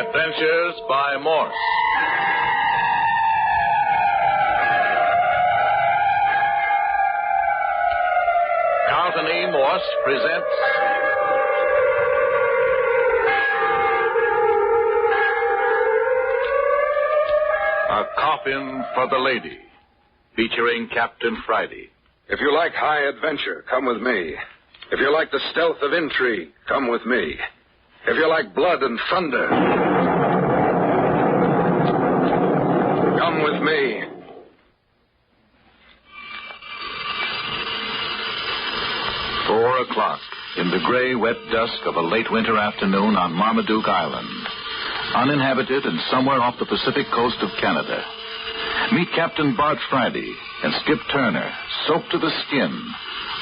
Adventures by Morse. Carlton E. Morse presents A Coffin for the Lady, featuring Captain Friday. If you like high adventure, come with me. If you like the stealth of intrigue, come with me. If you like blood and thunder, come with me. .04 in the gray, wet dusk of a late winter afternoon on Marmaduke Island, uninhabited and somewhere off the Pacific coast of Canada. Meet Captain Bart Friday and Skip Turner, soaked to the skin,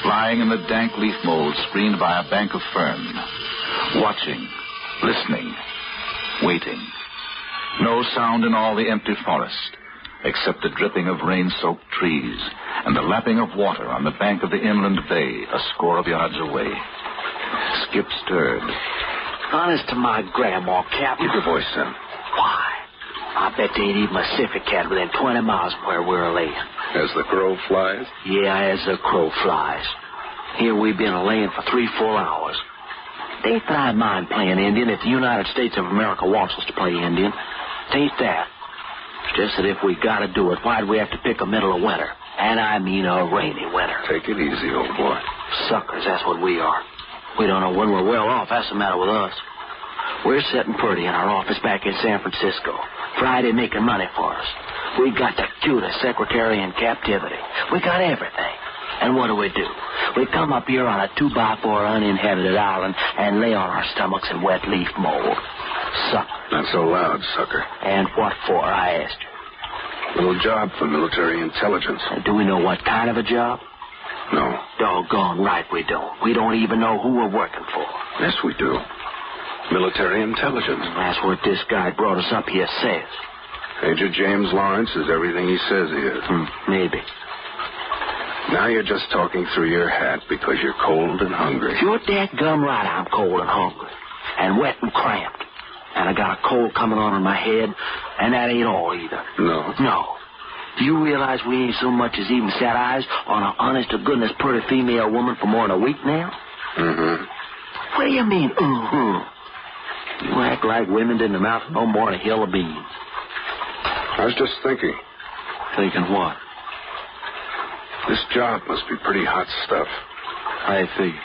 lying in the dank leaf mold screened by a bank of fern, watching, listening, waiting. No sound in all the empty forest, except the dripping of rain-soaked trees and the lapping of water on the bank of the inland bay a score of yards away. Skip stirred. Honest to my grandma, Captain. Keep your voice, son. Why? I bet they ain't even a Pacific cat within 20 miles of where we're laying. As the crow flies? Yeah, as the crow flies. Here we've been laying for 3-4 hours. It ain't that I mind playing Indian if the United States of America wants us to play Indian. It ain't that. It's just that if we gotta do it, why'd we have to pick a middle of winter? And I mean a rainy winter. Take it easy, old boy. Suckers, that's what we are. We don't know when we're well off. That's the matter with us. We're sitting pretty in our office back in San Francisco. Friday making money for us. We got the cutest secretary in captivity. We got everything. And what do? We come up here on a 2x4 uninhabited island and lay on our stomachs in wet leaf mold. Sucker. Not so loud, sucker. And what for, I asked you. Little job for military intelligence. Do we know what kind of a job? No. Doggone right we don't. We don't even know who we're working for. Yes, we do. Military intelligence. That's what this guy brought us up here says. Major James Lawrence is everything he says he is. Maybe. Now you're just talking through your hat because you're cold and hungry. You're dadgum right, I'm cold and hungry. And wet and cramped. And I got a cold coming on in my head, and that ain't all either. No? No. Do you realize we ain't so much as even set eyes on an honest-to-goodness pretty female woman for more than a week now? Mm-hmm. What do you mean, You act like women didn't amount to no more than a hill of beans. I was just thinking. Thinking what? This job must be pretty hot stuff. I figure.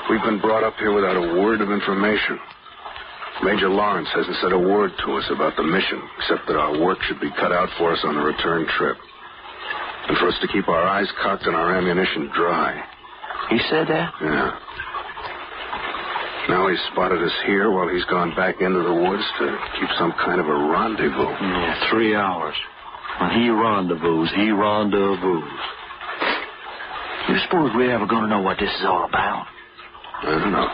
We've been brought up here without a word of information. Major Lawrence hasn't said a word to us about the mission, except that our work should be cut out for us on the return trip. And for us to keep our eyes cocked and our ammunition dry. He said that? Yeah. Now he's spotted us here while he's gone back into the woods to keep some kind of a rendezvous. Yeah, 3 hours. When he rendezvous, he rendezvous. You suppose we're ever going to know what this is all about? I don't know.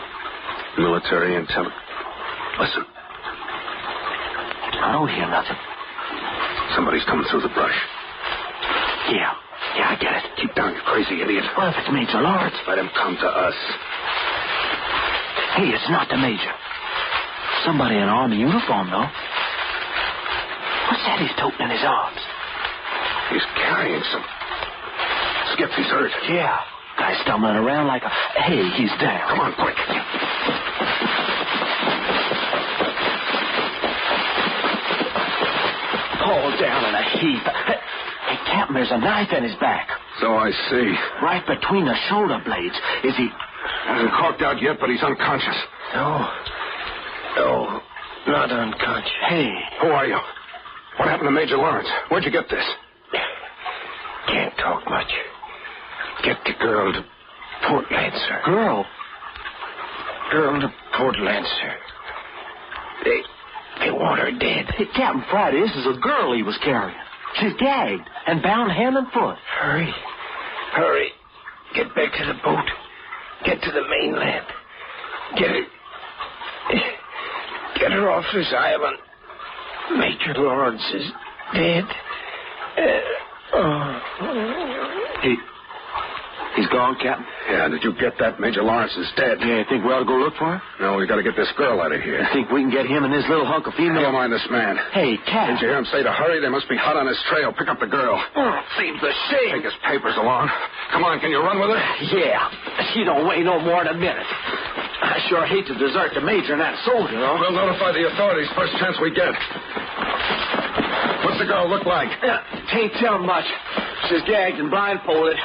Military intelligence. Listen. I don't hear nothing. Somebody's coming through the brush. Yeah, I get it. Keep down, you crazy idiot. Well, if it's Major Lawrence. Let him come to us. Hey, it's not the Major. Somebody in army uniform, though. What's that he's toting in his arms? He's carrying some... Skip, he's hurt. Yeah. Guy's stumbling around like a... Hey, he's down. Come on, quick. All down in a heap. Hey, Captain, there's a knife in his back. So I see. Right between the shoulder blades. Is he... Hasn't coughed out yet, but he's unconscious. No, not unconscious. Hey. Who are you? What happened to Major Lawrence? Where'd you get this? Can't talk much. Get the girl to Port Lancer. Girl to Port Lancer. They want her dead. Hey, Captain Friday, this is a girl he was carrying. She's gagged and bound hand and foot. Hurry. Get back to the boat. Get to the mainland. Get her off this island. Major Lawrence is dead. He's gone, Captain? Yeah, did you get that? Major Lawrence is dead. Yeah, you think we ought to go look for him? No, we got to get this girl out of here. You think we can get him and his little hunk of female? Never mind this man. Hey, Cap. Didn't you hear him say to hurry? They must be hot on his trail. Pick up the girl. Oh, seems a shame. Take his papers along. Come on, can you run with her? Yeah. She don't weigh no more than a minute. I sure hate to desert the major and that soldier, though. We'll notify the authorities first chance we get. What's the girl look like? Can't tell much. She's gagged and blindfolded.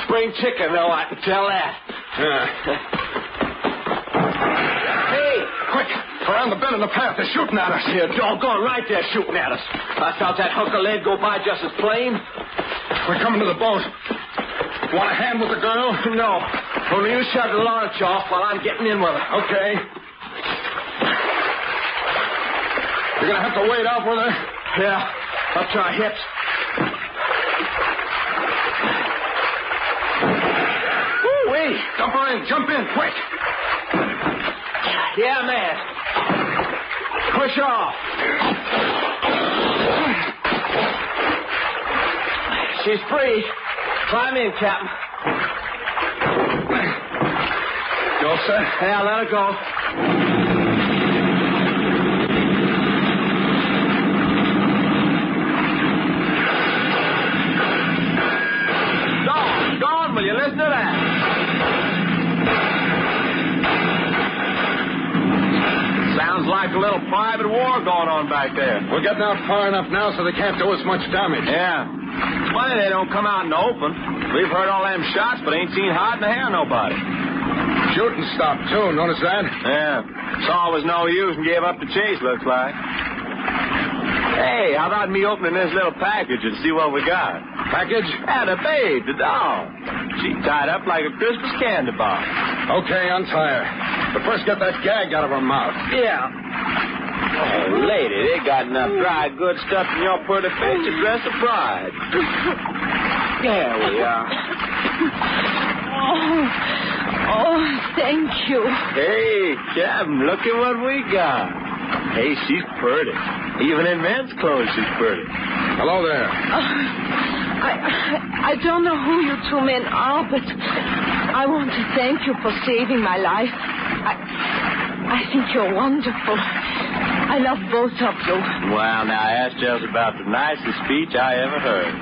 Spring chicken, though, I can tell that. Yeah. Hey! Quick! Around the bend in the path. They're shooting at us. Yeah, doggone right they're shooting at us. I felt that hunk of lead go by just as plain. We're coming to the boat. Want a hand with the girl? No. Only you shut the launch off while I'm getting in with her. Okay. You're going to have to wade out with her? Yeah, up to our hips. Woo-wee! Dump her in. Jump in, quick. Yeah, man. Push off. She's free. Climb in, Captain. You all set? Yeah, let her go. Gone, will you listen to that? Sounds like a little private war going on back there. We're getting out far enough now so they can't do us much damage. Yeah. Funny they don't come out in the open. We've heard all them shots, but ain't seen hide in the hair of nobody. Shooting stopped, too. Notice that? Yeah. Saw it was no use and gave up the chase, looks like. Hey, how about me opening this little package and see what we got? Package? Yeah, the babe, the dog. She tied up like a Christmas candy box. Okay, untie her. But first get that gag out of her mouth. Yeah. Oh, lady, they got enough dry good stuff in your pretty face to dress a bride. There we are. Oh, thank you. Hey, Captain, look at what we got. Hey, she's pretty. Even in men's clothes, she's pretty. Hello there. I don't know who you two men are, but I want to thank you for saving my life. I think you're wonderful. I love both of you. Well, now, that's just about the nicest speech I ever heard.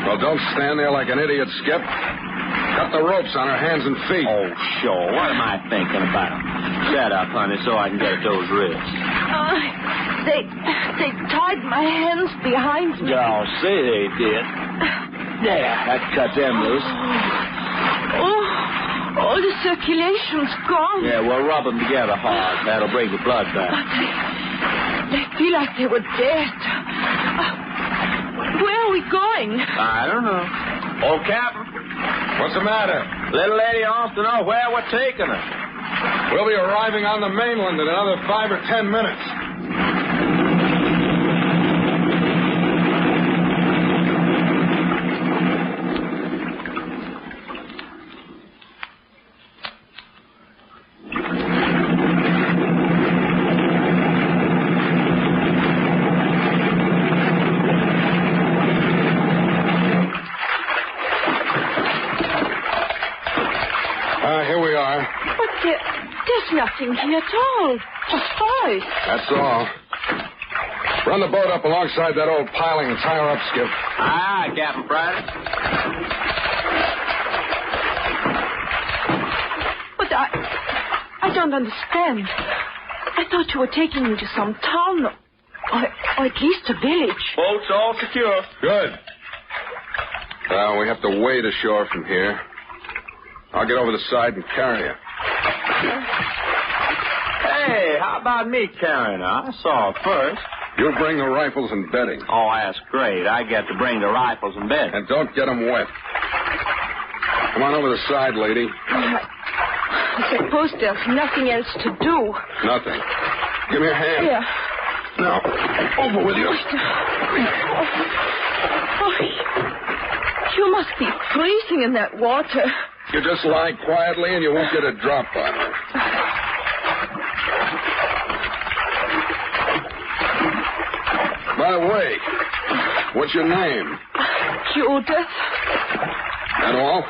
Well, don't stand there like an idiot, Skip. Cut the ropes on her hands and feet. Oh, sure. What am I thinking about? Shut up, honey, so I can get at those wrists. They tied my hands behind me. Oh, say they did. There, that cut them loose. Oh, the circulation's gone. Yeah, well, rub them together hard. That'll bring the blood back. But they feel like they were dead. Where are we going? I don't know. Oh, Captain. What's the matter? Little lady wants to know where we're taking her. We'll be arriving on the mainland in another 5 or 10 minutes. Here we are. But there's nothing here at all. Just boys. That's all. Run the boat up alongside that old piling and tie her up, Skip. Aye, Captain Friday. But I don't understand. I thought you were taking me to some town or at least a village. Boat's all secure. Good. We have to wade ashore from here. I'll get over the side and carry you. Hey, how about me carrying her? I saw her first. You bring the rifles and bedding. Oh, that's great. I get to bring the rifles and bedding. And don't get them wet. Come on over the side, lady. I suppose there's nothing else to do. Nothing. Give me a hand. Here. Now, over with you. Oh, you must be freezing in that water. You just lie quietly and you won't get a drop on her. By the way, what's your name? Judith. That all?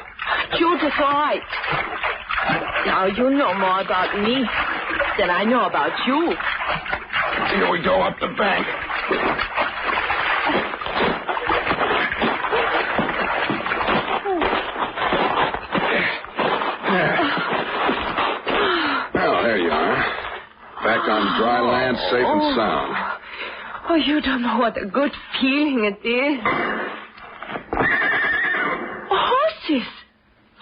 Judith right. Now, you know more about me than I know about you. Here we go up the bank. Well, there you are. Back on dry land, safe and sound. Oh, you don't know what a good feeling it is. Horses.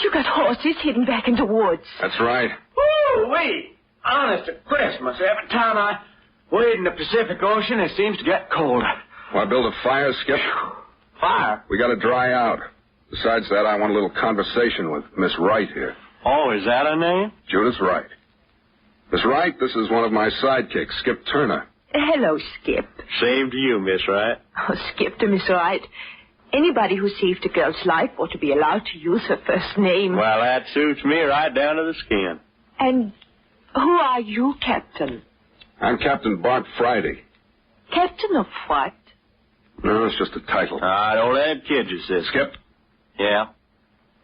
You got horses hidden back in the woods. That's right. Woo-wee! Honest to Christmas, every time I wade in the Pacific Ocean, it seems to get colder. Want to build a fire, Skip? Fire? We got to dry out. Besides that, I want a little conversation with Miss Wright here. Oh, is that her name? Judith Wright. Miss Wright, this is one of my sidekicks, Skip Turner. Hello, Skip. Same to you, Miss Wright. Oh, Skip to Miss Wright. Anybody who saved a girl's life ought to be allowed to use her first name. Well, that suits me right down to the skin. And who are you, Captain? I'm Captain Bart Friday. Captain of what? No, it's just a title. Don't let him kid you, sis. Skip, Yeah?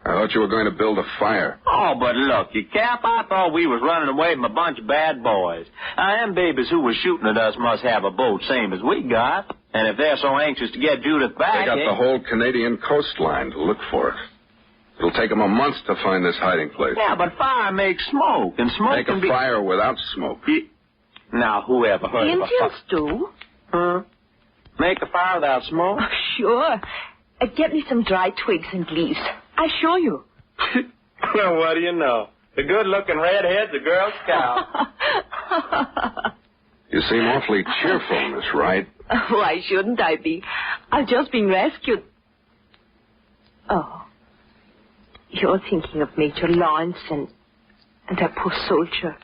I thought you were going to build a fire. Oh, but look, you Cap, I thought we was running away from a bunch of bad boys. Them babies who was shooting at us must have a boat same as we got. And if they're so anxious to get Judith back... They got the whole Canadian coastline to look for it. It'll take them a month to find this hiding place. Yeah, but fire makes smoke, and smoke Make can a be... fire without smoke. Now, who ever heard of a Indians do. Huh? Make a fire without smoke? Oh, sure. Get me some dry twigs and leaves. I'll show you. Well, what do you know? The good-looking redhead's a Girl Scout. You seem awfully cheerful, Miss Wright. Why shouldn't I be? I've just been rescued. Oh. You're thinking of Major Lawrence and that poor soldier.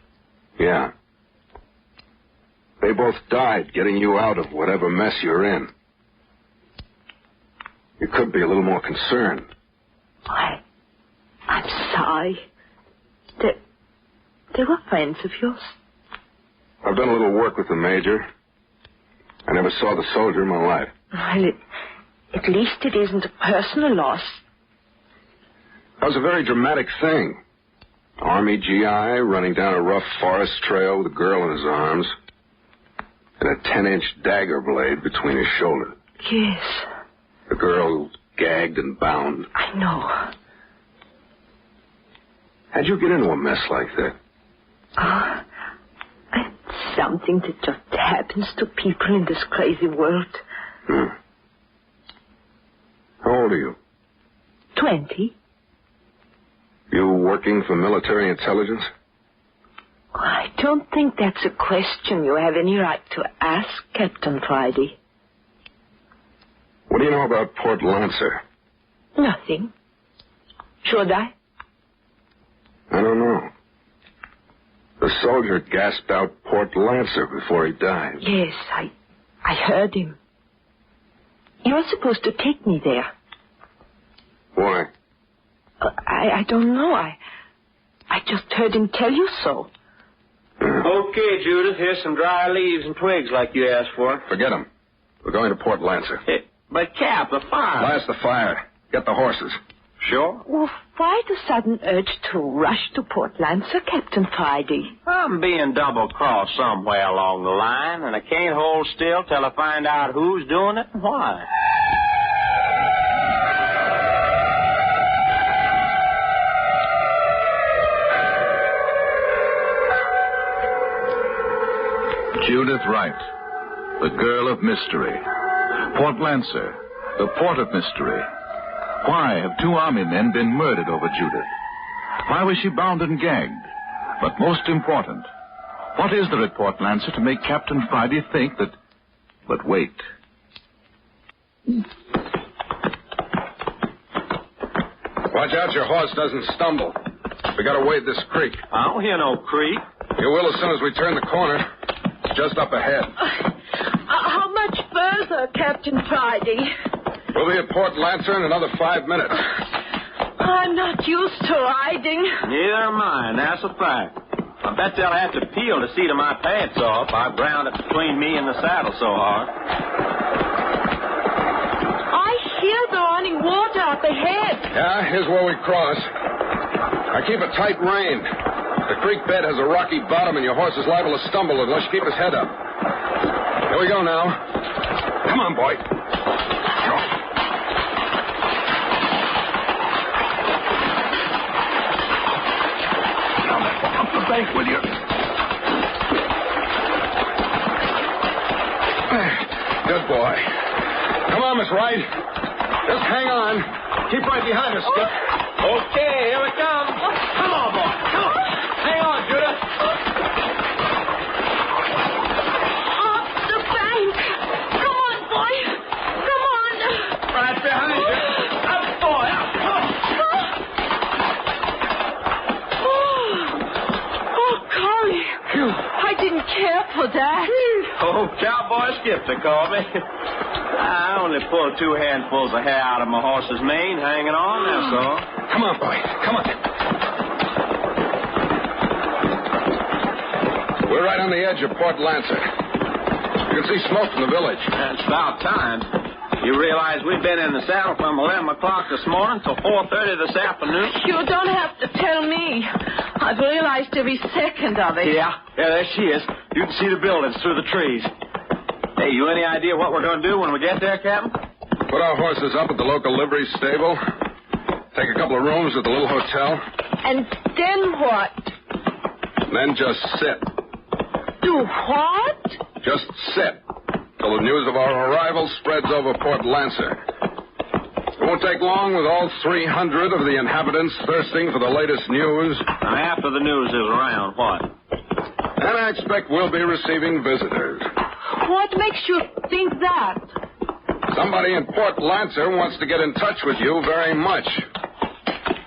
Yeah. They both died getting you out of whatever mess you're in. You could be a little more concerned. I'm sorry. They were friends of yours. I've done a little work with the Major. I never saw the soldier in my life. Well, at least it isn't a personal loss. That was a very dramatic thing. Army GI running down a rough forest trail with a girl in his arms and a 10-inch dagger blade between his shoulders. Yes. The girl gagged and bound. I know. How'd you get into a mess like that? It's something that just happens to people in this crazy world. How old are you? 20. You working for military intelligence? I don't think that's a question you have any right to ask, Captain Friday. What do you know about Port Lancer? Nothing. Should I? I don't know. The soldier gasped out Port Lancer before he died. Yes, I heard him. You're supposed to take me there. Why? I don't know. I just heard him tell you so. Okay, Judith, here's some dry leaves and twigs like you asked for. Forget him. We're going to Port Lancer. Hey, but, Cap, the fire... Blast the fire. Get the horses. Sure? Well, why the sudden urge to rush to Port Lancer, Captain Friday? I'm being double-crossed somewhere along the line, and I can't hold still till I find out who's doing it and why. Judith Wright, the girl of mystery. Port Lancer, the port of mystery. Why have two army men been murdered over Judith? Why was she bound and gagged? But most important, what is there at Port Lancer to make Captain Friday think that... But wait. Watch out your horse doesn't stumble. We gotta wade this creek. I don't hear no creek. You will as soon as we turn the corner. It's just up ahead. How much further, Captain Friday? We'll be at Port Lancer in another 5 minutes. I'm not used to riding. Neither am I, and that's a fact. I bet they'll have to peel the seat of my pants off. I ground it between me and the saddle so hard. I hear the running water up ahead. Yeah, here's where we cross. Now keep a tight rein. The creek bed has a rocky bottom, and your horse is liable to stumble unless you keep his head up. Here we go now. Come on, boy. Now, up the bank with you. Good boy. Come on, Miss Wright. Just hang on. Keep right behind us, Skip. Okay, here we come. Come on, boy. Come on. Hang on, Judah. Up the bank. Come on, boy. Come on. Right behind you. Up, boy. Up. Come on. Oh, Corey. I didn't care for that. Oh, Cowboy Skip, they call me. I only pulled 2 handfuls of hair out of my horse's mane, hanging on, that's all. Come on, boy. Come on. We're right on the edge of Port Lancer. You can see smoke from the village. It's about time. You realize we've been in the saddle from 11 o'clock this morning till 4:30 this afternoon? You don't have to tell me. I've realized every second of it. Yeah, there she is. You can see the buildings through the trees. Hey, you any idea what we're going to do when we get there, Captain? Put our horses up at the local livery stable. Take a couple of rooms at the little hotel. And then what? Then just sit. Do what? Just sit till the news of our arrival spreads over Port Lancer. It won't take long with all 300 of the inhabitants thirsting for the latest news. And after the news is around, what? And I expect we'll be receiving visitors. What makes you think that? Somebody in Port Lancer wants to get in touch with you very much.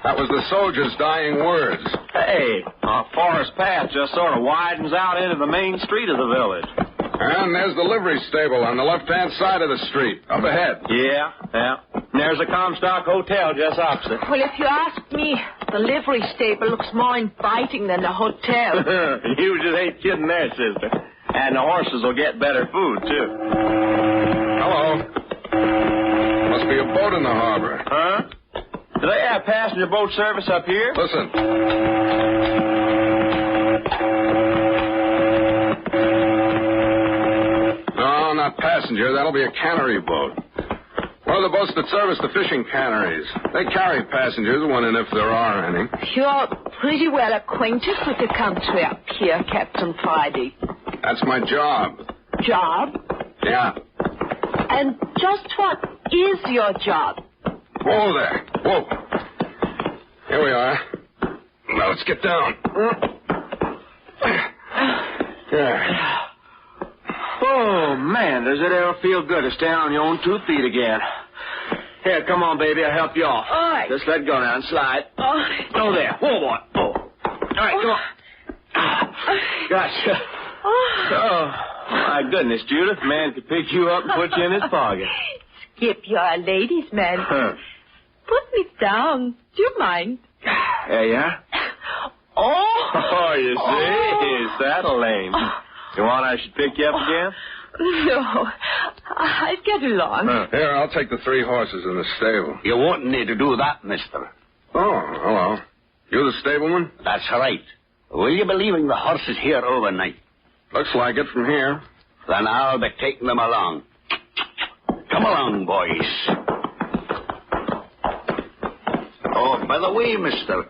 That was the soldiers' dying words. Hey, our forest path just sort of widens out into the main street of the village. And there's the livery stable on the left-hand side of the street, up ahead. Yeah. And there's a Comstock Hotel just opposite. Well, if you ask me, the livery stable looks more inviting than the hotel. You just ain't kidding there, sister. And the horses will get better food, too. Hello. Must be a boat in the harbor. Huh? Do they have passenger boat service up here? Listen. No, not passenger. That'll be a cannery boat. One of the boats that service the fishing canneries. They carry passengers when and if there are any. You're pretty well acquainted with the country up here, Captain Friday. That's my job. Job? Yeah. And just what is your job? Whoa there. Whoa. Here we are. Now let's get down. There. Oh, man, does it ever feel good to stand on your own 2 feet again? Here, come on, baby, I'll help you off. All right. Just let go now and slide. Oh, there. Whoa, boy. Oh. All right, come on. Gotcha. Oh, my goodness, Judith. A man could pick you up and put you in his pocket. Skip, you're a ladies' man. Huh. Put me down. Do you mind? There you are. Oh, you see? Saddle lame. You want I should pick you up again? No. I'll get along. Here, I'll take the 3 horses in the stable. You won't need to do that, mister. Oh, hello. You the stableman? That's right. Will you be leaving the horses here overnight? Looks like it from here. Then I'll be taking them along. Come along, boys. Oh, by the way, mister.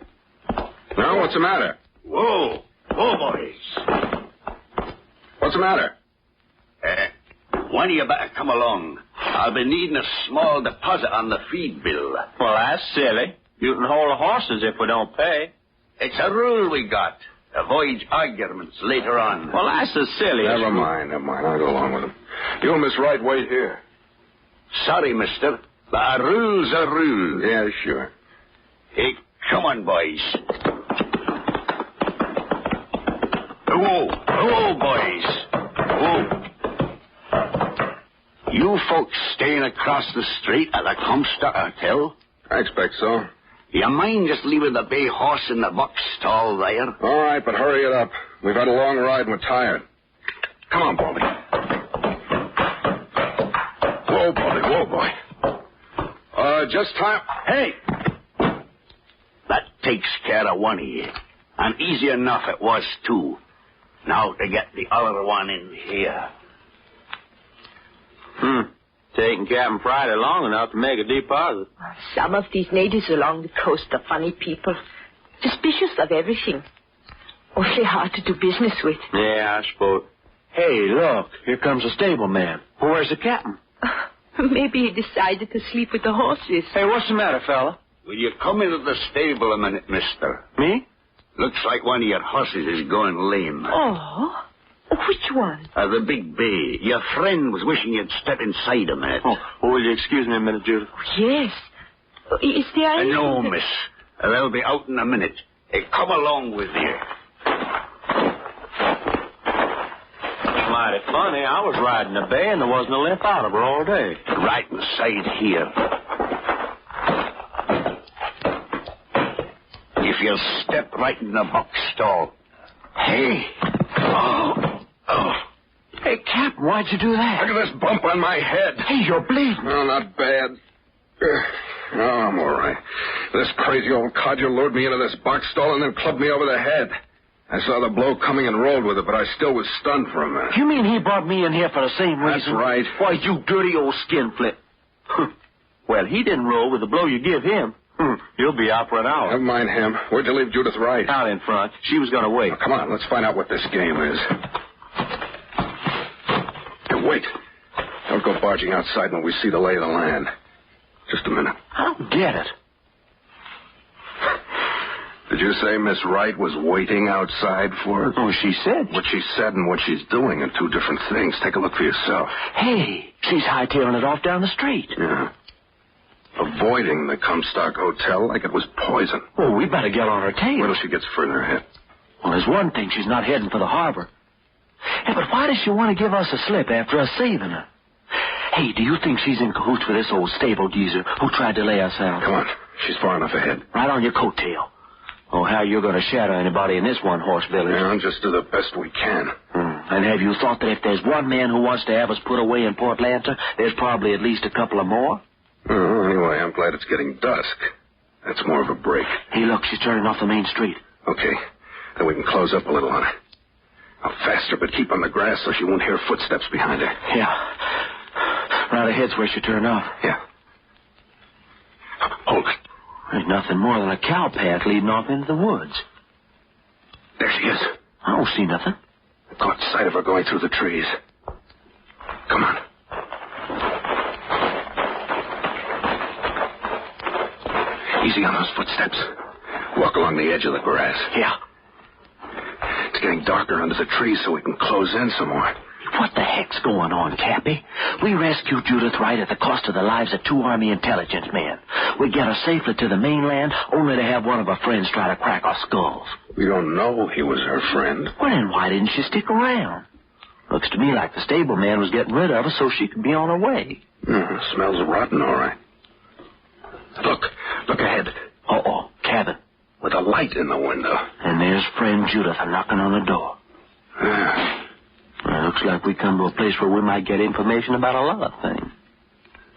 Now, what's the matter? Whoa, boys. What's the matter? One of you better come along. I'll be needing a small deposit on the feed bill. Well, that's silly. You can hold the horses if we don't pay. It's a rule we got. Avoid arguments later on. Well, that's as silly as... Never mind. I'll go along with them. You and Miss Wright wait here. Sorry, mister, but a rule's a rule. Yeah, sure. Hey, come on, boys. Whoa, boys. Whoa. You folks staying across the street at the Comstock Hotel? I expect so. You mind just leaving the bay horse in the box stall there? All right, but hurry it up. We've had a long ride and we're tired. Come on, Baldy. Whoa, Baldy, whoa, boy. Just time. Hey! That takes care of one of you. And easy enough it was, too. Now to get the other one in here. Taking Captain Friday long enough to make a deposit. Some of these natives along the coast are funny people. Suspicious of everything. Awfully hard to do business with. Yeah, I suppose. Hey, look. Here comes the stableman. Where's the captain? Maybe he decided to sleep with the horses. Hey, what's the matter, fella? Will you come into the stable a minute, mister? Me? Looks like one of your horses is going lame. Oh? Which one? The big bay. Your friend was wishing you'd step inside a minute. Oh, will you excuse me a minute, Judith? Yes. Is there anything... No, miss. They'll be out in a minute. Come along with you. Mighty funny. I was riding a bay and there wasn't a limp out of her all day. Right inside here. If you'll step right in the box stall. Hey. Oh. Hey, Captain, why'd you do that? Look at this bump on my head. Hey, you're bleeding. Oh, not bad. Oh, I'm all right. This crazy old codger lured me into this box stall and then clubbed me over the head. I saw the blow coming and rolled with it, but I still was stunned for a minute. You mean he brought me in here for the same reason? That's right. Why, you dirty old skinflint. Well, he didn't roll with the blow you give him. You'll be out for an hour. Never mind him. Where'd you leave Judith Wright? Out in front. She was going to wait. Now, come on, let's find out what this game is. Hey, wait. Don't go barging outside when we see the lay of the land. Just a minute. I don't get it. Did you say Miss Wright was waiting outside for us? Oh, she said. What she said and what she's doing are two different things. Take a look for yourself. Hey, she's hightailing it off down the street. Yeah. Avoiding the Comstock Hotel like it was poison. Oh, we better get on her tail. Wait till she gets further ahead. Well, there's one thing. She's not heading for the harbor. Hey, but why does she want to give us a slip after us saving her? Hey, do you think she's in cahoots with this old stable geezer who tried to lay us out? Come on. She's far enough ahead. Right on your coattail. Oh, how you're going to shadow anybody in this one-horse village? Yeah, just do the best we can. And have you thought that if there's one man who wants to have us put away in Port Lancer, there's probably at least a couple of more? Anyway, I'm glad it's getting dusk. That's more of a break. Hey, look, she's turning off the main street. Okay. Then we can close up a little on her. Now, faster, but keep on the grass so she won't hear footsteps behind her. Yeah. Right ahead's where she turned off. Yeah. Hold it. There's nothing more than a cow path leading off into the woods. There she is. I don't see nothing. I caught sight of her going through the trees. Come on. Easy on those footsteps. Walk along the edge of the grass. Yeah. It's getting darker under the trees, so we can close in some more. What the heck's going on, Cappy? We rescued Judith Wright at the cost of the lives of 2 Army intelligence men. We get her safely to the mainland, only to have one of her friends try to crack our skulls. We don't know he was her friend. Well, then why didn't she stick around? Looks to me like the stableman was getting rid of her so she could be on her way. Smells rotten, all right. Look ahead. Uh-oh, cabin. With a light in the window. And there's friend Judith knocking on the door. Yeah. Well, looks like we come to a place where we might get information about a lot of things.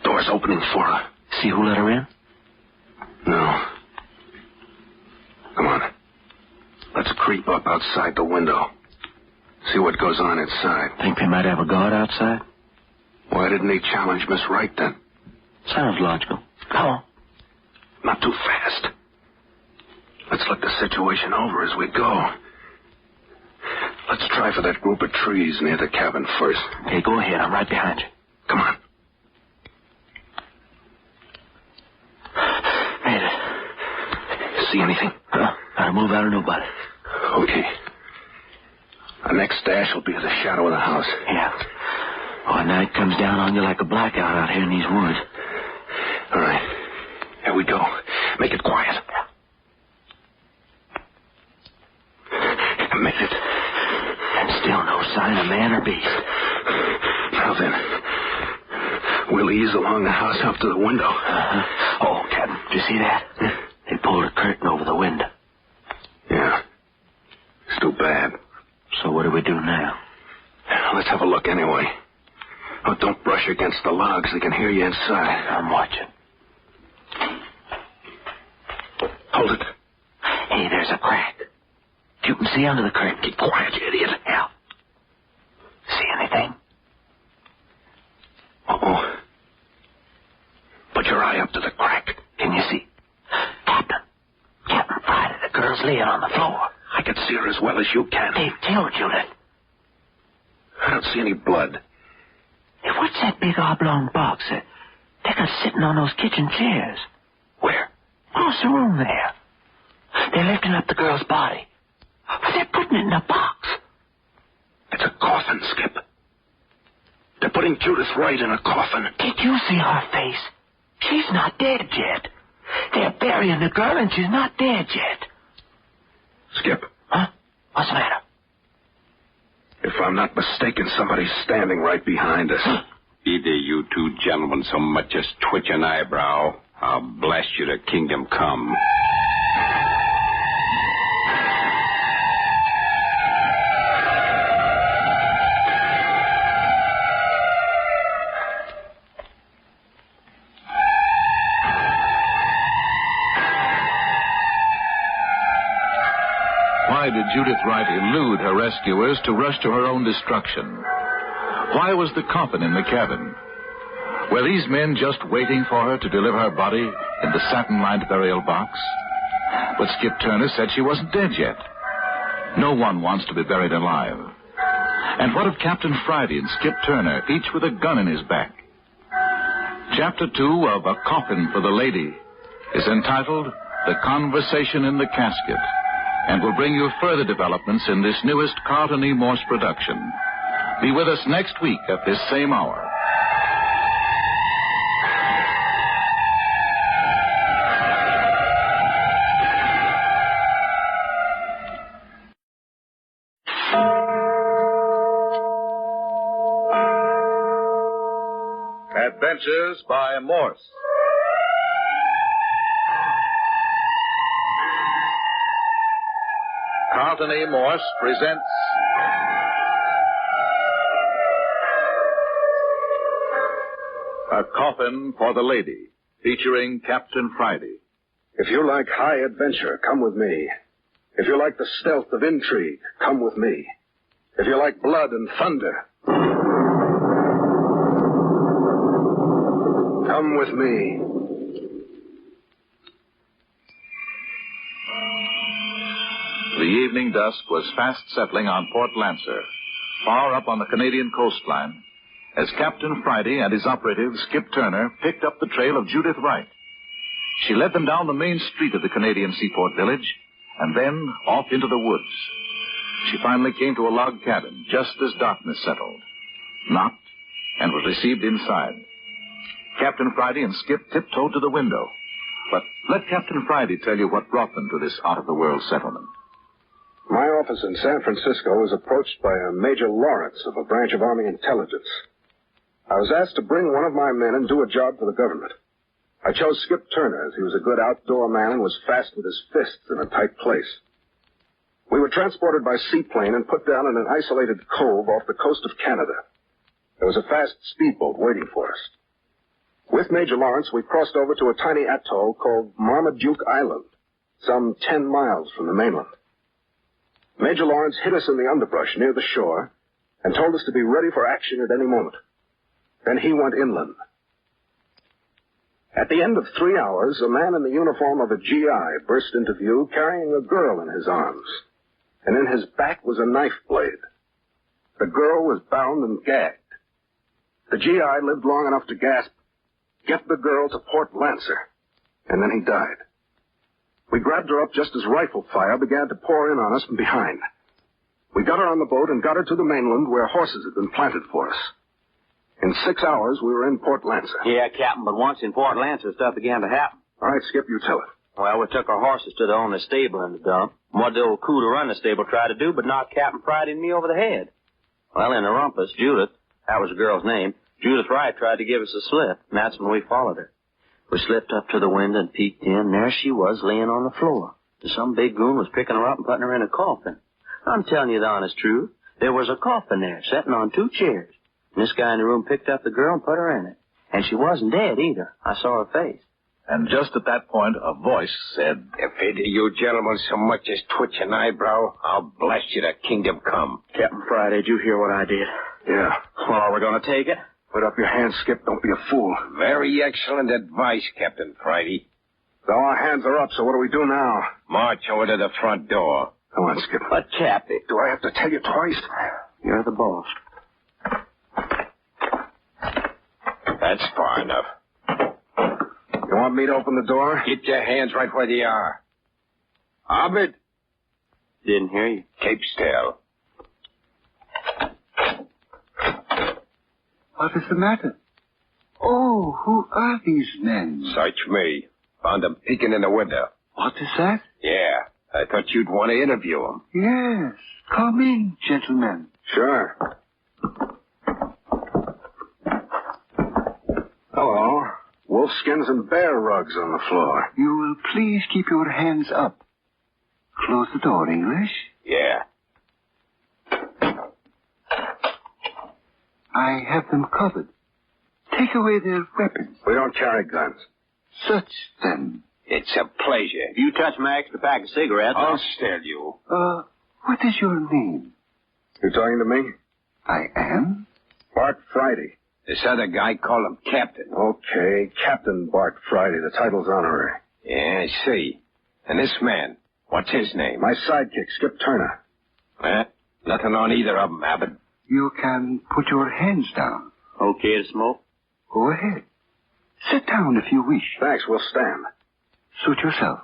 Door's opening for her. See who let her in? No. Come on. Let's creep up outside the window. See what goes on inside. Think they might have a guard outside? Why didn't he challenge Miss Wright then? Sounds logical. Come on. Not too fast. Let's look the situation over as we go. Let's try for that group of trees near the cabin first. Okay, go ahead. I'm right behind you. Come on. Made it. See anything? Gotta move out of nobody. Okay. Our next stash will be at the shadow of the house. Yeah. Oh, night comes down on you like a blackout out here in these woods. All right. Here we go. Make it quiet. Made it. And still no sign of man or beast. Now then, we'll ease along the house up to the window. Oh, Captain, did you see that? They pulled a curtain over the window. Yeah. It's too bad. So what do we do now? Let's have a look anyway. Oh, don't brush against the logs. They can hear you inside. I'm watching. Hold it. You can see under the curtain. Keep quiet, you idiot. Yeah. See anything? Uh-oh. Put your eye up to the crack. Can you see? Captain Friday, the girl's laying on the floor. I can see her as well as you can. They've killed Judith. I don't see any blood. Hey, what's that big oblong box that they got sitting on those kitchen chairs? Where? Across the room there. They're lifting up the girl's body. But they're putting it in a box. It's a coffin, Skip. They're putting Judith Wright in a coffin. Did you see her face? She's not dead yet. They're burying the girl and she's not dead yet. Skip. Huh? What's the matter? If I'm not mistaken, somebody's standing right behind us. Either you two gentlemen so much as twitch an eyebrow, I'll blast you to kingdom come. Why did Judith Wright elude her rescuers to rush to her own destruction? Why was the coffin in the cabin? Were these men just waiting for her to deliver her body in the satin-lined burial box? But Skip Turner said she wasn't dead yet. No one wants to be buried alive. And what of Captain Friday and Skip Turner, each with a gun in his back? Chapter 2 of A Coffin for the Lady is entitled The Conversation in the Casket, and will bring you further developments in this newest Carlton E. Morse production. Be with us next week at this same hour. Adventures by Morse. Carlton E. Morse presents A Coffin for the Lady, featuring Captain Friday. If you like high adventure, come with me. If you like the stealth of intrigue, come with me. If you like blood and thunder, come with me. The evening dusk was fast settling on Port Lancer, far up on the Canadian coastline, as Captain Friday and his operative, Skip Turner, picked up the trail of Judith Wright. She led them down the main street of the Canadian seaport village, and then off into the woods. She finally came to a log cabin just as darkness settled, knocked, and was received inside. Captain Friday and Skip tiptoed to the window. But let Captain Friday tell you what brought them to this out-of-the-world settlement. My office in San Francisco was approached by a Major Lawrence of a branch of Army Intelligence. I was asked to bring one of my men and do a job for the government. I chose Skip Turner as he was a good outdoor man and was fast with his fists in a tight place. We were transported by seaplane and put down in an isolated cove off the coast of Canada. There was a fast speedboat waiting for us. With Major Lawrence, we crossed over to a tiny atoll called Marmaduke Island, some 10 miles from the mainland. Major Lawrence hid us in the underbrush near the shore and told us to be ready for action at any moment. Then he went inland. At the end of 3 hours, a man in the uniform of a GI burst into view carrying a girl in his arms, and in his back was a knife blade. The girl was bound and gagged. The GI lived long enough to gasp, "Get the girl to Port Lancer," and then he died. We grabbed her up just as rifle fire began to pour in on us from behind. We got her on the boat and got her to the mainland where horses had been planted for us. In 6 hours, we were in Port Lancer. Yeah, Captain, but once in Port Lancer, stuff began to happen. All right, Skip, you tell it. Well, we took our horses to the owner's stable in the dump. What the old coup to run the stable tried to do but knock Captain Friday and me over the head. Well, in the rumpus, Judith, that was the girl's name, Judith Wright tried to give us a slip, and that's when we followed her. We slipped up to the window and peeked in, and there she was laying on the floor. Some big goon was picking her up and putting her in a coffin. I'm telling you the honest truth. There was a coffin there, sitting on 2 chairs. And this guy in the room picked up the girl and put her in it. And she wasn't dead either. I saw her face. And just at that point, a voice said, If either you gentlemen so much as twitch an eyebrow, I'll blast you to kingdom come. Captain Friday, did you hear what I did? Yeah. Well, are we going to take it? Put up your hands, Skip. Don't be a fool. Very excellent advice, Captain Friday. So our hands are up, so what do we do now? March over to the front door. Come on, Skip. But, Captain... Do I have to tell you twice? You're the boss. That's far enough. You want me to open the door? Get your hands right where they are. Abed, Didn't hear you. keep still. What is the matter? Oh, who are these men? Search me. Found them peeking in the window. What is that? Yeah, I thought you'd want to interview them. Yes. Come in, gentlemen. Sure. Hello. Wolfskins and bear rugs on the floor. You will please keep your hands up. Close the door, English. Yeah. I have them covered. Take away their weapons. We don't carry guns. Search them. It's a pleasure. You touch my extra pack of cigarettes. I'll still you. What is your name? You talking to me? I am. Bart Friday. This other guy, call him Captain. Okay, Captain Bart Friday. The title's honorary. Yeah, I see. And this man, what's his name? My sidekick, Skip Turner. Nothing on either of them, Abbott. You can put your hands down. Okay to smoke? Go ahead. Sit down if you wish. Thanks, we'll stand. Suit yourself.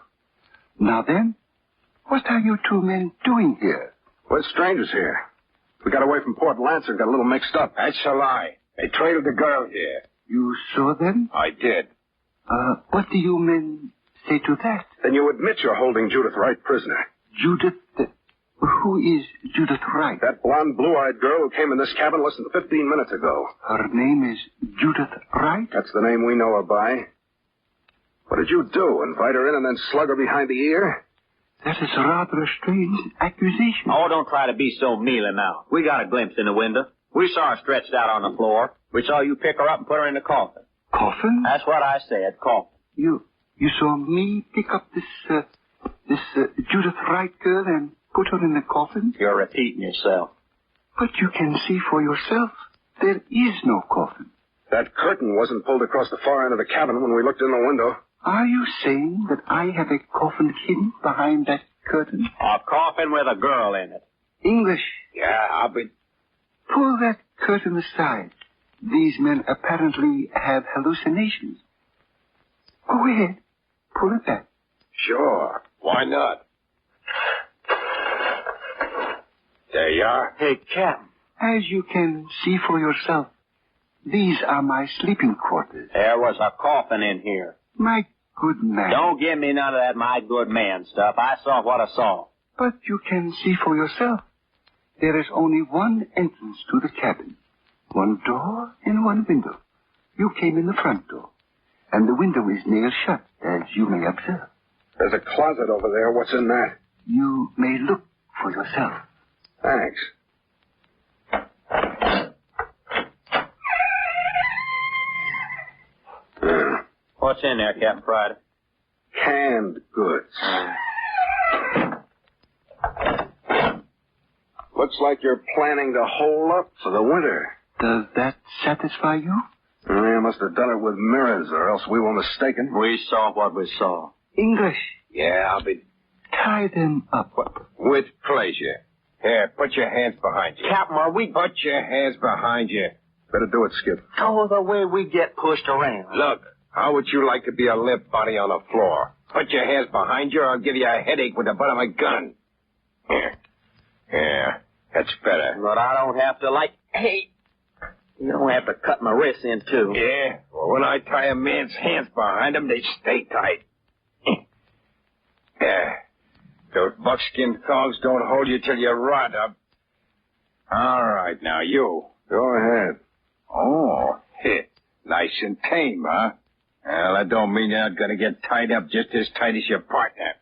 Now then, what are you two men doing here? We're strangers here. We got away from Port Lancer and got a little mixed up. That's a lie. They trailed the girl here. You saw them? I did. What do you men say to that? Then you admit you're holding Judith Wright prisoner. Judith... who is Judith Wright? That blonde, blue-eyed girl who came in this cabin less than 15 minutes ago. Her name is Judith Wright? That's the name we know her by. What did you do? Invite her in and then slug her behind the ear? That is rather a strange accusation. Oh, don't try to be so mealy-mouthed. We got a glimpse in the window. We saw her stretched out on the floor. We saw you pick her up and put her in the coffin. Coffin? That's what I said, coffin. You saw me pick up this Judith Wright girl and put her in the coffin? You're repeating yourself. But you can see for yourself. There is no coffin. That curtain wasn't pulled across the far end of the cabin when we looked in the window. Are you saying that I have a coffin hidden behind that curtain? A coffin with a girl in it. English. Yeah, Abbott. Pull that curtain aside. These men apparently have hallucinations. Go ahead. Pull it back. Sure. Why not? There you are. Hey, Captain. As you can see for yourself, these are my sleeping quarters. There was a coffin in here. My good man. Don't give me none of that my good man stuff. I saw what I saw. But you can see for yourself. There is only one entrance to the cabin. One door and one window. You came in the front door. And the window is nailed shut, as you may observe. There's a closet over there. What's in that? You may look for yourself. Thanks. What's in there, Captain Friday? Canned goods. Looks like you're planning to hole up for the winter. Does that satisfy you? You must have done it with mirrors, or else we were mistaken. We saw what we saw. English. Yeah, Abbott. Tie them up. With pleasure. Here, put your hands behind you. Captain, are we... Put your hands behind you. Better do it, Skip. Oh, the way we get pushed around. Look, how would you like to be a limp body on the floor? Put your hands behind you or I'll give you a headache with the butt of my gun. Here. Yeah, that's better. But I don't have to, hey, you don't have to cut my wrists in, too. Yeah, well, when I tie a man's hands behind him, they stay tight. Yeah, those buckskin thongs don't hold you till you rot up. All right, now you. Go ahead. Oh, nice and tame, huh? Well, that don't mean you're not going to get tied up just as tight as your partner.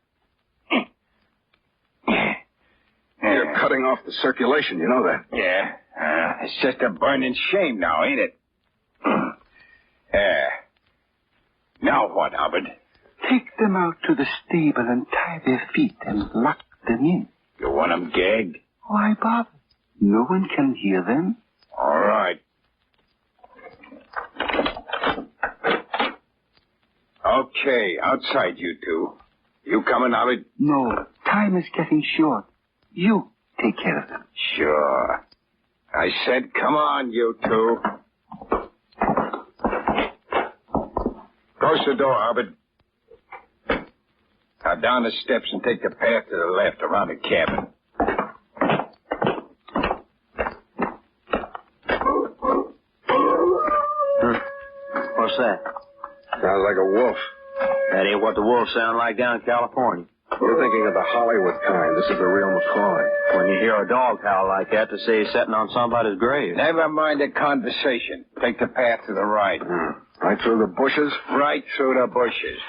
You're cutting off the circulation, you know that. Yeah, it's just a burning shame now, ain't it? Now what, Albert? Take them out to the stable and tie their feet and lock them in. You want them gagged? Why bother? No one can hear them. All right. Okay, outside, you two. You coming, Albert? No, time is getting short. You take care of them. Sure. I said, come on, you two. Close the door, Albert. Now down the steps and take the path to the left around the cabin. What's that? Sounds like a wolf. That ain't what the wolves sound like down in California. You're thinking of the Hollywood kind. This is the real McCoy. When you hear a dog howl like that, to say he's sitting on somebody's grave. Never mind the conversation. Take the path to the right. Right through the bushes? Right through the bushes.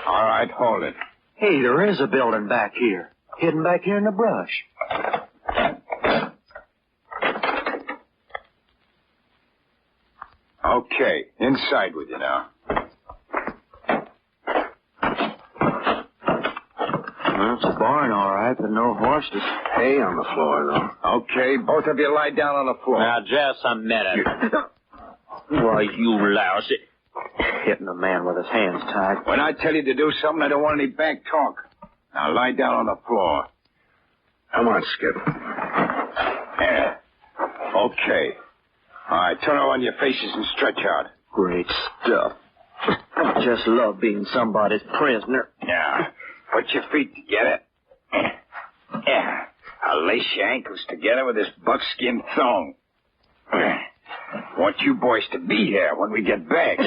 All right, hold it. Hey, there is a building back here. Hidden back here in the brush. Okay, inside with you now. Well, it's a barn, all right, but no horses. Hay on the floor, though. Okay, both of you lie down on the floor. Now, just a minute. Why, you lousy. Hitting a man with his hands tied. When I tell you to do something, I don't want any back talk. Now lie down on the floor. Come on, Skip. Yeah. Okay. All right, turn on your faces and stretch out. Great stuff. I just love being somebody's prisoner. Yeah. Put your feet together. Yeah. I'll lace your ankles together with this buckskin thong. Want you boys to be here when we get back.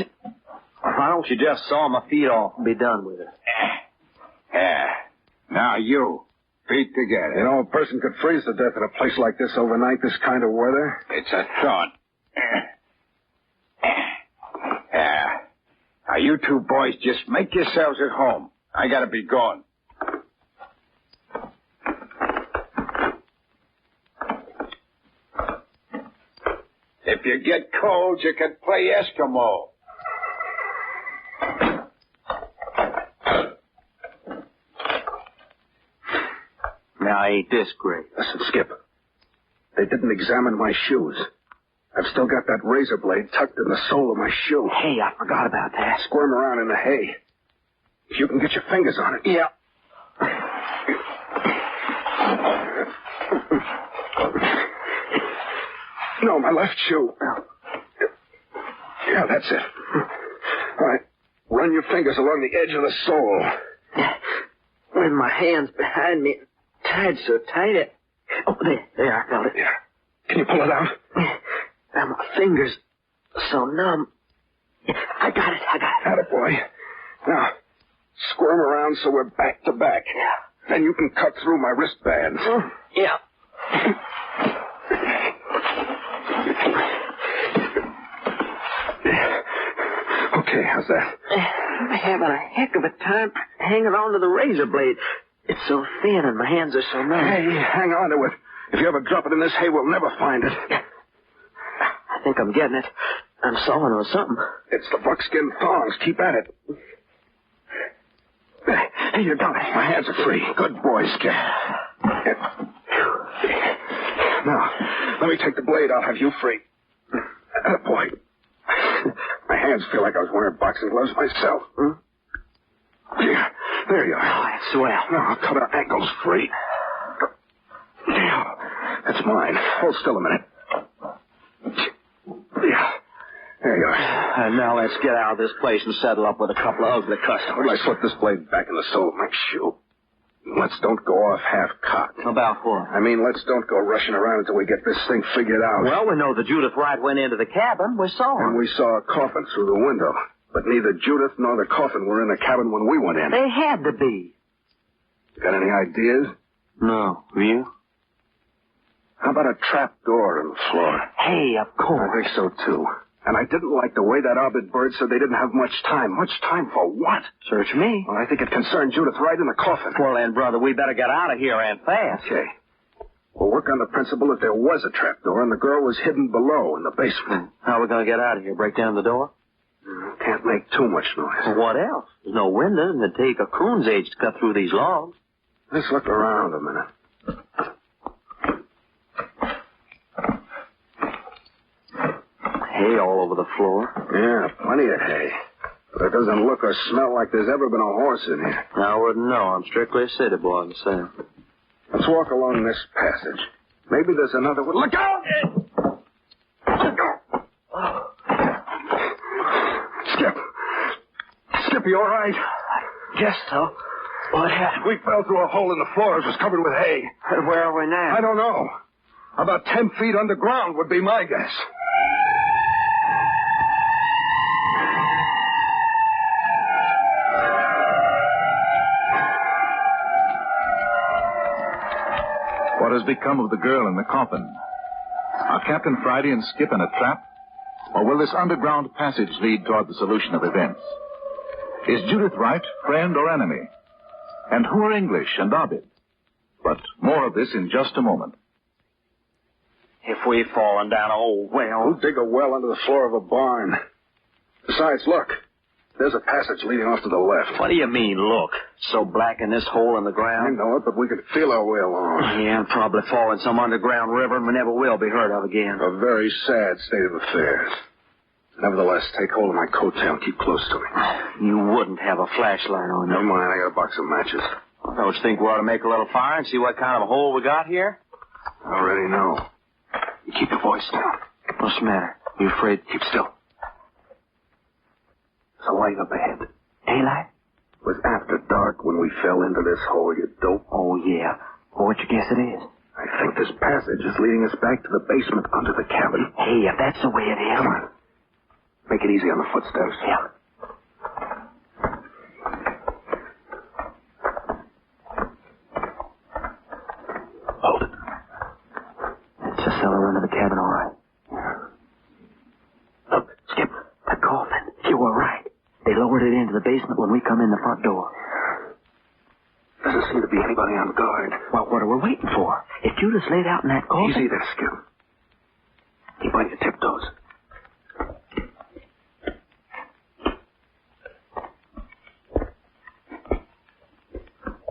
Why don't you just saw my feet off and be done with it? Yeah. Now you. Feet together. You know, a person could freeze to death in a place like this overnight, this kind of weather. It's a thought. Yeah. Now, you two boys, just make yourselves at home. I gotta be gone. If you get cold, you can play Eskimo. Now, ain't this great? Listen, Skip. They didn't examine my shoes. I've still got that razor blade tucked in the sole of my shoe. Hey, I forgot about that. Squirm around in the hay. If you can get your fingers on it. Yeah. No, my left shoe. Yeah, that's it. All right. Run your fingers along the edge of the sole. With my hands behind me, tied so tight it... Oh, there, I felt it. Yeah. Can you pull it out? Now my fingers are so numb. I got it. Attaboy. Now, squirm around so we're back to back. Yeah. Then you can cut through my wristbands. Yeah. Okay, how's that? I'm having a heck of a time hanging on to the razor blade. It's so thin and my hands are so numb. Hey, hang on to it. If you ever drop it in this hay, we'll never find it. I think I'm getting it. I'm sawing on something. It's the buckskin thongs. Keep at it. Hey, you got it. My hands are free. Good boy, Skip. Now, let me take the blade. I'll have you free. Boy. My hands feel like I was wearing boxing gloves myself. Yeah, there you are. Oh, that's swell. Now, I'll cut our ankles free. Yeah, that's mine. Hold still a minute. Yeah, there you are. And now let's get out of this place and settle up with a couple of ugly customers. I slip this blade back in the sole of my shoe. Let's don't go off half-cocked. About what? I mean, let's don't go rushing around until we get this thing figured out. Well, we know that Judith Wright went into the cabin. We saw her. And we saw a coffin through the window. But neither Judith nor the coffin were in the cabin when we went in. They had to be. Got any ideas? No. You? How about a trap door in the floor? Hey, of course. I think so, too. And I didn't like the way that Orbit bird said they didn't have much time. Much time for what? Search me. Well, I think it concerned Judith Wright in the coffin. Well, then, brother, we better get out of here and fast. Okay. We'll work on the principle that there was a trapdoor and the girl was hidden below in the basement. How are we going to get out of here? Break down the door? Can't make too much noise. Well, what else? There's no windows, and it'd take a coon's age to cut through these logs. Let's look around a minute. Hay all over the floor. Yeah, plenty of hay. But it doesn't look or smell like there's ever been a horse in here. I wouldn't know. I'm strictly a city boy myself. Let's walk along this passage. Maybe there's another one. Look out! Look out! Skip, you all right? Guess so. What happened? We fell through a hole in the floor. It was covered with hay. Where are we now? I don't know. About 10 feet underground would be my guess. What has become of the girl in the coffin? Are Captain Friday and Skip in a trap? Or will this underground passage lead toward the solution of events? Is Judith Wright friend or enemy? And who are English and Ovid? But more of this in just a moment. If we've fallen down an old well... Who'd dig a well under the floor of a barn? Besides, look. There's a passage leading off to the left. What do you mean, look? So black in this hole in the I ground? know it, but we can feel our way along. Yeah, and probably fall in some underground river and we never will be heard of again. A very sad state of affairs. Nevertheless, take hold of my coattail and keep close to me. You wouldn't have a flashlight on you. Never mind, I got a box of matches. Don't you think we ought to make a little fire and see what kind of a hole we got here? I already know. You keep your voice down. What's the matter? You afraid? Keep still. There's a light up ahead. Daylight? It was after dark when we fell into this hole, you dope. Oh, yeah. Well, what you guess it is? I think this passage is leading us back to the basement under the cabin. Hey, if that's the way it is... Come on. Make it easy on the footsteps. Yeah. Hold it. It's a cellar under the cabin, all right. Yeah. Look, Skip, the coffin. You were right. They lowered it into the basement when we come in the front door. Doesn't seem to be anybody on guard. Well, what are we waiting for? If Judas laid out in that coffin... Easy there, Skip. Keep on your tiptoes.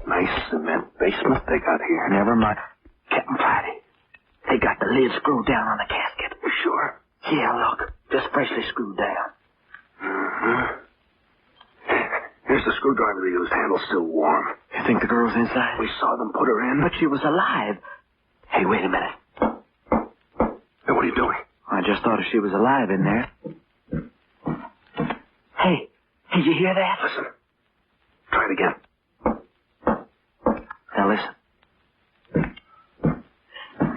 Nice cement basement they got here. Never mind. Captain Friday. They got the lid screwed down on the casket. You sure? Yeah, look. Just freshly screwed down. Mm-hmm. Here's the screwdriver they used. Handle's still warm. You think the girl's inside? We saw them put her in. But she was alive. Hey, wait a minute. Hey, what are you doing? I just thought if she was alive in there. Hey, you hear that? Listen. Try it again. Now listen.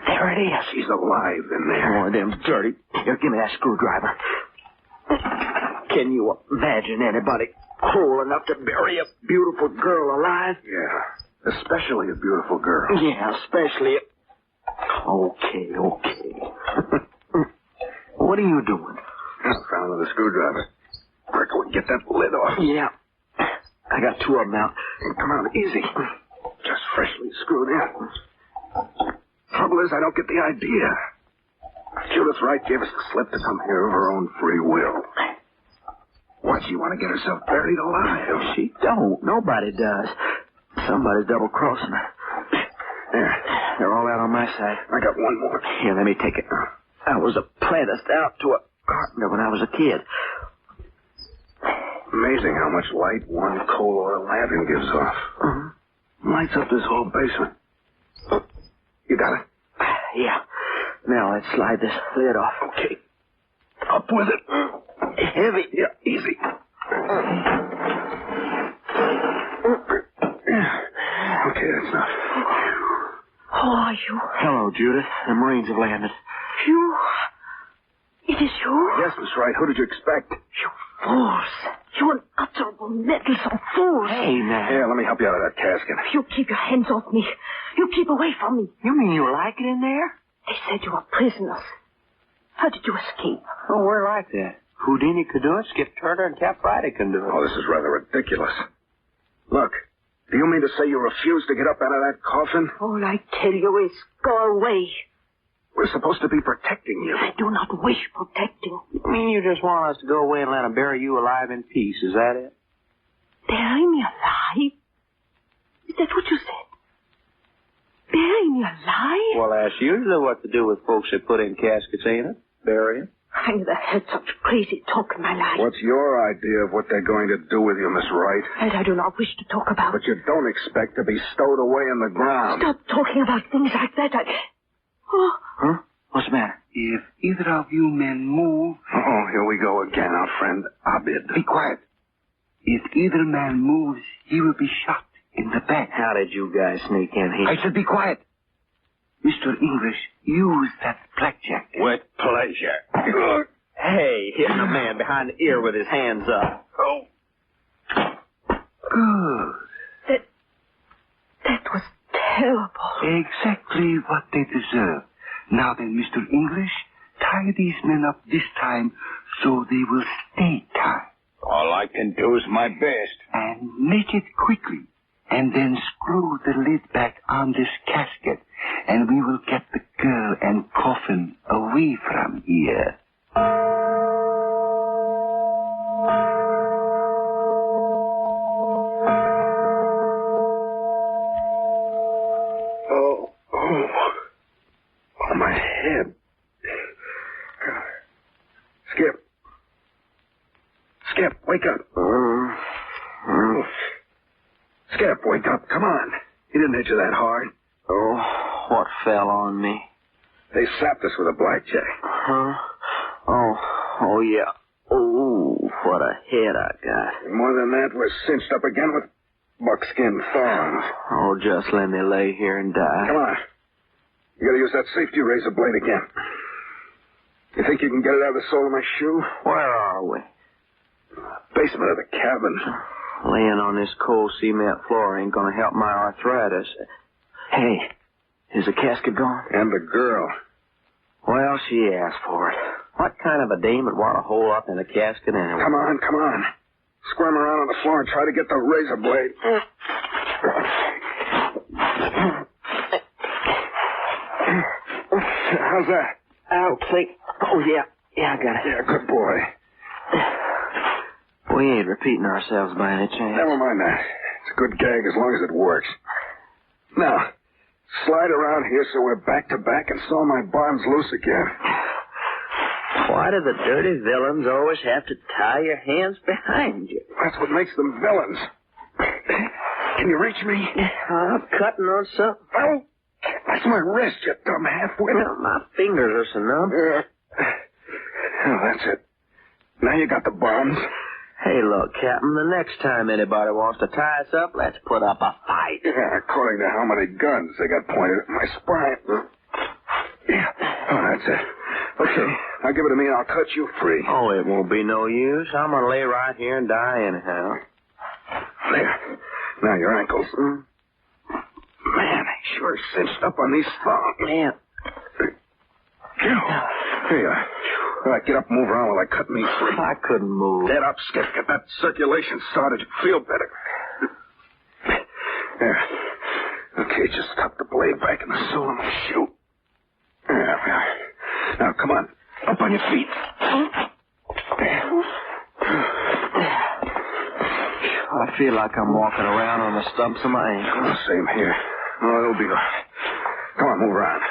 There it is. She's alive in there. Oh, them dirty. Here, give me that screwdriver. Can you imagine anybody cruel enough to bury a beautiful girl alive? Yeah. Especially a beautiful girl. Yeah, especially... Okay. What are you doing? Found another screwdriver. Quick, we get that lid off. Yeah. I got two of them out. Come on, easy. Just freshly screwed in. Trouble is, I don't get the idea. Judith Wright gave us the slip to come here of her own free will. Why'd she want to get herself buried alive? She don't. Nobody does. Somebody's double-crossing her. There. They're all out on my side. I got one more. Here, let me take it. I was apprenticed out to a carpenter when I was a kid. Amazing how much light one coal oil lantern gives off. Mm-hmm. Lights up this whole basement. Oh, you got it? Yeah. Now let's slide this lid off. Okay. Up with it. Heavy. Yeah, easy. Okay, that's enough. Who are you? Hello, Judith. The Marines have landed. You? It is you? Yes, Miss Wright. Who did you expect? You fools. You unutterable meddlesome fools. Hey, now. Here, let me help you out of that casket. You keep your hands off me. You keep away from me. You mean you like it in there? They said you were prisoners. How did you escape? Oh, we're like that. Houdini could do it, Skip Turner and Cap Friday can do it. Oh, this is rather ridiculous. Look, Do you mean to say you refuse to get up out of that coffin? All I tell you is go away. We're supposed to be protecting you. I do not wish protecting. You mean you just want us to go away and let them bury you alive in peace, is that it? Bury me alive? Is that what you said? Bury me alive? Well, that's usually what to do with folks that put in caskets, ain't it? Bury them. I never heard such crazy talk in my life. What's your idea of what they're going to do with you, Miss Wright? And I do not wish to talk about But you don't expect to be stowed away in the ground. Stop talking about things like that. Oh. Huh? What's the matter? If either of you men move... Oh, here we go again, our friend Abid. Be quiet. If either man moves, he will be shot in the back. How did you guys sneak in here? I said be quiet. Mr. English, use that blackjack. With pleasure. Hey, hitting a man behind the ear with his hands up. Oh. Good. That was terrible. Exactly what they deserve. Now then, Mr. English, tie these men up this time so they will stay tied. All I can do is my best. And make it quickly. And then screw the lid back on this casket. And we will get the girl and coffin away from here. Oh, my head. Skip, wake up. Skip, wake up. Come on. He didn't hit you that hard. Oh, what fell on me? They sapped us with a blackjack. Huh? Oh, yeah. Oh, what a head I got. And more than that, we're cinched up again with buckskin thongs. Oh, just let me lay here and die. Come on. You gotta use that safety razor blade again. You think you can get it out of the sole of my shoe? Where are we? Basement of the cabin. Laying on this cold cement floor ain't gonna help my arthritis. Hey, is the casket gone? And the girl. Well, she asked for it. What kind of a dame would want to hole up in a casket anyway? Come on. Squirm around on the floor and try to get the razor blade. How's that? I'll take... Oh, yeah, I got it. Yeah, good boy. We ain't repeating ourselves by any chance. Never mind that. It's a good gag as long as it works. Now, slide around here so we're back to back and saw my bonds loose again. Why do the dirty villains always have to tie your hands behind you? That's what makes them villains. Can you reach me? I'm cutting on something. Oh, that's my wrist, you dumb half-wit. Well, my fingers are so numb. Oh, that's it. Now you got the bonds. Hey, look, Captain, the next time anybody wants to tie us up, let's put up a fight. Yeah, according to how many guns they got pointed at my spine. Yeah. Oh, that's it. Okay, now give it to me and I'll cut you free. Oh, it won't be no use. I'm going to lay right here and die anyhow. There. Now your ankles. Man, they sure cinched up on these thongs. Man. Here you are. All right, get up and move around while I cut me free. I couldn't move. Get up, Skip. Get that circulation started. You feel better. There. Okay, just tuck the blade back in the sole of my shoe. There we are. Now, come on. Up on your feet. I feel like I'm walking around on the stumps of my ankles. Same here. Oh, it'll be all right. Come on, move around.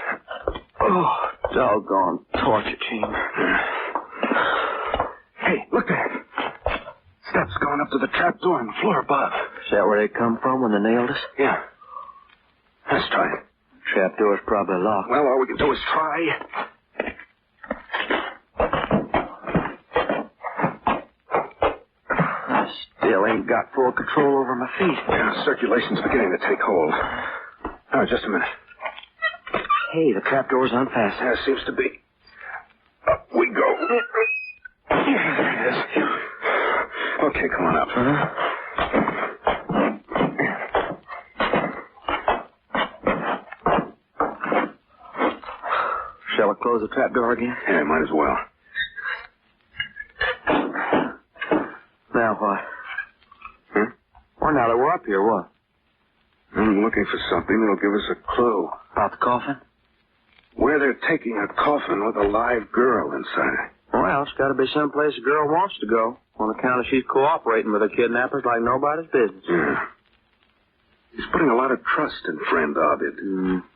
Oh, doggone torture chamber. Hey, look there. Steps going up to the trap door on the floor above. Is that where they come from when they nailed us? Yeah. Let's try it. Trap door's probably locked. Well, all we can do is try. I still ain't got full control over my feet. Yeah, circulation's beginning to take hold. Oh, just a minute. Hey, the trap door's unfastened. Yeah, seems to be. Up we go. There it is. Okay, come on up. Shall I close the trap door again? Yeah, might as well. Now what? Well, now that we're up here, what? I'm looking for something that'll give us a clue. About the coffin? Where they're taking a coffin with a live girl inside. Well, it's got to be someplace a girl wants to go, on account of she's cooperating with the kidnappers like nobody's business. Yeah. He's putting a lot of trust in friend Ovid.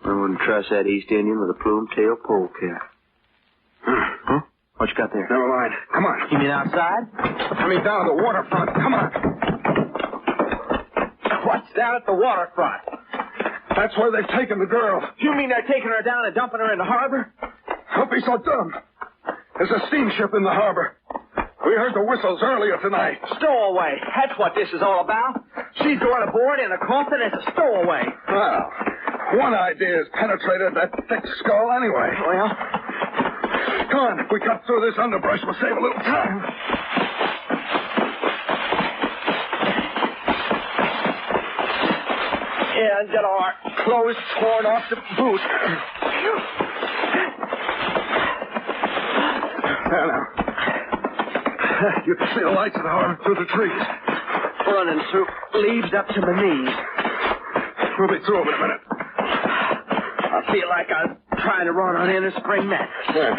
I wouldn't trust that East Indian with a plume-tailed polecat. Huh? What you got there? Never mind. Come on. You mean outside? I mean down at the waterfront. Come on. What's down at the waterfront? That's where they've taken the girl. You mean they're taking her down and dumping her in the harbor? Don't be so dumb. There's a steamship in the harbor. We heard the whistles earlier tonight. Stowaway. That's what this is all about. She's going aboard in a coffin as a stowaway. Well, one idea has penetrated that thick skull anyway. Well, come on. If we cut through this underbrush, we'll save a little time. yeah, and get our clothes torn off the boot. There now. You can see the lights of the harbor through the trees. Running through leaves up to my knees. We'll be through in a minute. I feel like I'm trying to run on inner spring mattress. Yeah.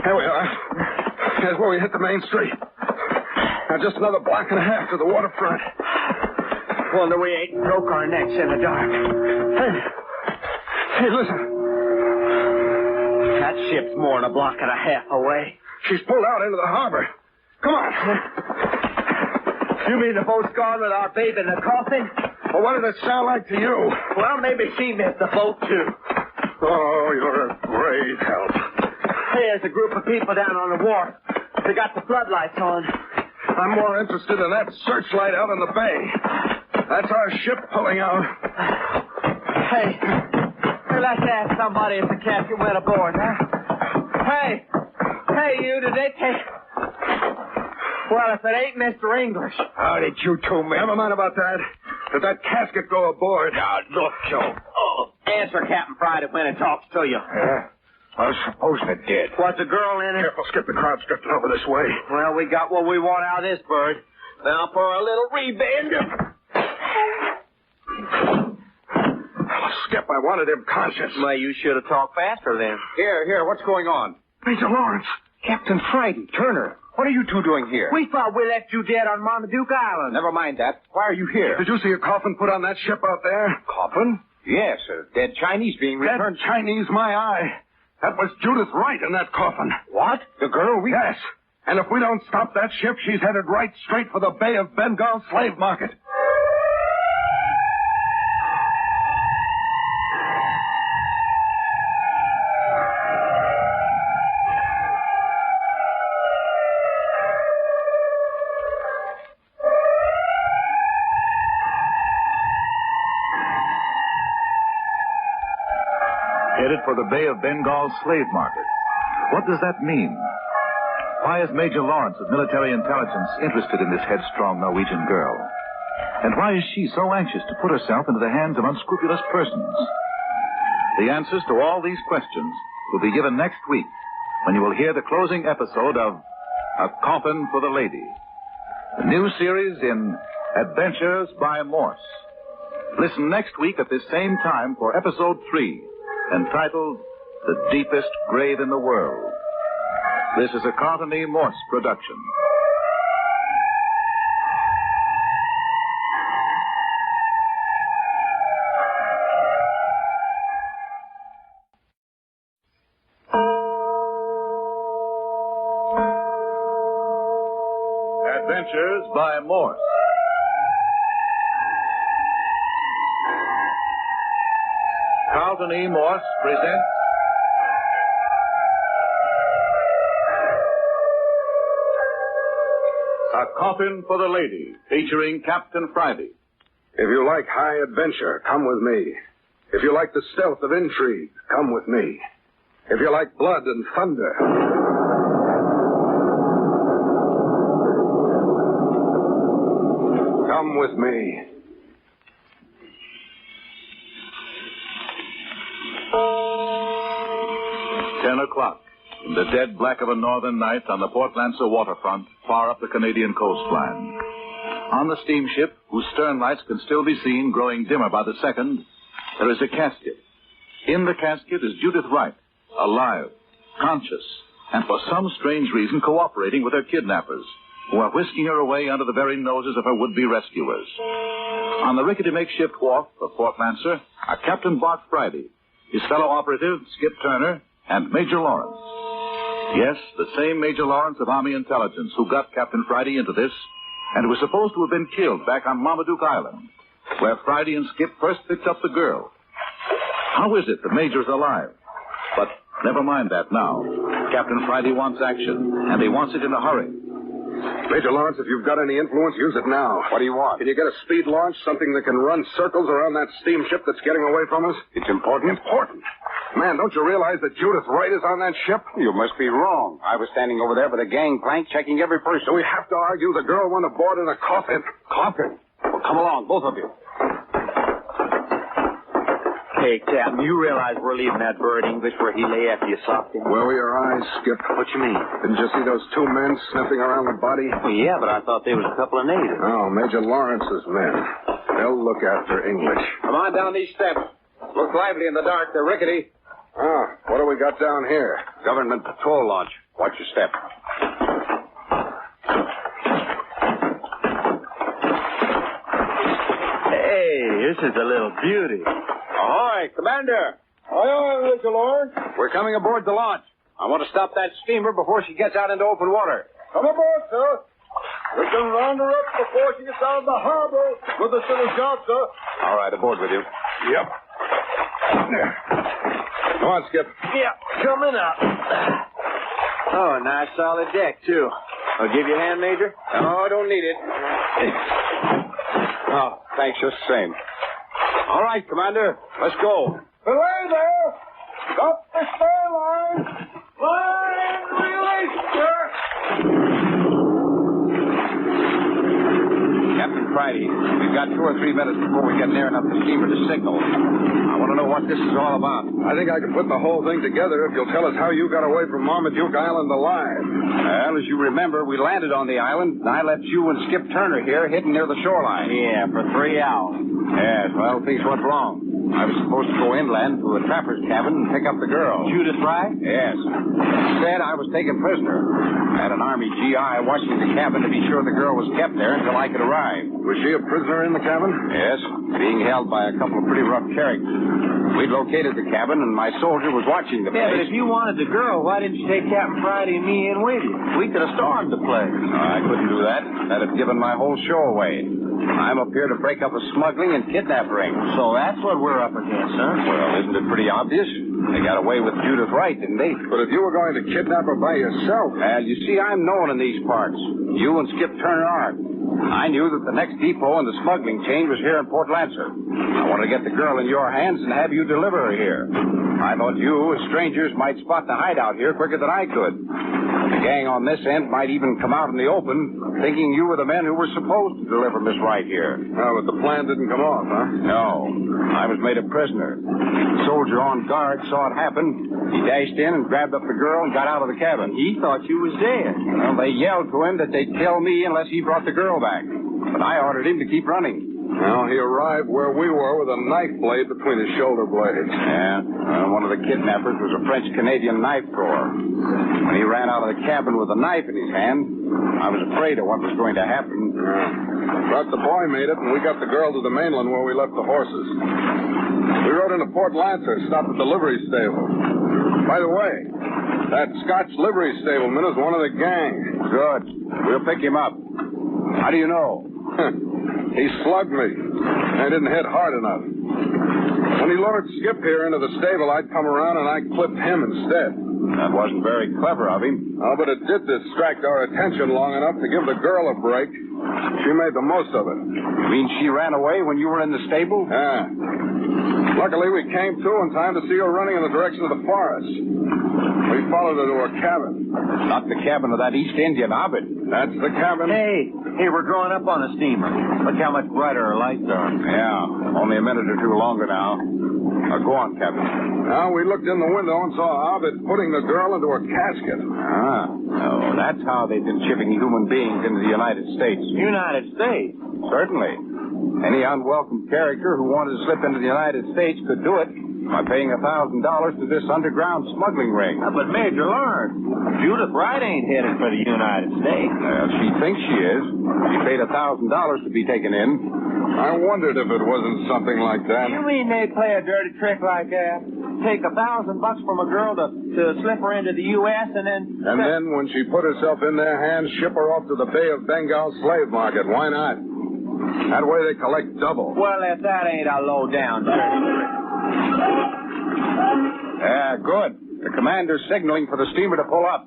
There we are. Here's where we hit the main street. Now just another block and a half to the waterfront. Wonder we ain't broke our necks in the dark. Hey, listen. That ship's more than a block and a half away. She's pulled out into the harbor. Come on. You mean the boat's gone with our babe in the coffin? Well, what does it sound like to you? Well, maybe she missed the boat, too. Oh, you're a great help. Hey, there's a group of people down on the wharf. They got the floodlights on. I'm more interested in that searchlight out in the bay. That's our ship pulling out. Hey, let's ask somebody if the captain went aboard, huh? Hey, you, did they take... Well, if it ain't Mr. English. How did you two men? Never mind about that. Did that casket go aboard? Now, look, Joe. Oh, answer Captain Friday when it talks to you. Yeah? I suppose it did. Was the girl in it? Careful, Skip. The crowd's drifting over this way. Well, we got what we want out of this bird. Now for a little rebend. Skip, I wanted him conscious. Well, you should have talked faster then. Here, what's going on? Major Lawrence. Captain Friday, Turner, what are you two doing here? We thought we left you dead on Marmaduke Island. Never mind that. Why are you here? Did you see a coffin put on that ship out there? Coffin? Yes, a dead Chinese being returned. Dead Chinese, my eye. That was Judith Wright in that coffin. What? The girl we... Yes. And if we don't stop that ship, she's headed right straight for the Bay of Bengal slave market. Headed for the Bay of Bengal slave market. What does that mean? Why is Major Lawrence of military intelligence interested in this headstrong Norwegian girl? And why is she so anxious to put herself into the hands of unscrupulous persons? The answers to all these questions will be given next week when you will hear the closing episode of A Coffin for the Lady, the new series in Adventures by Morse. Listen next week at this same time for episode 3, entitled The Deepest Grave in the World. This is a Carlton E. Morse production. Adventures by Morse. Carlton E. Morse presents A Coffin for the Lady, featuring Captain Friday. If you like high adventure, come with me. If you like the stealth of intrigue, come with me. If you like blood and thunder, come with me. $10 o'clock. in the dead black of a northern night on the Port Lancer waterfront, far up the Canadian coastline. On the steamship, whose stern lights can still be seen growing dimmer by the second, there is a casket. In the casket is Judith Wright, alive, conscious, and for some strange reason cooperating with her kidnappers, who are whisking her away under the very noses of her would-be rescuers. On the rickety makeshift wharf of Port Lancer are Captain Bart Friday, his fellow operative, Skip Turner, and Major Lawrence. Yes, the same Major Lawrence of Army Intelligence who got Captain Friday into this and was supposed to have been killed back on Marmaduke Island, where Friday and Skip first picked up the girl. How is it the Major's alive? But never mind that now. Captain Friday wants action, and he wants it in a hurry. Major Lawrence, if you've got any influence, use it now. What do you want? Can you get a speed launch, something that can run circles around that steamship that's getting away from us? It's important? Important. Man, don't you realize that Judith Wright is on that ship? You must be wrong. I was standing over there by the gangplank checking every person. So we have to argue the girl went aboard in a coffin. Coffin? Well, come along, both of you. Hey, Captain, you realize we're leaving that bird English where he lay after you socked him? Where were your eyes, Skip? What you mean? Didn't you see those two men sniffing around the body? Well, yeah, but I thought they was a couple of natives. No, Major Lawrence's men. They'll look after English. Come on down these steps. Look lively in the dark. They're rickety. Ah, what do we got down here? Government patrol launch. Watch your step. Hey, this is a little beauty. Ahoy, Commander. Aye, Major Lawrence. We're coming aboard the launch. I want to stop that steamer before she gets out into open water. Come aboard, sir. We can round her up before she gets out of the harbor with a little job, sir. All right, aboard with you. Yep. There. Come on, Skip. Yeah, coming up. Oh, a nice solid deck, too. I'll give you a hand, Major? No, I don't need it. Oh, thanks just the same. All right, Commander. Let's go. Belay there. Stop the spare line. Line release, sir. Captain Friday, we've got 2 or 3 minutes before we get near enough to the steamer to signal. I want to know what this is all about. I think I can put the whole thing together if you'll tell us how you got away from Marmaduke Island alive. Well, as you remember, we landed on the island, and I left you and Skip Turner here hidden near the shoreline. Yeah, for 3 hours. Yes, well, things went wrong. I was supposed to go inland to a trapper's cabin and pick up the girl. Judith Wright? Yes. Instead, I was taken prisoner. I had an Army GI watching the cabin to be sure the girl was kept there until I could arrive. Was she a prisoner in the cabin? Yes, being held by a couple of pretty rough characters. We'd located the cabin, and my soldier was watching the place. Yeah, but if you wanted the girl, why didn't you take Captain Friday and me in with you? We could have stormed the place. No, I couldn't do that. That'd have given my whole show away. I'm up here to break up a smuggling and kidnap ring. So that's what we're up against, huh? Well, isn't it pretty obvious? They got away with Judith Wright, didn't they? But if you were going to kidnap her by yourself... Well, you see, I'm known in these parts. You and Skip Turner aren't. I knew that the next depot in the smuggling chain was here in Port Lancer. I wanted to get the girl in your hands and have you deliver her here. I thought you, as strangers, might spot the hideout here quicker than I could. The gang on this end might even come out in the open, thinking you were the men who were supposed to deliver Miss Wright here. Oh, but the plan didn't come off, huh? No. I was made a prisoner. The soldier on guard saw it happen. He dashed in and grabbed up the girl and got out of the cabin. He thought you was dead. Well, they yelled to him that they'd kill me unless he brought the girl back. But I ordered him to keep running. Well, he arrived where we were with a knife blade between his shoulder blades. Yeah. One of the kidnappers was a French-Canadian knife thrower. When he ran out of the cabin with a knife in his hand, I was afraid of what was going to happen. But the boy made it, and we got the girl to the mainland where we left the horses. We rode into Port Lancer, stopped at the livery stable. By the way, that Scotch livery stableman is one of the gang. Good. We'll pick him up. How do you know? He slugged me. I didn't hit hard enough. When he lured Skip here into the stable, I'd come around and I clipped him instead. That wasn't very clever of him. Oh, but it did distract our attention long enough to give the girl a break. She made the most of it. You mean she ran away when you were in the stable? Yeah. Luckily, we came to in time to see her running in the direction of the forest. We followed her to her cabin. Not the cabin of that East Indian hobbit. That's the cabin. Hey, we're growing up on a steamer. Look how much brighter our lights are. Yeah, only a minute or two longer now. Go on, Captain. Now, we looked in the window and saw Ovid putting the girl into a casket. Oh, that's how they've been shipping human beings into the United States. United States? Certainly. Any unwelcome character who wanted to slip into the United States could do it by paying $1,000 to this underground smuggling ring. But Major Lawrence, Judith Wright ain't headed for the United States. Well, she thinks she is. She paid $1,000 to be taken in. I wondered if it wasn't something like that. You mean they play a dirty trick like that? Take $1,000 from a girl to slip her into the U.S. and then... And then when she put herself in their hands, ship her off to the Bay of Bengal slave market. Why not? That way they collect double. Well, if that ain't a low-down dirty trick. Yeah, good. The commander's signaling for the steamer to pull up.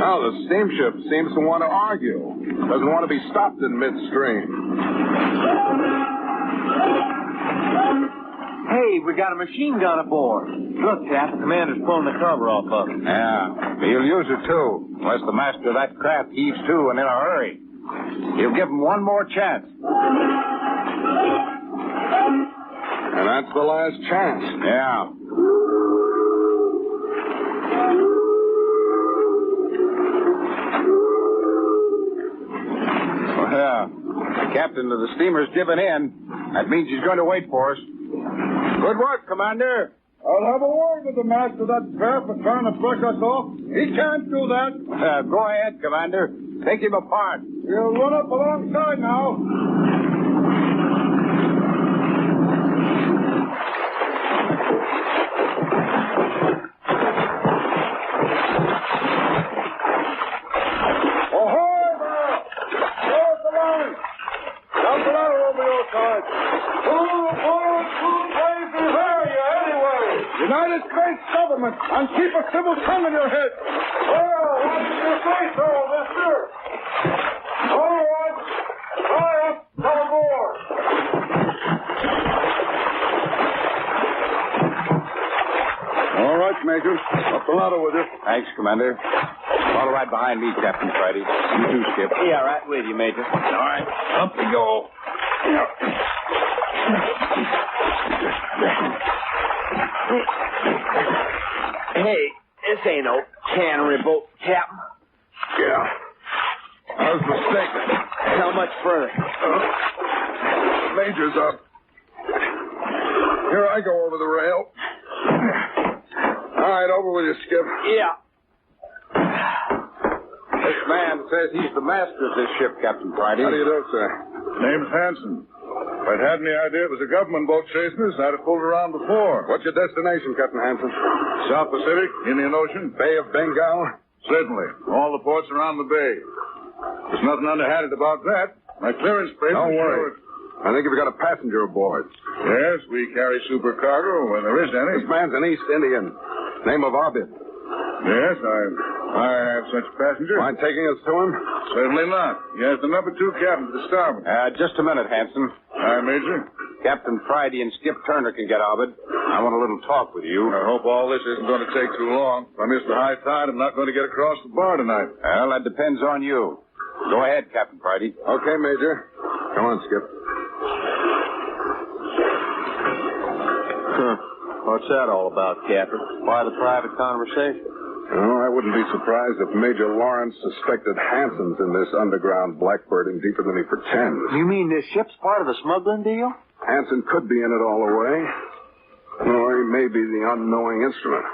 Now, the steamship seems to want to argue. Doesn't want to be stopped in midstream. Hey, we got a machine gun aboard. Look, Cap, the commander's pulling the cover off of it. Yeah, he'll use it, too, unless the master of that craft heaves to and in a hurry. He'll give him one more chance. And that's the last chance. Yeah. Well, the captain of the steamer's given in. That means he's going to wait for us. Good work, Commander. I'll have a word with the master of that craft for trying to brush us off. He can't do that. Go ahead, Commander. Take him apart. We'll run up alongside now. Ahoy there! Close the line. Down the ladder over your side. Who plays the area anyway? United States government, and keep a civil tongue in your head. Well, what did you say so, mister? All right. Try up, come aboard. All right, Major. Up the ladder with you. Thanks, Commander. Follow right behind me, Captain Friday. You too, Skip. Yeah, right with you, Major. All right. Up we go. Hey, this ain't no cannery boat, Captain. Yeah. I was mistaken. How much further? Major's up. Here I go over the rail. All right, over with you, Skip. Yeah. This man says he's the master of this ship, Captain Friday. How do you do, sir? Name's Hanson. If I'd had any idea it was a government boat chasing us, I'd have pulled around before. What's your destination, Captain Hanson? South Pacific, Indian Ocean? Bay of Bengal? Certainly. All the ports around the bay. There's nothing underhanded about that. My clearance papers... Don't worry. I think you've got a passenger aboard. Yes, we carry supercargo when there is any. This man's an East Indian. Name of Ovid. Yes, I have such a passenger. Mind taking us to him? Certainly not. He has the number 2 cabin to the starboard. Just a minute, Hanson. Aye, Major. Captain Friday and Skip Turner can get Ovid. I want a little talk with you. I hope all this isn't going to take too long. If I miss the high tide, I'm not going to get across the bar tonight. Well, that depends on you. Go ahead, Captain Friday. Okay, Major. Come on, Skip. What's that all about, Captain? Why the private conversation? Oh, I wouldn't be surprised if Major Lawrence suspected Hanson's in this underground blackbirding deeper than he pretends. You mean this ship's part of the smuggling deal? Hanson could be in it all the way. Or he may be the unknowing instrument.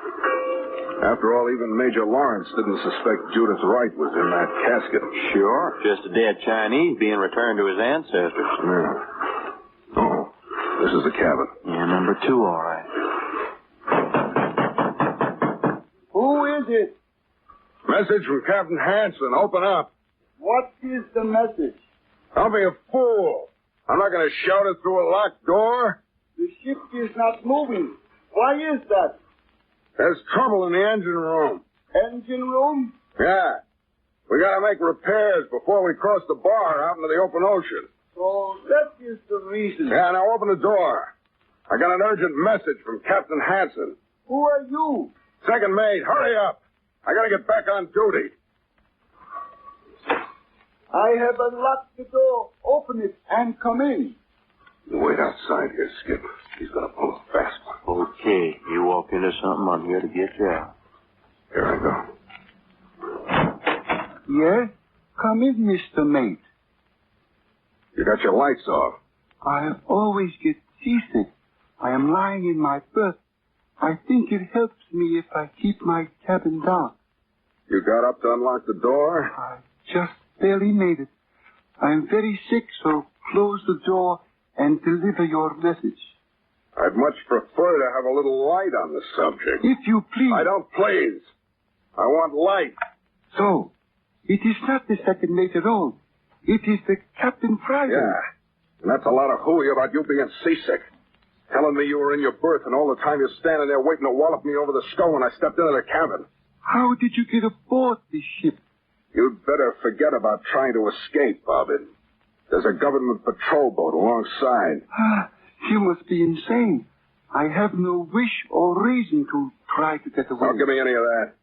After all, even Major Lawrence didn't suspect Judith Wright was in that casket. Sure. Just a dead Chinese being returned to his ancestors. Yeah. Oh, this is the cabin. Yeah, number 2, all right. Who is it? Message from Captain Hanson. Open up. What is the message? Don't be a fool. I'm not going to shout it through a locked door. The ship is not moving. Why is that? There's trouble in the engine room. Engine room? Yeah. We got to make repairs before we cross the bar out into the open ocean. So that is the reason. Yeah, now open the door. I got an urgent message from Captain Hanson. Who are you? Second mate, hurry up. I got to get back on duty. I have unlocked the door. Open it and come in. You wait outside here, Skip. He's going to pull a fast one. Okay. You walk into something, I'm here to get you out. Here I go. Yes? Come in, Mr. Mate. You got your lights off. I always get seasick. I am lying in my berth. I think it helps me if I keep my cabin dark. You got up to unlock the door? I just barely made it. I am very sick, so close the door and deliver your message. I'd much prefer to have a little light on the subject. If you please. I don't please. I want light. So, it is not the second mate at all. It is the Captain Friday. Yeah. And that's a lot of hooey about you being seasick. Telling me you were in your berth and all the time you're standing there waiting to wallop me over the skull when I stepped into the cabin. How did you get aboard this ship? You'd better forget about trying to escape, Bobbin. There's a government patrol boat alongside. You must be insane. I have no wish or reason to try to get away. Don't give me any of that.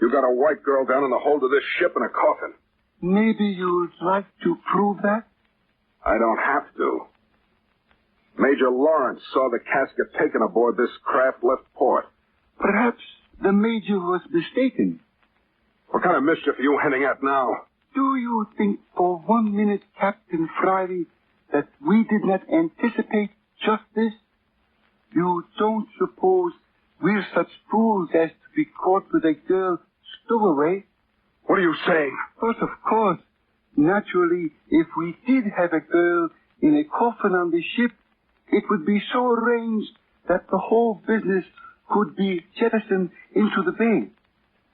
You got a white girl down in the hold of this ship in a coffin. Maybe you'd like to prove that? I don't have to. Major Lawrence saw the casket taken aboard this craft left port. Perhaps the Major was mistaken. What kind of mischief are you hinting at now? Do you think for 1 minute, Captain Friday, that we did not anticipate just this? You don't suppose we're such fools as to be caught with a girl stowaway? What are you saying? But of course. Naturally, if we did have a girl in a coffin on the ship, it would be so arranged that the whole business could be jettisoned into the bay.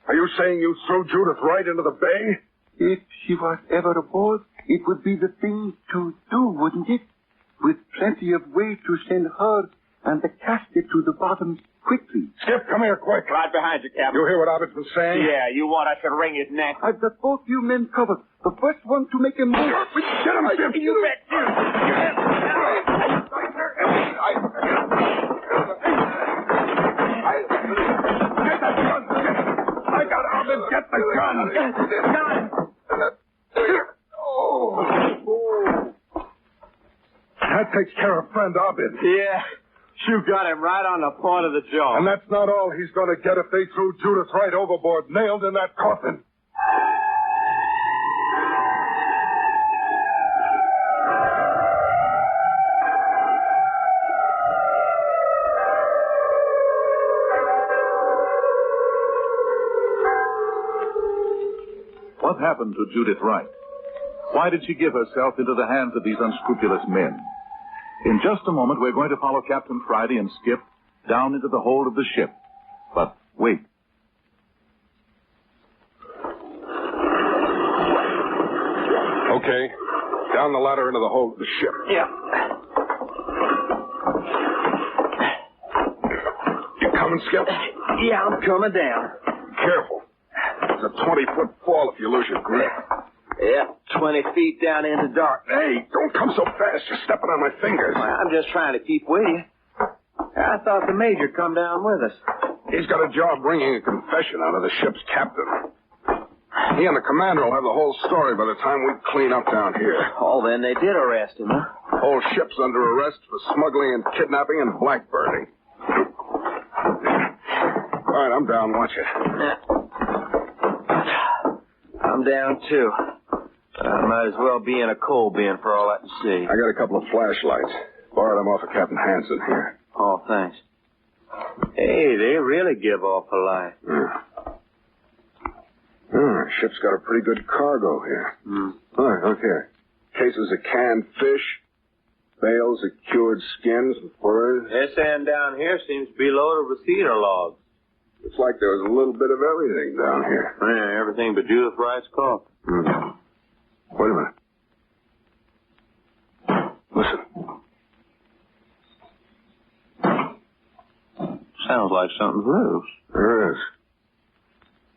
Are you saying you threw Judith right into the bay? If she was ever aboard, it would be the thing to do, wouldn't it? With plenty of way to send her and the casket to the bottom quickly. Skip, come here quick. Right behind you, Captain. You hear what Abbott's been saying? Yeah, you want us to wring his neck? I've got both you men covered. The first one to make a move. Get him, Skip. You bet, Get that gun, Skip. I got Abbott. Get the gun. That takes care of friend Abbott. Yeah, you got him right on the point of the jaw. And that's not all he's going to get if they threw Judith right overboard, nailed in that coffin. What happened to Judith Wright? Why did she give herself into the hands of these unscrupulous men? In just a moment, we're going to follow Captain Friday and Skip down into the hold of the ship. But wait. Okay. Down the ladder into the hold of the ship. Yeah. You coming, Skip? Yeah, I'm coming down. Careful. It's a 20-foot fall if you lose your grip. Yeah, 20 feet down in the dark. Hey, don't come so fast. You're stepping on my fingers. Well, I'm just trying to keep with you. I thought the Major come down with us. He's got a job bringing a confession out of the ship's captain. He and the commander will have the whole story by the time we clean up down here. Oh, then they did arrest him, huh? The whole ship's under arrest for smuggling and kidnapping and blackbirding. All right, I'm down. Watch it. I'm down, too. I might as well be in a coal bin for all I can see. I got a couple of flashlights. Borrowed them off of Captain Hansen here. Oh, thanks. Hey, they really give off a light. Yeah. Ship's got a pretty good cargo here. All right, look here. Cases of canned fish, bales of cured skins and furs. This end down here seems to be loaded with cedar logs. It's like there was a little bit of everything down here. Yeah, everything but Judith Wright's coffin. Wait a minute. Listen. Sounds like something's loose. There is.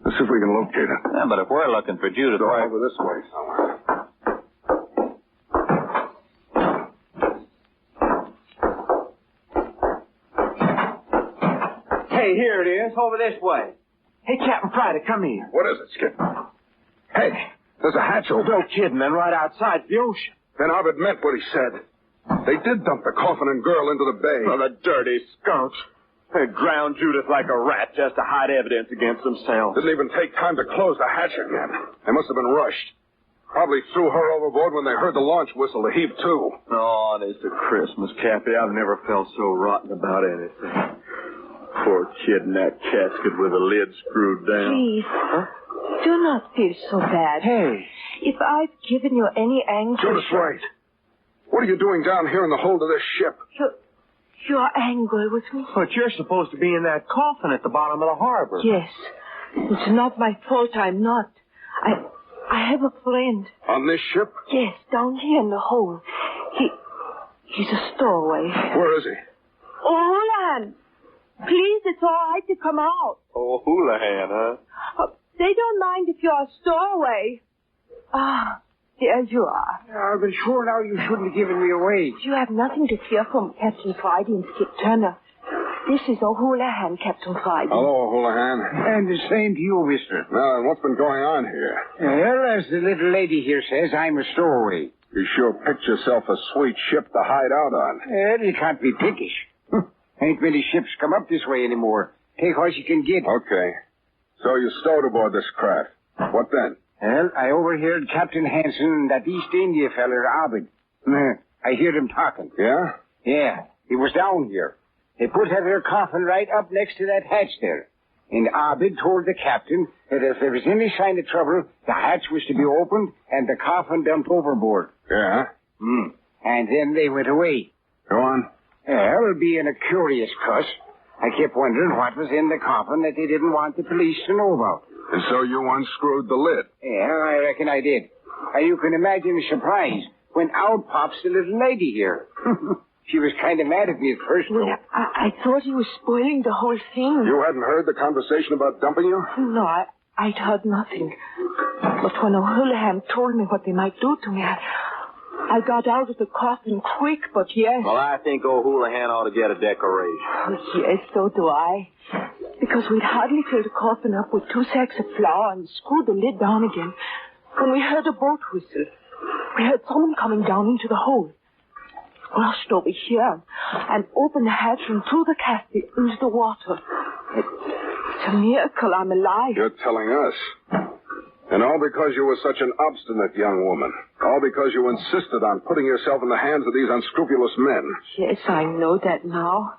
Let's see if we can locate it. Yeah, but if we're looking for Judith Go Wright... over this way somewhere. Hey, here it is, over this way. Hey, Captain Friday, come here. What is it, Skip? Hey, There's a hatch open. No kidding, and right outside the ocean. Then Ovid meant what he said. They did dump the coffin and girl into the bay. Oh, the dirty skunks. They ground Judith like a rat just to hide evidence against themselves. Didn't even take time to close the hatch again. They must have been rushed. Probably threw her overboard when they heard the launch whistle to heave to. Oh, it is the Christmas, Cappy. I've never felt so rotten about anything. Poor kid in that casket with the lid screwed down. Please, do not feel so bad. Hey. If I've given you any anguish... Judith's right. What are you doing down here in the hold of this ship? You're angry with me? But you're supposed to be in that coffin at the bottom of the harbor. Yes. It's not my fault I'm not. I have a friend. On this ship? Yes, down here in the hold. He's a stowaway. Where is he? Oh, Houlihan! Please, it's all right to come out. Oh, Houlihan, huh? They don't mind if you're a stowaway. Ah, there you are. I've been sure now you shouldn't have given me away. You have nothing to fear from Captain Friday and Skip Turner. This is O'Houlihan, Captain Friday. Hello, Houlihan. And the same to you, mister. Now, then, what's been going on here? Well, as the little lady here says, I'm a stowaway. You sure picked yourself a sweet ship to hide out on. Well, you can't be pickish. Ain't many ships come up this way anymore. Take what you can get. Okay. So you stowed aboard this craft. What then? Well, I overheard Captain Hansen and that East India feller, Ovid. I heard him talking. Yeah? Yeah, he was down here. They put her coffin right up next to that hatch there. And Ovid told the captain that if there was any sign of trouble, the hatch was to be opened and the coffin dumped overboard. Yeah? And then they went away. Go on. Well, being a curious cuss, I kept wondering what was in the coffin that they didn't want the police to know about. And so you unscrewed the lid? Yeah, I reckon I did. And you can imagine the surprise when out pops the little lady here. She was kind of mad at me at first. Well, I thought he was spoiling the whole thing. You hadn't heard the conversation about dumping you? No, I'd heard nothing. But when O'Houlihan told me what they might do to me, I got out of the coffin quick, but yes. Well, I think O'Houlihan ought to get a decoration. Oh, yes, so do I. Because we'd hardly filled the coffin up with 2 sacks of flour and screwed the lid down again when we heard a boat whistle. We heard someone coming down into the hold. Rushed over here and opened the hatch and threw the casket into the water. It's a miracle I'm alive. You're telling us. And all because you were such an obstinate young woman. All because you insisted on putting yourself in the hands of these unscrupulous men. Yes, I know that now.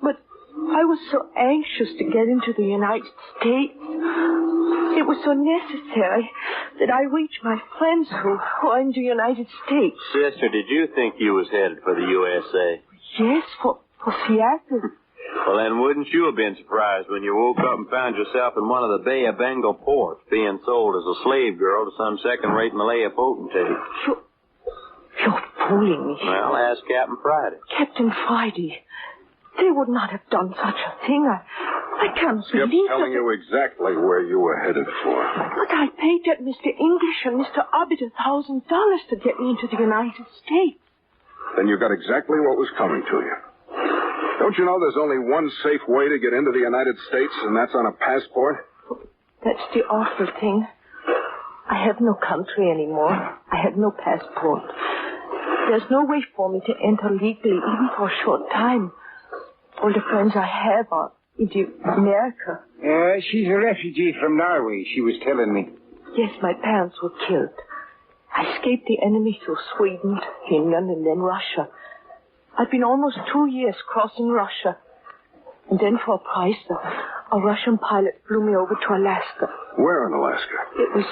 But I was so anxious to get into the United States. It was so necessary that I reached my friends who are in the United States. Sister, did you think you was headed for the USA? Yes, for Seattle. Well, then wouldn't you have been surprised when you woke up and found yourself in one of the Bay of Bengal ports being sold as a slave girl to some second-rate Malaya potentate? You're fooling me. Well, ask Captain Friday. Captain Friday. They would not have done such a thing. I can't Skip's believe telling you exactly where you were headed for. But I paid that Mr. English and Mr. Ovid $1,000 to get me into the United States. Then you got exactly what was coming to you. Don't you know there's only one safe way to get into the United States, and that's on a passport? That's the awful thing. I have no country anymore. I have no passport. There's no way for me to enter legally, even for a short time. All the friends I have are in America. She's a refugee from Norway, she was telling me. Yes, my parents were killed. I escaped the enemy through Sweden, Finland, and then Russia. I've been almost 2 years crossing Russia. And then for a price, a Russian pilot flew me over to Alaska. Where in Alaska? It was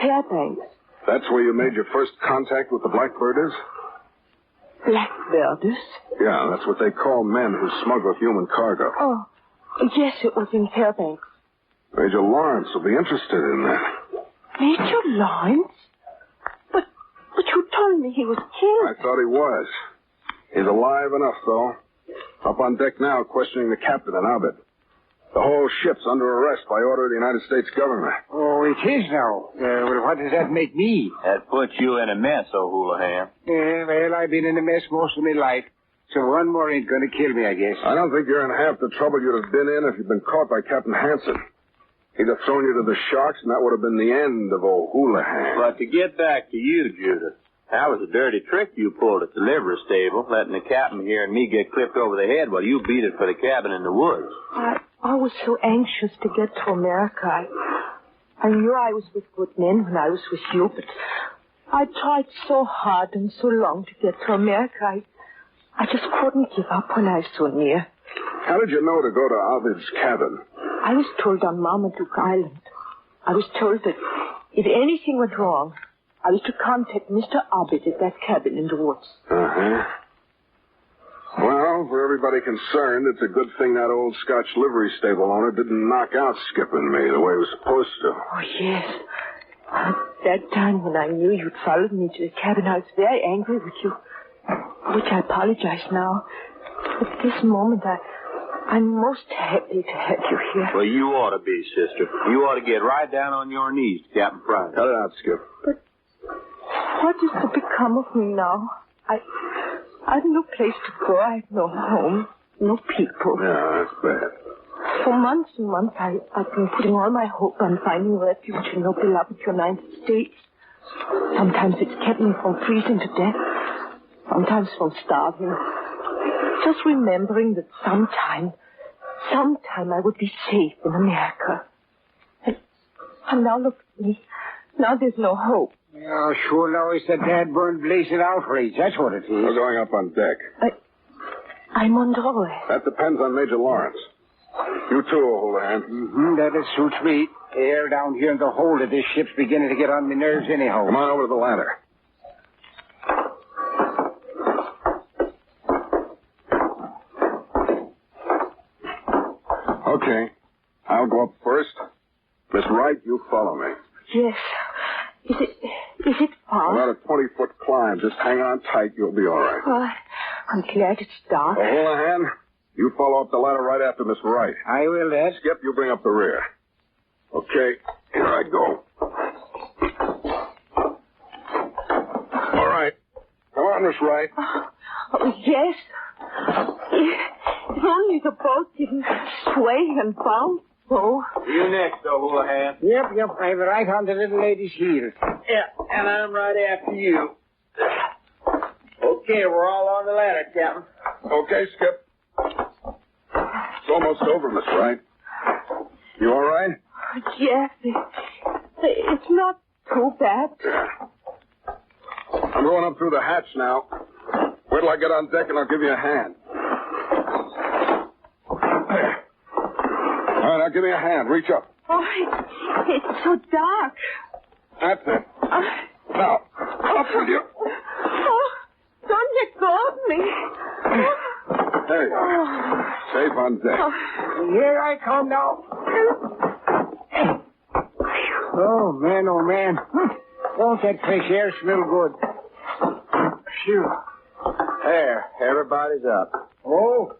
Fairbanks. That's where you made your first contact with the Blackbirders? Blackbirders? Yeah, that's what they call men who smuggle human cargo. Oh, yes, it was in Fairbanks. Major Lawrence will be interested in that. Major Lawrence? But you told me he was killed. I thought he was. He's alive enough, though. Up on deck now, questioning the captain and Ovid. The whole ship's under arrest by order of the United States government. Oh, it is now. Well, what does that make me? That puts you in a mess, O'Houlihan. Well, I've been in a mess most of my life, so one more ain't going to kill me, I guess. I don't think you're in half the trouble you'd have been in if you'd been caught by Captain Hansen. He'd have thrown you to the sharks, and that would have been the end of old Houlihan. But to get back to you, Judith, that was a dirty trick you pulled at the livery stable, letting the captain here and me get clipped over the head while you beat it for the cabin in the woods. I was so anxious to get to America. I knew I was with good men when I was with you, but I tried so hard and so long to get to America. I just couldn't give up when I was so near. How did you know to go to Ovid's cabin? I was told on Marmaduke Island. I was told that if anything went wrong, I was to contact Mr. Ovid at that cabin in the woods. Uh-huh. Well, for everybody concerned, it's a good thing that old Scotch livery stable owner didn't knock out Skip and me the way he was supposed to. Oh, yes. At that time when I knew you'd followed me to the cabin, I was very angry with you, which I apologize now. At this moment, I'm most happy to have you here. Well, you ought to be, sister. You ought to get right down on your knees to Captain Friday. Cut it out, Skip. But what is to become of me now? I've no place to go. I have no home, no people. Yeah, that's bad. For months and months, I've been putting all my hope on finding refuge in your beloved United States. Sometimes it's kept me from freezing to death, sometimes from starving. Just remembering that sometime I would be safe in America. And now look at me. Now there's no hope. Yeah, sure now it's a dad-burned blazing outrage. That's what it is. We're going up on deck. I'm on the way. That depends on Major Lawrence. You too, Houlihan. Mm-hmm, that suits me. The air down here in the hold of this ship's beginning to get on my nerves anyhow. Come on over to the ladder. Okay. I'll go up first. Miss Wright, you follow me. Yes. Is it far? About a 20-foot climb. Just hang on tight. You'll be all right. Oh, I'm glad it's dark. Houlihan, you follow up the ladder right after Miss Wright. I will, Dad. Skip, you bring up the rear. Okay, here I go. All right. Come on, Miss Wright. Oh, yes. If only the boat didn't sway and bounce so. You next, though, Houlihan. Yep. I'm right on the little lady's heels. Yeah, and I'm right after you. Okay, we're all on the ladder, Captain. Okay, Skip. It's almost over, Miss Wright. You all right? Yes. It's not too bad. I'm going up through the hatch now. Wait till I get on deck and I'll give you a hand. There. All right, now give me a hand. Reach up. Oh, it's so dark. That's it. Now, up with you. Oh, don't let go of me. There you are. Safe on deck. Here I come now. Oh, man. Won't that fresh air smell good? Phew. There, everybody's up. Oh,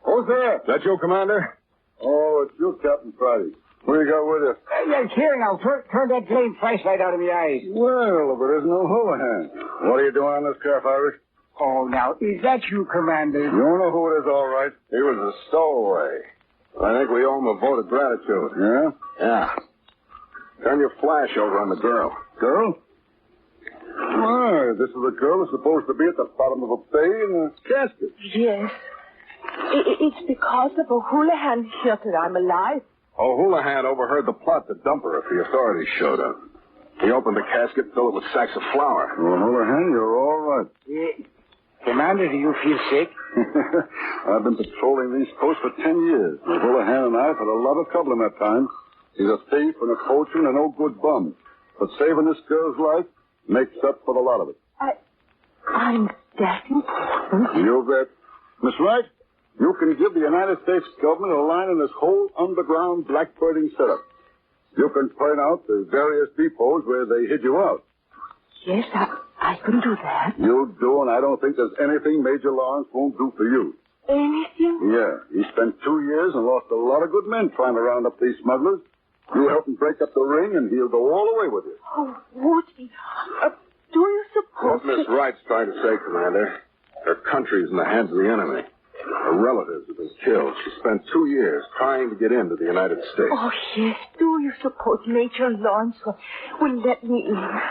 who's there? Is that you, Commander? Oh, it's you, Captain Friday. What do you got with you? Yeah, here now. Turn that flame flashlight out of my eyes. Well, if it isn't no Houlihan. What are you doing on this craft, Irish? Oh, now, is that you, Commander? You know who it is, all right. He was a stowaway. I think we owe him a vote of gratitude. Yeah? Yeah. Turn your flash over on the girl. Girl? Why, this is a girl who's supposed to be at the bottom of a bay in a casket. Yes. It's because of a Houlihan here that I'm alive. Oh, Houlihan overheard the plot to dump her if the authorities showed up. He opened the casket, filled it with sacks of flour. Well, Houlihan, you're all right. Yeah. Commander, do you feel sick? I've been patrolling these coasts for 10 years. And Houlihan and I have had a lot of trouble in that time. He's a thief and a poacher and a no-good bum. But saving this girl's life makes up for the lot of it. I'm that important. You bet. Miss Wright, you can give the United States government a line in this whole underground blackbirding setup. You can point out the various depots where they hid you out. Yes, I can do that. You do, and I don't think there's anything Major Lawrence won't do for you. Anything? Yeah. He spent 2 years and lost a lot of good men trying to round up these smugglers. You help him break up the ring, and he'll go all the way with you. Oh, Woody, do you suppose... What Miss Wright's trying to say, Commander, her country's in the hands of the enemy. Her relatives have been killed. She spent 2 years trying to get into the United States. Oh, yes. Do you suppose Major Lawrence will let me in?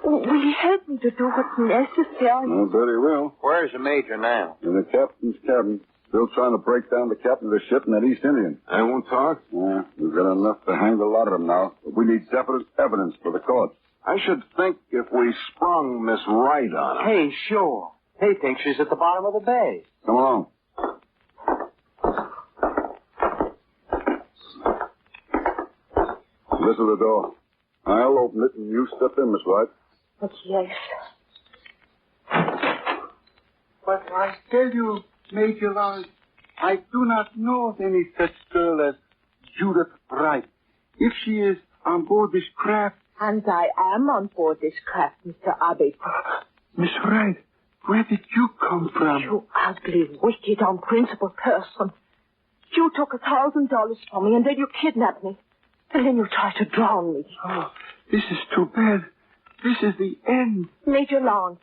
Will he help me to do what's necessary? I bet he will. Where's the major now? In the captain's cabin. Still trying to break down the captain of the ship in that East Indian. I won't talk? Yeah, we've got enough to hang the lot of them now. But we need definite evidence for the court. I should think if we sprung Miss Wright on her. Hey, sure. They think she's at the bottom of the bay. Come along. This is the door. I'll open it and you step in, Miss Wright. But yes. But I tell you, Major Lawrence, I do not know of any such girl as Judith Wright. If she is on board this craft... And I am on board this craft, Mr. Abbey. Miss Wright, where did you come from? You ugly, wicked, unprincipled person. You took $1,000 from me, and then you kidnapped me. And then you tried to drown me. Oh, this is too bad. This is the end. Major Lawrence,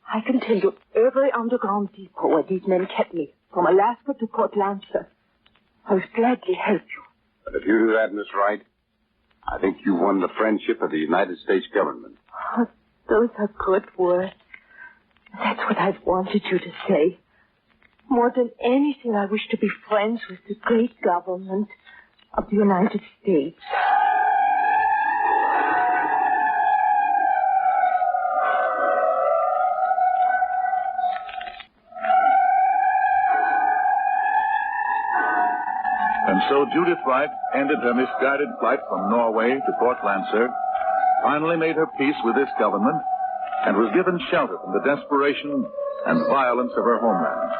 I can tell you every underground depot where these men kept me, from Alaska to Port Lancer. I would gladly help you. But if you do that, Miss Wright, I think you've won the friendship of the United States government. Oh, those are good words. That's what I've wanted you to say. More than anything, I wish to be friends with the great government of the United States. And so Judith Wright ended her misguided flight from Norway to Port Lancer, finally made her peace with this government, and was given shelter from the desperation and violence of her homeland.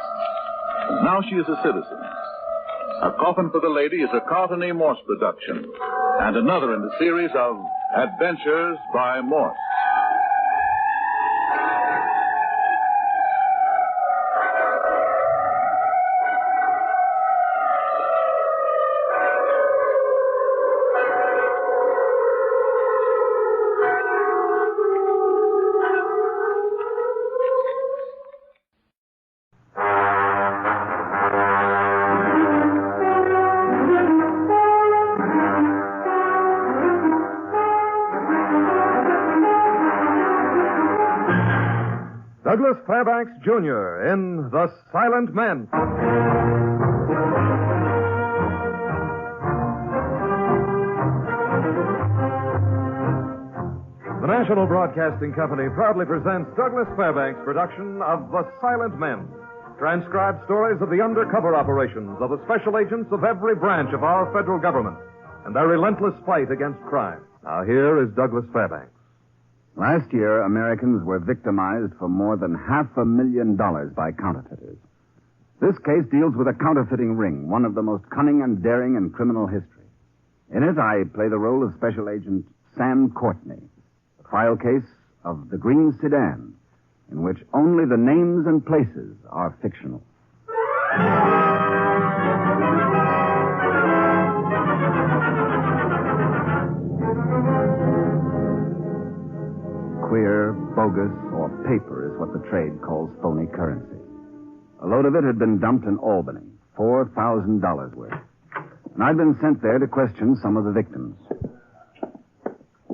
And now she is a citizen. A Coffin for the Lady is a Carlton A. Morse production, and another in the series of Adventures by Morse. Douglas Fairbanks, Jr. in The Silent Men. The National Broadcasting Company proudly presents Douglas Fairbanks' production of The Silent Men, transcribed stories of the undercover operations of the special agents of every branch of our federal government and their relentless fight against crime. Now here is Douglas Fairbanks. Last year, Americans were victimized for more than $500,000 by counterfeiters. This case deals with a counterfeiting ring, one of the most cunning and daring in criminal history. In it, I play the role of Special Agent Sam Courtney, the file case of the Green Sedan, in which only the names and places are fictional. Queer, bogus, or paper is what the trade calls phony currency. A load of it had been dumped in Albany, $4,000 worth. And I'd been sent there to question some of the victims.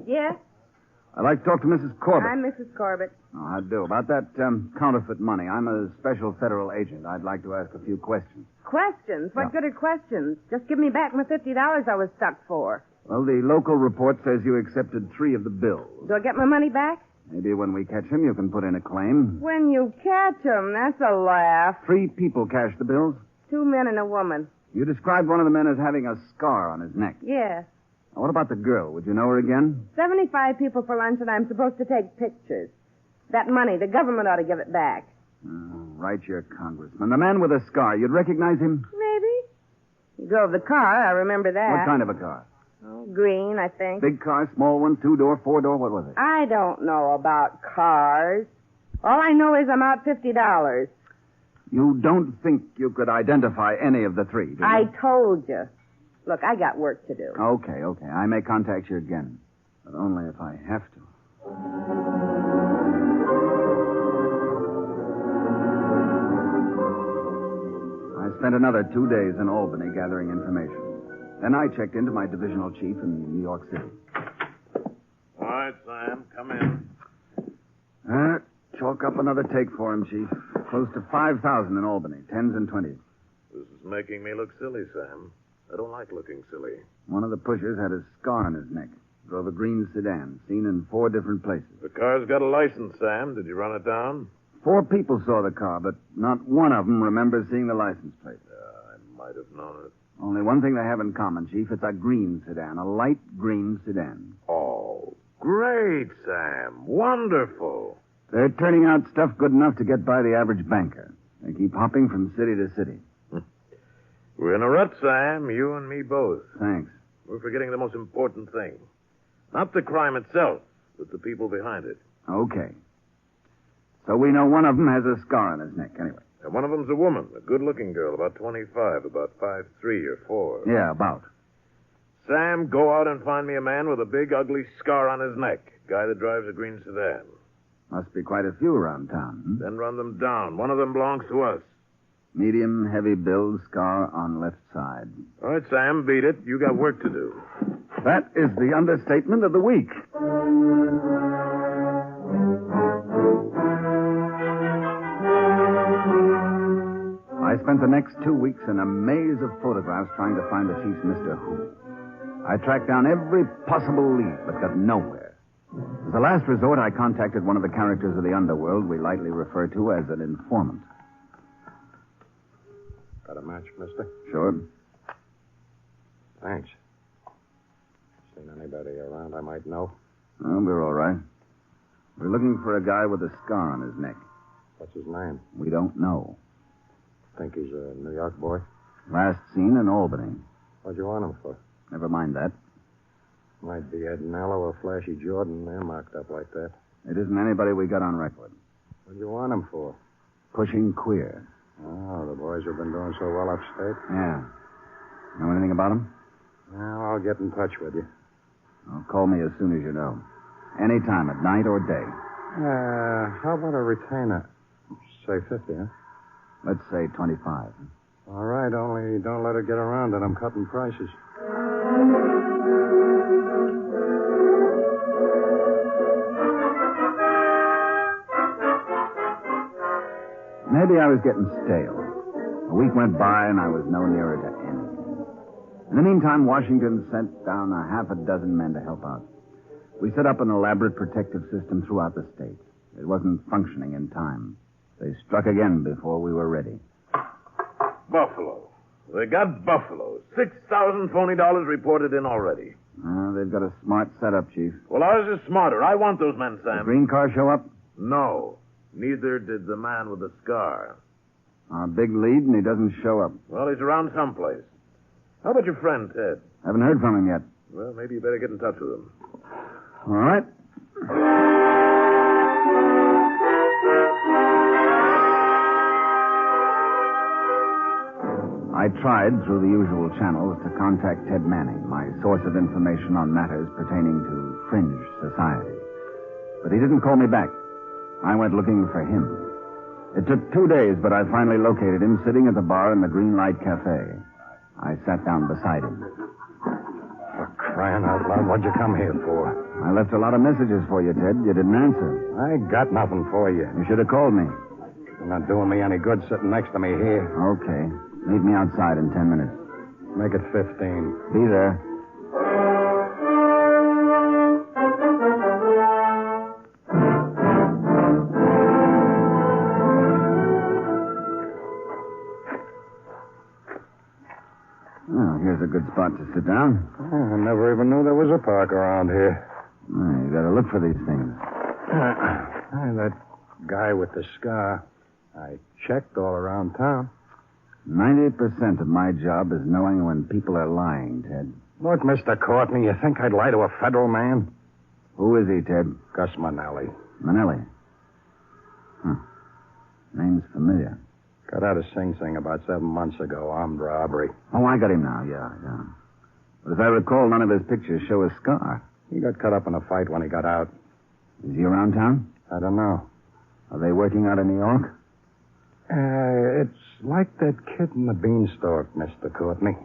Yes? I'd like to talk to Mrs. Corbett. I'm Mrs. Corbett. Oh, I do. About that counterfeit money, I'm a special federal agent. I'd like to ask a few questions. Questions? What good are questions? Just give me back my $50 I was stuck for. Well, the local report says you accepted 3 of the bills. Do I get my money back? Maybe when we catch him, you can put in a claim. When you catch 'em, that's a laugh. 3 people cashed the bills. 2 men and a woman. You described one of the men as having a scar on his neck. Yes. Now, what about the girl? Would you know her again? 75 people for lunch, and I'm supposed to take pictures. That money, the government ought to give it back. Right, your congressman. The man with a scar, you'd recognize him? Maybe. He drove the car, I remember that. What kind of a car? Oh, green, I think. Big car, small one, 2-door, 4-door, what was it? I don't know about cars. All I know is I'm out $50. You don't think you could identify any of the 3, do you? I told you. Look, I got work to do. Okay. I may contact you again. But only if I have to. spent another 2 days in Albany gathering information. Then I checked into my divisional chief in New York City. All right, Sam, come in. Chalk up another take for him, Chief. Close to 5,000 in Albany, 10s and 20s. This is making me look silly, Sam. I don't like looking silly. One of the pushers had a scar on his neck. Drove a green sedan, seen in 4 different places. The car's got a license, Sam. Did you run it down? 4 people saw the car, but not one of them remembers seeing the license plate. I might have known it. Only one thing they have in common, Chief. It's a green sedan, a light green sedan. Oh, great, Sam. Wonderful. They're turning out stuff good enough to get by the average banker. They keep hopping from city to city. We're in a rut, Sam. You and me both. Thanks. We're forgetting the most important thing. Not the crime itself, but the people behind it. Okay. So we know one of them has a scar on his neck, anyway. And one of them's a woman, a good-looking girl, about 25, about 5'3" or 4. Yeah, about. Sam, go out and find me a man with a big, ugly scar on his neck. Guy that drives a green sedan. Must be quite a few around town. Then run them down. One of them belongs to us. Medium, heavy build, scar on left side. All right, Sam, beat it. You got work to do. That is the understatement of the week. I spent the next 2 weeks in a maze of photographs trying to find the chief's Mr. Who. I tracked down every possible lead, but got nowhere. As a last resort, I contacted one of the characters of the underworld we lightly refer to as an informant. Got a match, mister? Sure. Thanks. Seen anybody around I might know? Oh, we're all right. We're looking for a guy with a scar on his neck. What's his name? We don't know. Think he's a New York boy? Last seen in Albany. What'd you want him for? Never mind that. Might be Ed Nallo or Flashy Jordan. They're marked up like that. It isn't anybody we got on record. What'd you want him for? Pushing queer. Oh, the boys have been doing so well upstate. Yeah. Know anything about him? Well, I'll get in touch with you. Well, call me as soon as you know. Any time, at night or day. How about a retainer? Say 50, huh? Let's say 25. All right, only don't let it get around that I'm cutting prices. Maybe I was getting stale. A week went by and I was no nearer to anything. In the meantime, Washington sent down a half a dozen men to help out. We set up an elaborate protective system throughout the state. It wasn't functioning in time. They struck again before we were ready. Buffalo. They got buffalo. 6,000 phony dollars reported in already. They've got a smart setup, Chief. Well, ours is smarter. I want those men, Sam. The green car show up? No. Neither did the man with the scar. Our big lead, and he doesn't show up. Well, he's around someplace. How about your friend, Ted? Haven't heard from him yet. Well, maybe you better get in touch with him. All right. I tried, through the usual channels, to contact Ted Manning, my source of information on matters pertaining to fringe society. But he didn't call me back. I went looking for him. It took 2 days, but I finally located him sitting at the bar in the Green Light Cafe. I sat down beside him. For crying out loud, what'd you come here for? I left a lot of messages for you, Ted. You didn't answer. I got nothing for you. You should have called me. You're not doing me any good sitting next to me here. Okay. Meet me outside in 10 minutes. Make it 15. Be there. Well, here's a good spot to sit down. I never even knew there was a park around here. You gotta look for these things. That guy with the scar. I checked all around town. 90% of my job is knowing when people are lying, Ted. Look, Mr. Courtney, you think I'd lie to a federal man? Who is he, Ted? Gus Manelli. Manelli. Name's familiar. Got out of Sing Sing about 7 months ago, armed robbery. Oh, I got him now, yeah. But as I recall, none of his pictures show a scar. He got cut up in a fight when he got out. Is he around town? I don't know. Are they working out in New York? It's like that kid in the beanstalk, Mr. Courtney.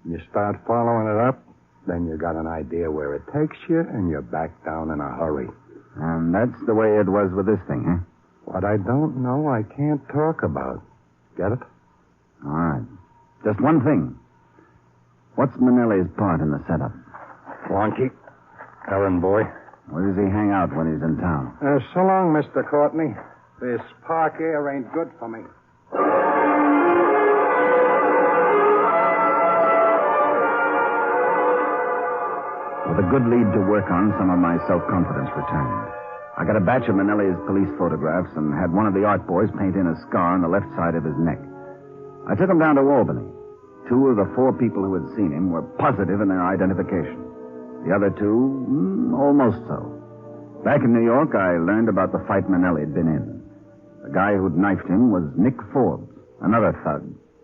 You start following it up, then you got an idea where it takes you, and you're back down in a hurry. And that's the way it was with this thing, huh? What I don't know, I can't talk about. Get it? All right. Just one thing. What's Manelli's part in the setup? Flunky. Errand boy. Where does he hang out when he's in town? So long, Mr. Courtney. This park air ain't good for me. With a good lead to work on, some of my self-confidence returned. I got a batch of Manelli's police photographs and had one of the art boys paint in a scar on the left side of his neck. I took him down to Albany. 2 of the 4 people who had seen him were positive in their identification. The other 2, almost so. Back in New York, I learned about the fight Manelli had been in. The guy who'd knifed him was Nick Forbes, another thug,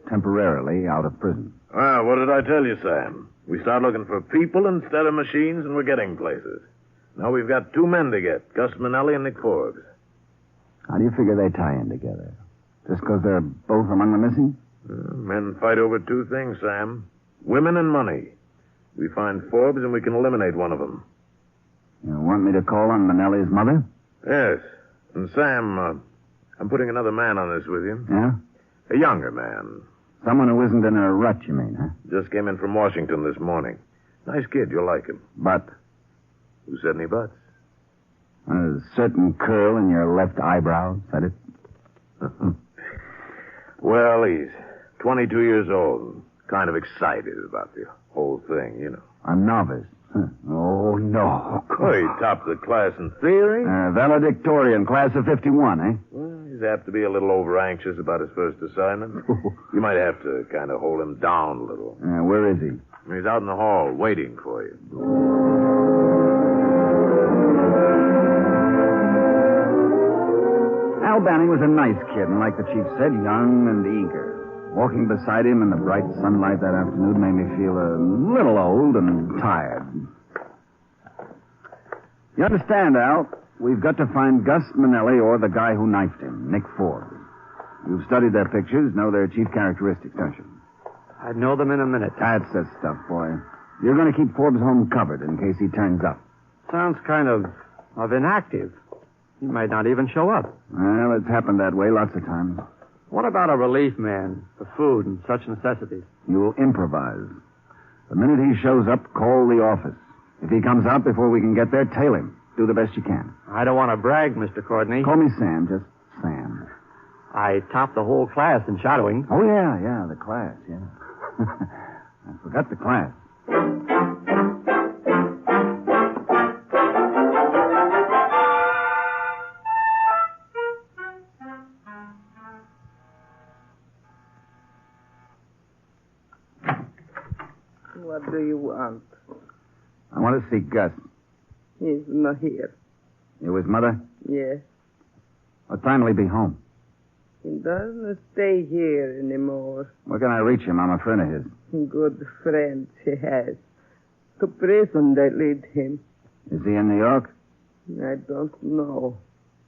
temporarily out of prison. Well, what did I tell you, Sam? We start looking for people instead of machines, and we're getting places. Now we've got 2 men to get, Gus Manelli and Nick Forbes. How do you figure they tie in together? Just because they're both among the missing? Men fight over 2 things, Sam. Women and money. We find Forbes, and we can eliminate one of them. You want me to call on Manelli's mother? Yes. And Sam, I'm putting another man on this with you. Yeah? A younger man. Someone who isn't in a rut, you mean, huh? Just came in from Washington this morning. Nice kid, you'll like him. But? Who said any buts? A certain curl in your left eyebrow, said it? Well, he's 22 years old. Kind of excited about the whole thing, you know. A novice. Huh. Oh, no. Oh, he topped the class in theory. Valedictorian, class of 51, eh? Well, he's apt to be a little over-anxious about his first assignment. You might have to kind of hold him down a little. Where is he? He's out in the hall, waiting for you. Al Banning was a nice kid, and like the chief said, young and eager. Walking beside him in the bright sunlight that afternoon made me feel a little old and tired. You understand, Al? We've got to find Gus Manelli or the guy who knifed him, Nick Forbes. You've studied their pictures, know their chief characteristics, don't you? I'd know them in a minute. That's the stuff, boy. You're going to keep Forbes' home covered in case he turns up. Sounds kind of inactive. He might not even show up. Well, it's happened that way lots of times. What about a relief man for food and such necessities? You'll improvise. The minute he shows up, call the office. If he comes out before we can get there, tail him. Do the best you can. I don't want to brag, Mr. Courtney. Call me Sam, just Sam. I topped the whole class in shadowing. Oh, yeah, the class, yeah. I forgot the class. What do you want? I want to see Gus. He's not here. You his mother? Yes. What time will he be home? He doesn't stay here anymore. Where can I reach him? I'm a friend of his. Good friends he has. To prison they lead him. Is he in New York? I don't know.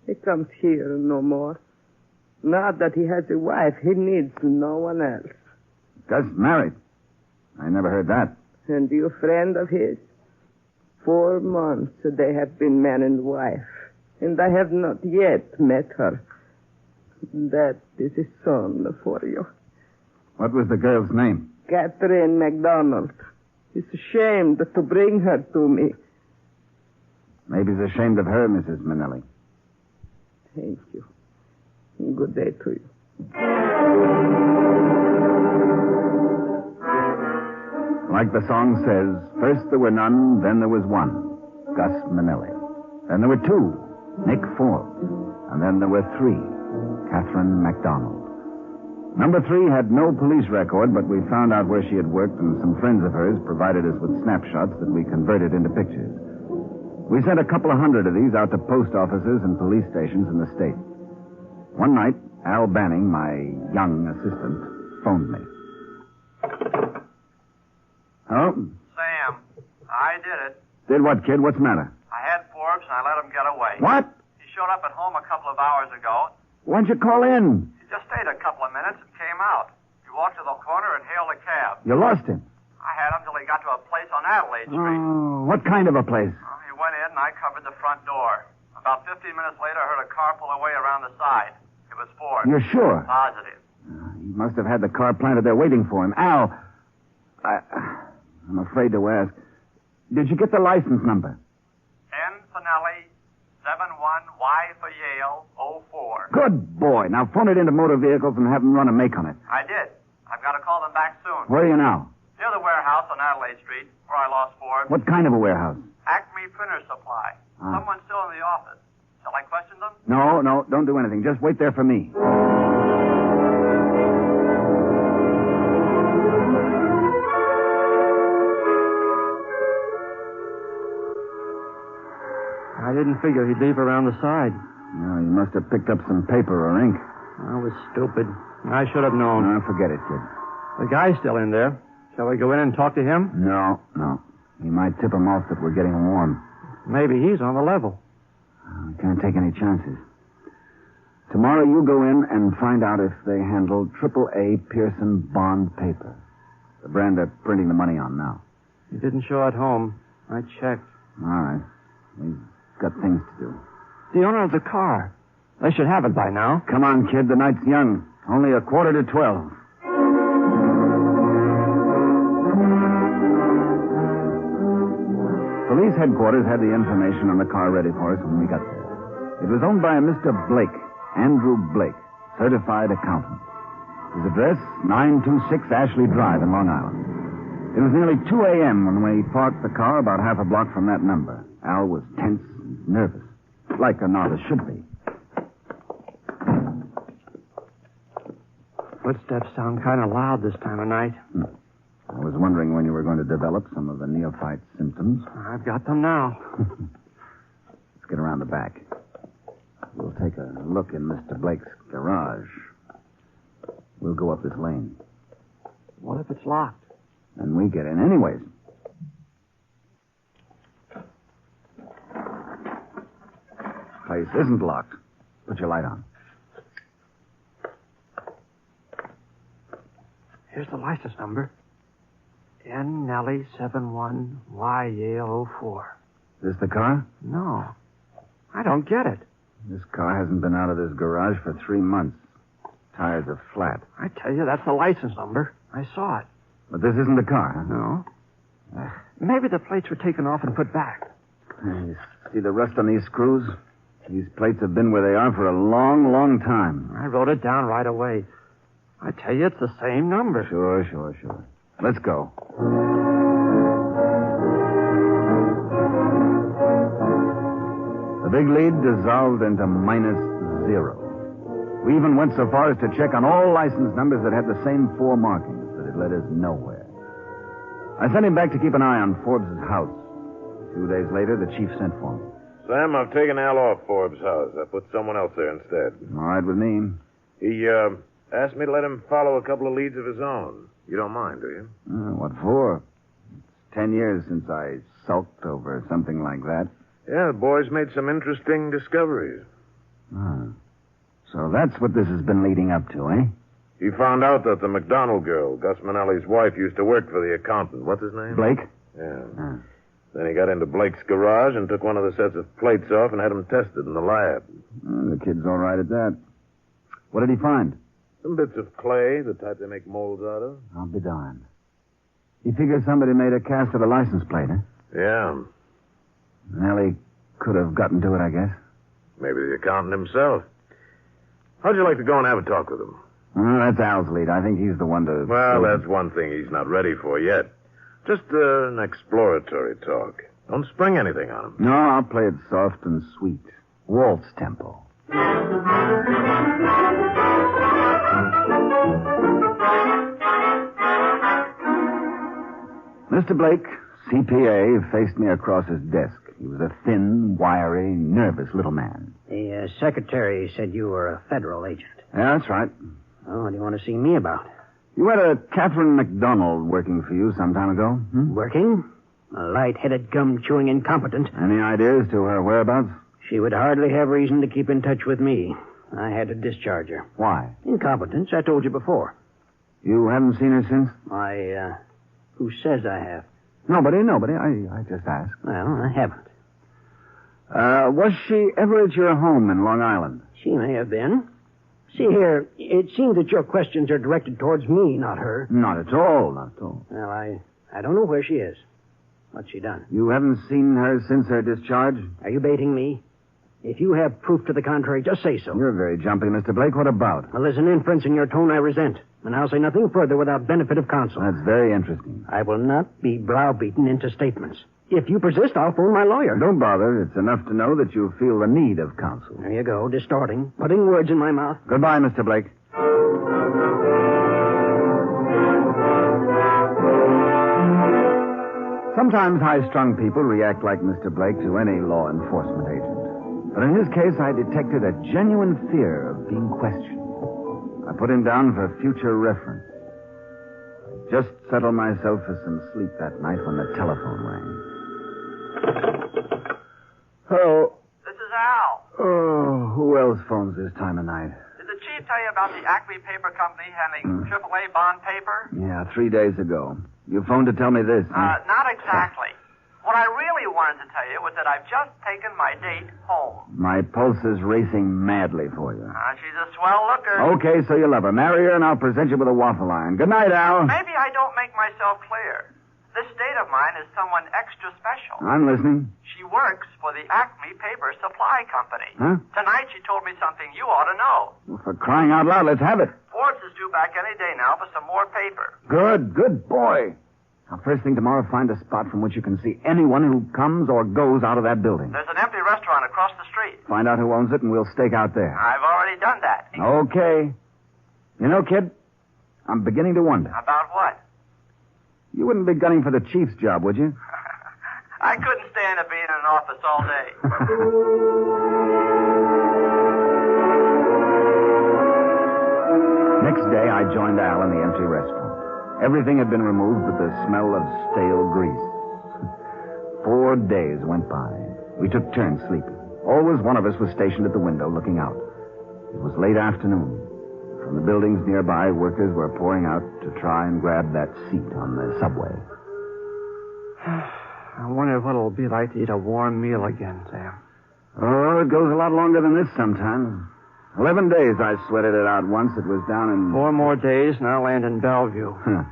He comes here no more. Now that he has a wife, he needs no one else. Gus married. I never heard that. And you a friend of his? 4 months they have been man and wife. And I have not yet met her. That is a son for you. What was the girl's name? Catherine MacDonald. He's ashamed to bring her to me. Maybe he's ashamed of her, Mrs. Manelli. Thank you. Good day to you. Like the song says, first there were none, then there was one, Gus Manelli. Then there were 2, Nick Forbes. And then there were 3, Catherine MacDonald. Number 3 had no police record, but we found out where she had worked, and some friends of hers provided us with snapshots that we converted into pictures. We sent a couple of hundred of these out to post offices and police stations in the state. One night, Al Banning, my young assistant, phoned me. Hello? Sam, I did it. Did what, kid? What's the matter? I had Forbes and I let him get away. What? He showed up at home a couple of hours ago. Why'd you call in? He He just stayed a couple of minutes and came out. He walked to the corner and hailed a cab. You lost him? I had him till he got to a place on Adelaide Street. Oh, what kind of a place? He went in and I covered the front door. About 15 minutes later, I heard a car pull away around the side. It was Ford. You're sure? Positive. He must have had the car planted there waiting for him. Al, I'm afraid to ask. Did you get the license number? N. Finelli, 71Y for Yale, 04. Good boy. Now phone it into motor vehicles and have them run a make on it. I did. I've got to call them back soon. Where are you now? Near the warehouse on Adelaide Street, where I lost Ford. What kind of a warehouse? Acme Printer Supply. Someone's still in the office. Shall I question them? No, don't do anything. Just wait there for me. I didn't figure he'd leave around the side. No, he must have picked up some paper or ink. I was stupid. I should have known. No, forget it, kid. The guy's still in there. Shall we go in and talk to him? No. He might tip him off that we're getting warm. Maybe he's on the level. We can't take any chances. Tomorrow you go in and find out if they handle AAA Pearson bond paper. The brand they're printing the money on now. He didn't show at home. I checked. All right. We've got things to do. The owner of the car. They should have it by now. Come on, kid. The night's young. Only 11:45. Police headquarters had the information on the car ready for us when we got there. It was owned by a Mr. Blake, Andrew Blake, certified accountant. His address, 926 Ashley Drive in Long Island. It was nearly 2 a.m. when we parked the car about half a block from that number. Al was tense and nervous, like a novice should be. Footsteps sound kind of loud this time of night. I was wondering when you were going to develop some of the neophyte symptoms. I've got them now. Let's get around the back. We'll take a look in Mr. Blake's garage. We'll go up this lane. What if it's locked? Then we get in anyways. Place isn't locked. Put your light on. Here's the license number. N. Nellie 71 Y Yale 04. This the car? No. I don't get it. This car hasn't been out of this garage for 3 months. Tires are flat. I tell you, that's the license number. I saw it. But this isn't the car, huh? No. Maybe the plates were taken off and put back. You see the rust on these screws? These plates have been where they are for a long, long time. I wrote it down right away. I tell you, it's the same number. Sure. Let's go. The big lead dissolved into -0. We even went so far as to check on all license numbers that had the same 4 markings, but it led us nowhere. I sent him back to keep an eye on Forbes' house. 2 days later, the chief sent for me. Sam, I've taken Al off Forbes' house. I put someone else there instead. All right with me. He asked me to let him follow a couple of leads of his own. You don't mind, do you? What for? It's 10 years since I sulked over something like that. Yeah, the boy's made some interesting discoveries. So that's what this has been leading up to, eh? He found out that the McDonald girl, Gus Manelli's wife, used to work for the accountant. What's his name? Blake? Yeah. Then he got into Blake's garage and took one of the sets of plates off and had them tested in the lab. The kid's all right at that. What did he find? Some bits of clay, the type they make molds out of. I'll be darned. He figures somebody made a cast of the license plate, huh? Yeah. Manelli could have gotten to it, I guess. Maybe the accountant himself. How'd you like to go and have a talk with him? That's Al's lead. I think he's the one to... Well, that's one thing he's not ready for yet. Just an exploratory talk. Don't spring anything on him. No, I'll play it soft and sweet. Waltz tempo. Mr. Blake, CPA, faced me across his desk. He was a thin, wiry, nervous little man. The secretary said you were a federal agent. Yeah, that's right. Oh, what do you want to see me about? You had a Catherine McDonald working for you some time ago. Working? A light-headed, gum-chewing incompetent. Any ideas to her whereabouts? She would hardly have reason to keep in touch with me. I had to discharge her. Why? Incompetence, I told you before. You haven't seen her since? Who says I have? Nobody. I just asked. Well, I haven't. Was she ever at your home in Long Island? She may have been. See here, it seems that your questions are directed towards me, not her. Not at all. Well, I don't know where she is. What's she done? You haven't seen her since her discharge? Are you baiting me? If you have proof to the contrary, just say so. You're very jumpy, Mr. Blake. What about? Well, there's an inference in your tone I resent, and I'll say nothing further without benefit of counsel. That's very interesting. I will not be browbeaten into statements. If you persist, I'll phone my lawyer. Don't bother. It's enough to know that you feel the need of counsel. There you go, distorting, putting words in my mouth. Goodbye, Mr. Blake. Sometimes high-strung people react like Mr. Blake to any law enforcement agent. But in his case, I detected a genuine fear of being questioned. I put him down for future reference. I just settled myself for some sleep that night when the telephone rang. Hello. This is Al. Oh, who else phones this time of night? Did the chief tell you about the Acme Paper Company handling AAA bond paper? Yeah, 3 days ago. You phoned to tell me this. Huh? Not exactly. What I really wanted to tell you was that I've just taken my date home. My pulse is racing madly for you. She's a swell looker. Okay, so you love her. Marry her, and I'll present you with a waffle iron. Good night, Al. Maybe I don't make myself clear. This date of mine is someone extra special. I'm listening. She works for the Acme Paper Supply Company. Huh? Tonight she told me something you ought to know. Well, for crying out loud, let's have it. Forbes is due back any day now for some more paper. Good boy. Now, first thing tomorrow, find a spot from which you can see anyone who comes or goes out of that building. There's an empty restaurant across the street. Find out who owns it, and we'll stake out there. I've already done that. Okay. You know, kid, I'm beginning to wonder. About what? You wouldn't be gunning for the chief's job, would you? I couldn't stand to be in an office all day. Next day, I joined Al in the empty restaurant. Everything had been removed but the smell of stale grease. 4 days went by. We took turns sleeping. Always one of us was stationed at the window looking out. It was late afternoon. From the buildings nearby, workers were pouring out to try and grab that seat on the subway. I wonder what it'll be like to eat a warm meal again, Sam. Oh, it goes a lot longer than this sometimes. 11 days I sweated it out once. It was down in... 4 more days, and I'll land in Bellevue. Huh.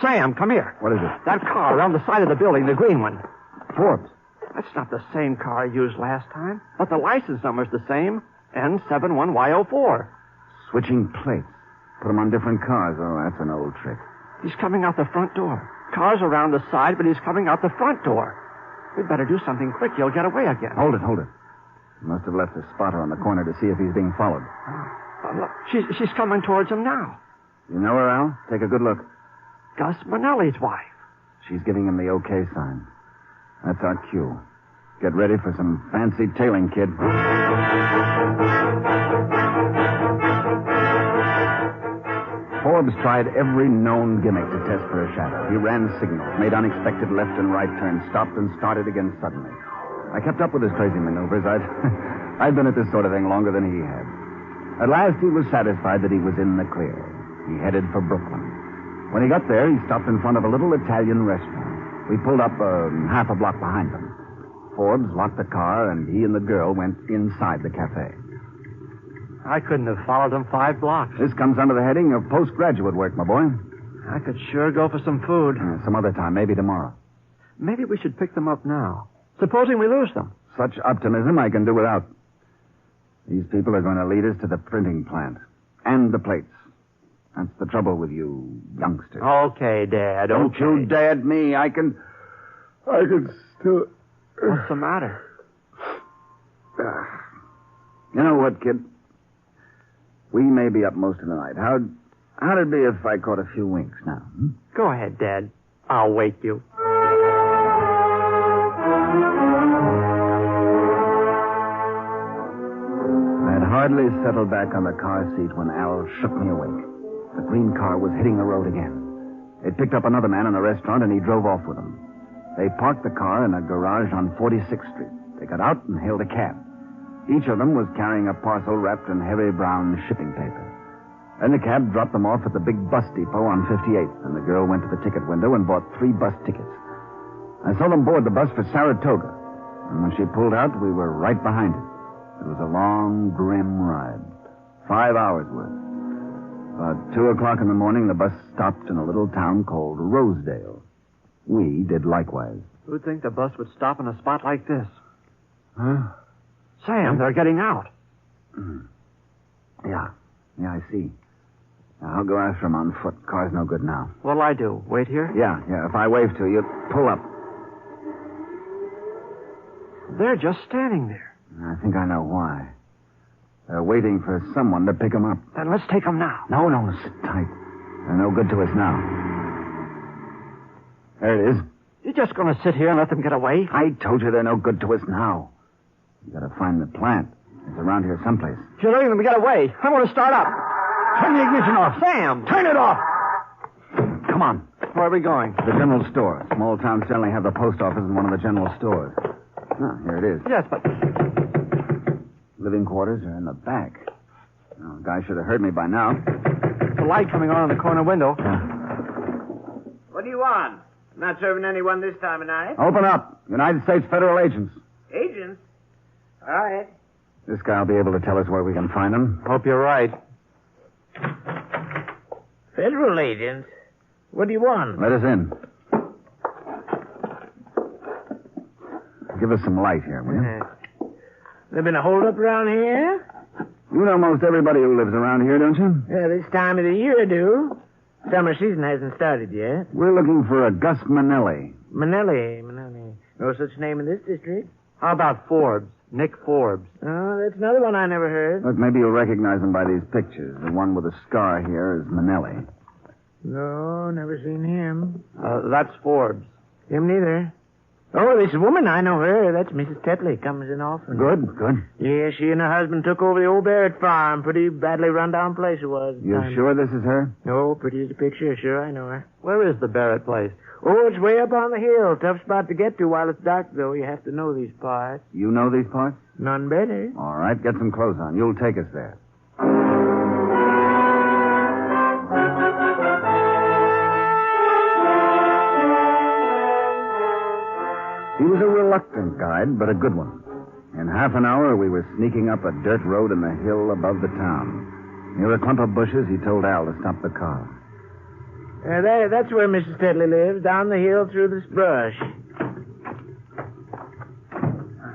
Sam, come here. What is it? That car around the side of the building, the green one. Forbes. That's not the same car I used last time. But the license number's the same. N71Y04. Switching plates. Put them on different cars. Oh, that's an old trick. He's coming out the front door. Car's around the side, but he's coming out the front door. We'd better do something quick. He'll get away again. Hold it. He must have left a spotter on the corner to see if he's being followed. Look, she's coming towards him now. You know her, Al? Take a good look. Gus Manelli's wife. She's giving him the okay sign. That's our cue. Get ready for some fancy tailing, kid. Forbes tried every known gimmick to test for a shadow. He ran signals, made unexpected left and right turns, stopped and started again suddenly. I kept up with his crazy maneuvers. I'd been at this sort of thing longer than he had. At last, he was satisfied that he was in the clear. He headed for Brooklyn. When he got there, he stopped in front of a little Italian restaurant. We pulled up half a block behind them. Forbes locked the car, and he and the girl went inside the cafe. I couldn't have followed him 5 blocks. This comes under the heading of postgraduate work, my boy. I could sure go for some food. Some other time, maybe tomorrow. Maybe we should pick them up now. Supposing we lose them. Such optimism I can do without. These people are going to lead us to the printing plant. And the plates. That's the trouble with you youngsters. Okay, Dad. Don't okay. you dad me. I can still... What's the matter? You know what, kid? We may be up most of the night. How'd it be if I caught a few winks now? Go ahead, Dad. I'll wake you. I had hardly settled back on the car seat when Al shook me awake. The green car was hitting the road again. It picked up another man in the restaurant, and he drove off with him. They parked the car in a garage on 46th Street. They got out and hailed a cab. Each of them was carrying a parcel wrapped in heavy brown shipping paper. And the cab dropped them off at the big bus depot on 58th, and the girl went to the ticket window and bought 3 bus tickets. I saw them board the bus for Saratoga, and when she pulled out, we were right behind it. It was a long, grim ride. 5 hours worth. About 2 o'clock in the morning, the bus stopped in a little town called Rosedale. We did likewise. Who'd think the bus would stop in a spot like this? Huh? Sam, they're getting out. Yeah, I see. Now, I'll go after him on foot. Car's no good now. What'll I do? Wait here? Yeah. If I wave to you, pull up. They're just standing there. I think I know why. They're waiting for someone to pick them up. Then let's take them now. No, sit tight. They're no good to us now. There it is. You're just going to sit here and let them get away? I told you they're no good to us now. You got to find the plant. It's around here someplace. If you're letting them get away, I'm going to start up. Turn the ignition off. Sam! Turn it off! Come on. Where are we going? The general store. Small towns generally have the post office in one of the general stores. Here it is. Yes, but... Living quarters are in the back. Oh, the guy should have heard me by now. The light coming on in the corner window. What do you want? I'm not serving anyone this time of night. Open up. United States federal agents. Agents? All right. This guy will be able to tell us where we can find them. Hope you're right. Federal agents? What do you want? Let us in. Give us some light here, will you? There been a holdup around here? You know most everybody who lives around here, don't you? Yeah, this time of the year I do. Summer season hasn't started yet. We're looking for a Gus Manelli. Manelli. No such name in this district. How about Forbes? Nick Forbes. Oh, that's another one I never heard. Look, maybe you'll recognize him by these pictures. The one with the scar here is Manelli. No, never seen him. That's Forbes. Him neither. Oh, this woman, I know her. That's Mrs. Tetley. Comes in often. Good. Yeah, she and her husband took over the old Barrett farm. Pretty badly run down place it was. You sure this is her? No, pretty as a picture. Sure, I know her. Where is the Barrett place? Oh, it's way up on the hill. Tough spot to get to while it's dark, though. You have to know these parts. You know these parts? None better. All right, get some clothes on. You'll take us there. He was a reluctant guide, but a good one. In half an hour, we were sneaking up a dirt road in the hill above the town. Near a clump of bushes, he told Al to stop the car. That's where Mrs. Tetley lives, down the hill through this brush.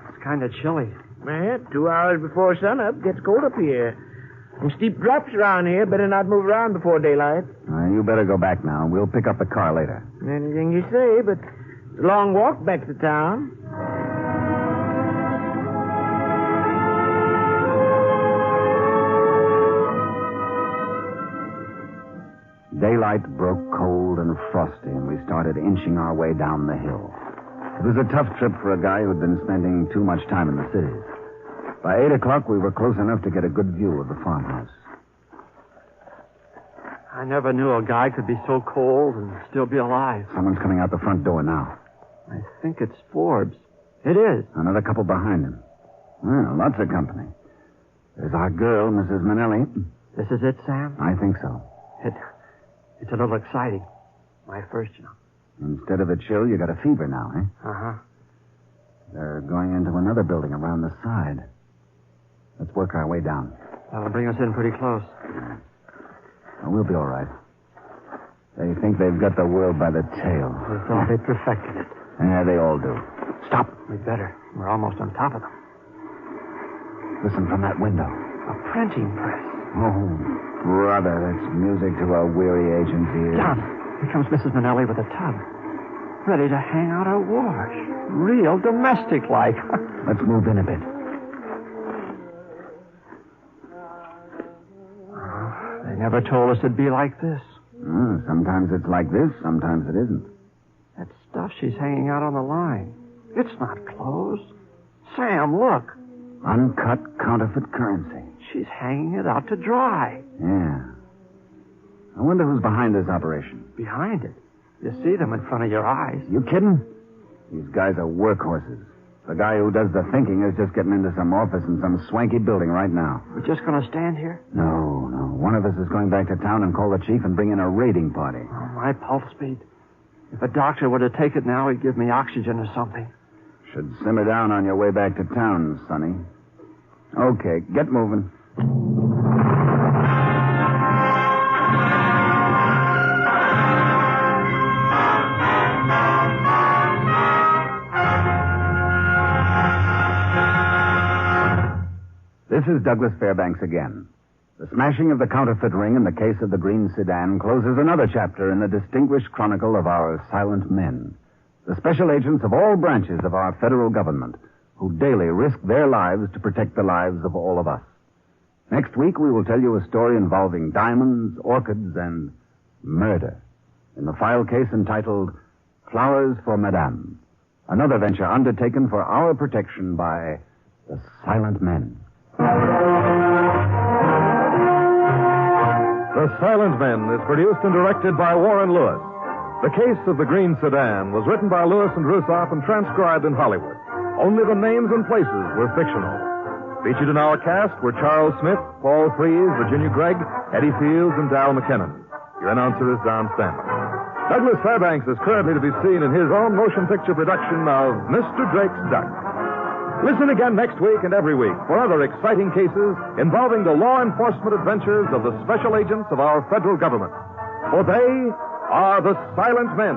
It's kind of chilly. Yeah, 2 hours before sunup. Gets cold up here. Some steep drops around here. Better not move around before daylight. You better go back now. We'll pick up the car later. Anything you say, but it's a long walk back to town. Daylight broke cold and frosty, and we started inching our way down the hill. It was a tough trip for a guy who'd been spending too much time in the cities. By 8 o'clock, we were close enough to get a good view of the farmhouse. I never knew a guy could be so cold and still be alive. Someone's coming out the front door now. I think it's Forbes. It is. Another couple behind him. Well, lots of company. There's our girl, Mrs. Manelli. This is it, Sam? I think so. It's a little exciting. My first, you know. Instead of a chill, you got a fever now, eh? Uh-huh. They're going into another building around the side. Let's work our way down. That'll bring us in pretty close. Oh, we'll be all right. They think they've got the world by the tail. They thought they perfected it. Yeah, they all do. Stop. We'd better. We're almost on top of them. Listen from that window. A printing press. Oh, brother, that's music to a weary agent's ears. John, here comes Mrs. Manelli with a tub. Ready to hang out her wash. Real domestic-like. Let's move in a bit. They never told us it'd be like this. Sometimes it's like this, sometimes it isn't. That stuff she's hanging out on the line. It's not clothes. Sam, look. Uncut counterfeit currency. She's hanging it out to dry. Yeah. I wonder who's behind this operation. Behind it? You see them in front of your eyes. You kidding? These guys are workhorses. The guy who does the thinking is just getting into some office in some swanky building right now. We're just going to stand here? No. One of us is going back to town and call the chief and bring in a raiding party. Oh, my pulse beat. If a doctor were to take it now, he'd give me oxygen or something. Should simmer down on your way back to town, Sonny. Okay, get moving. This is Douglas Fairbanks again. The smashing of the counterfeit ring in the case of the green sedan closes another chapter in the distinguished chronicle of our silent men, the special agents of all branches of our federal government, who daily risk their lives to protect the lives of all of us. Next week, we will tell you a story involving diamonds, orchids, and murder in the file case entitled Flowers for Madame, another venture undertaken for our protection by the silent men. The Silent Men is produced and directed by Warren Lewis. The Case of the Green Sedan was written by Lewis and Rusoff and transcribed in Hollywood. Only the names and places were fictional. Featured in our cast were Charles Smith, Paul Frees, Virginia Gregg, Eddie Fields, and Dal McKinnon. Your announcer is Don Stanley. Douglas Fairbanks is currently to be seen in his own motion picture production of Mr. Drake's Duck. Listen again next week and every week for other exciting cases involving the law enforcement adventures of the special agents of our federal government. For they are the Silent Men.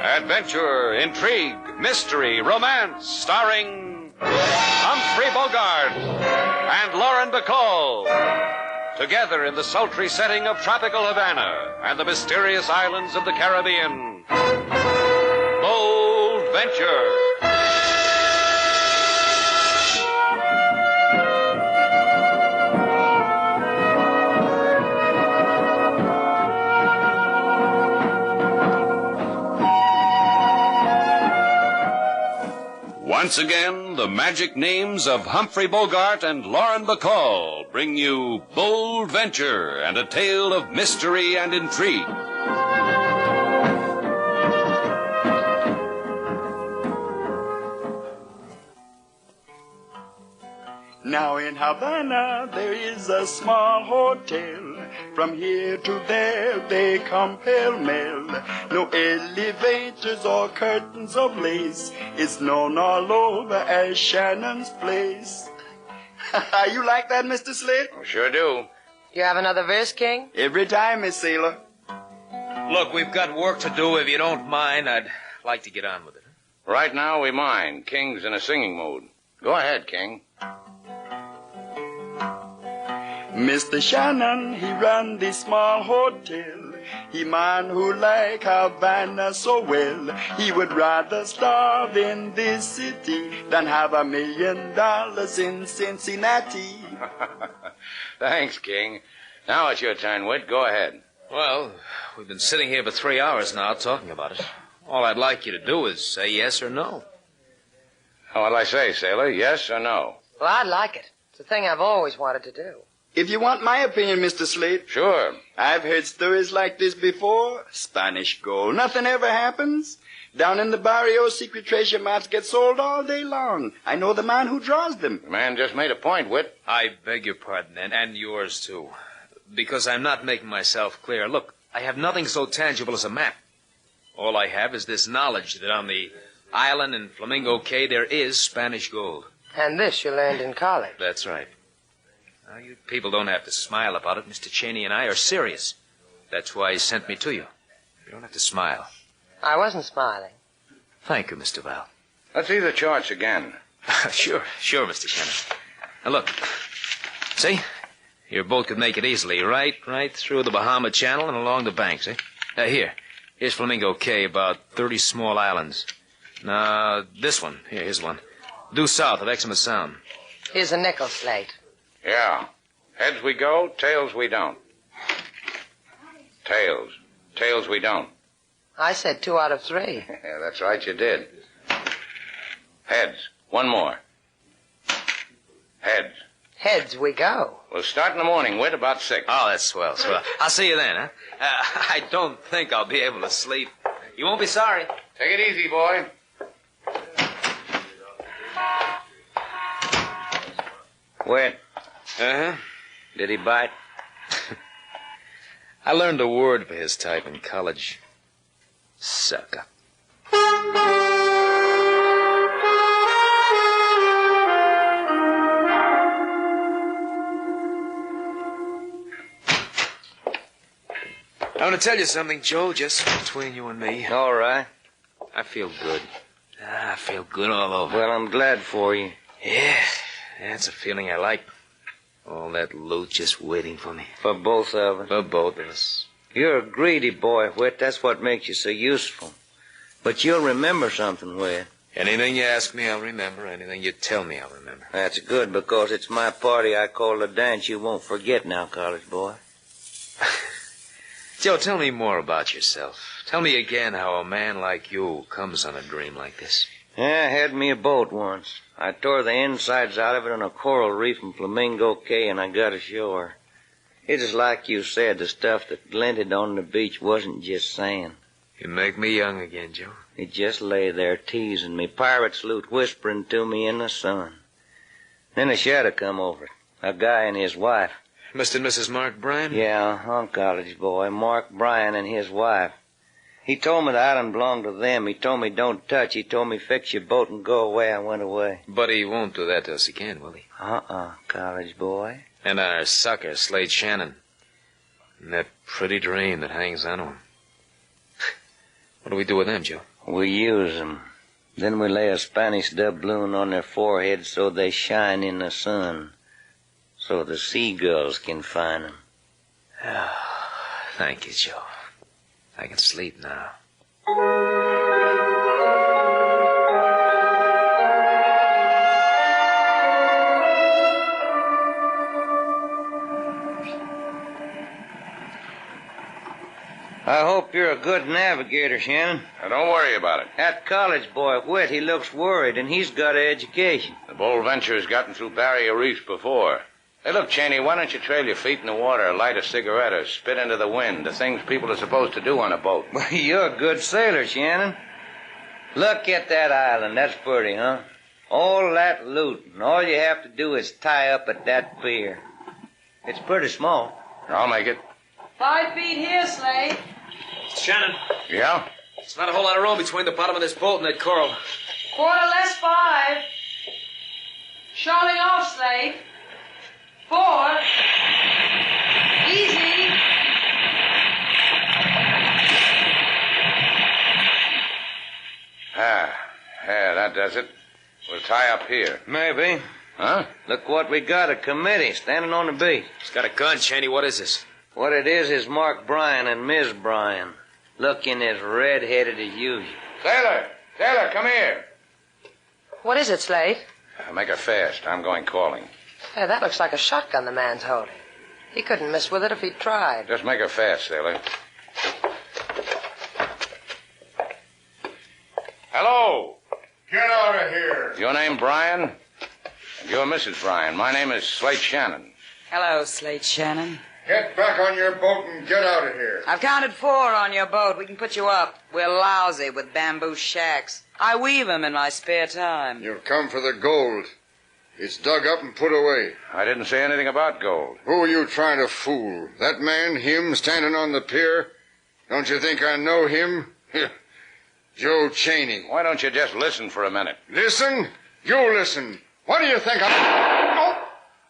Adventure, intrigue, mystery, romance, starring Humphrey Bogart and Lauren Bacall. Together in the sultry setting of tropical Havana and the mysterious islands of the Caribbean. Bold Venture. Once again, the magic names of Humphrey Bogart and Lauren Bacall bring you Bold Venture and a tale of mystery and intrigue. Now in Havana there is a small hotel. From here to there they come pell-mell. No elevators or curtains of lace. It's known all over as Shannon's Place. You like that, Mr. Slade? Oh, sure do. You have another verse, King? Every time, Miss Sailor. Look, we've got work to do. If you don't mind, I'd like to get on with it. Right now, we mind. King's in a singing mood. Go ahead, King. Mr. Shannon, he run the small hotel. He man who like Havana so well. He would rather starve in this city than have $1 million in Cincinnati. Thanks, King. Now it's your turn, Whit. Go ahead. Well, we've been sitting here for 3 hours now talking about it. All I'd like you to do is say yes or no. What'll I say, Sailor? Yes or no? Well, I'd like it. It's a thing I've always wanted to do. If you want my opinion, Mr. Slade. Sure. I've heard stories like this before. Spanish gold. Nothing ever happens. Down in the barrio, secret treasure maps get sold all day long. I know the man who draws them. The man just made a point, Whit. I beg your pardon, and yours, too. Because I'm not making myself clear. Look, I have nothing so tangible as a map. All I have is this knowledge that on the island in Flamingo Cay there is Spanish gold. And this you learned in college. That's right. Now, you people don't have to smile about it. Mr. Cheney and I are serious. That's why he sent me to you. You don't have to smile. I wasn't smiling. Thank you, Mr. Val. Let's see the charts again. Sure, Mr. Kenner. Now, look. See? Your boat could make it easily. Right through the Bahama Channel and along the bank, see? Here's Flamingo Cay, about 30 small islands. Now, this one. Here's one. Due south of Exmouth Sound. Here's a nickel, Slate. Yeah. Heads we go, tails we don't. Tails. Tails we don't. I said 2 out of 3. Yeah, that's right, you did. Heads. One more. Heads. Heads we go. We'll start in the morning, Whit, about 6. Oh, that's swell. I'll see you then, huh? I don't think I'll be able to sleep. You won't be sorry. Take it easy, boy. Whit. Uh-huh. Did he bite? I learned a word for his type in college. Sucker. I want to tell you something, Joe, just between you and me. All right. I feel good. I feel good all over. Well, I'm glad for you. Yeah, that's a feeling I like. All that loot just waiting for me. For both of us. For both of us. You're a greedy boy, Whit. That's what makes you so useful. But you'll remember something, Whit. Anything you ask me, I'll remember. Anything you tell me, I'll remember. That's good, because it's my party I call the dance you won't forget now, college boy. Joe, tell me more about yourself. Tell me again how a man like you comes on a dream like this. Yeah, I had me a boat once. I tore the insides out of it on a coral reef in Flamingo Cay, and I got ashore. It is like you said, the stuff that glinted on the beach wasn't just sand. You make me young again, Joe. It just lay there teasing me, pirate salute whispering to me in the sun. Then a shadow come over it, a guy and his wife. Mr. and Mrs. Mark Bryan? Yeah, college boy, Mark Bryan and his wife. He told me the island belonged to them. He told me don't touch. He told me fix your boat and go away. I went away. But he won't do that to us again, will he? College boy. And our sucker, Slade Shannon. And that pretty dream that hangs on him. What do we do with them, Joe? We use them. Then we lay a Spanish doubloon on their foreheads so they shine in the sun. So the seagulls can find them. Oh, thank you, Joe. I can sleep now. I hope you're a good navigator, Shannon. Now, don't worry about it. That college boy, Whit, he looks worried, and he's got an education. The Bold Venture's gotten through barrier reefs before. Hey, look, Cheney, why don't you trail your feet in the water, light a cigarette, or spit into the wind, the things people are supposed to do on a boat? Well, you're a good sailor, Shannon. Look at that island. That's pretty, huh? All that loot, and all you have to do is tie up at that pier. It's pretty small. I'll make it. 5 feet here, Slade. Shannon. Yeah? There's not a whole lot of room between the bottom of this boat and that coral. Quarter less 5. Shoaling off, Slade. 4. Easy. Yeah, that does it. We'll tie up here. Maybe. Huh? Look what we got, a committee standing on the beach. He's got a gun, Cheney. What is this? What it is Mark Bryan and Miss Bryan, looking as red-headed as usual. Sailor, come here. What is it, Slade? Make her fast. I'm going calling. Hey, that looks like a shotgun the man's holding. He couldn't miss with it if he tried. Just make her fast, sailor. Hello. Get out of here. Your name Bryan? And you're Mrs. Bryan. My name is Slate Shannon. Hello, Slate Shannon. Get back on your boat and get out of here. I've counted 4 on your boat. We can put you up. We're lousy with bamboo shacks. I weave 'em in my spare time. You've come for the gold. It's dug up and put away. I didn't say anything about gold. Who are you trying to fool? That man, him, standing on the pier? Don't you think I know him? Joe Cheney. Why don't you just listen for a minute? Listen? You listen. What do you think I'm...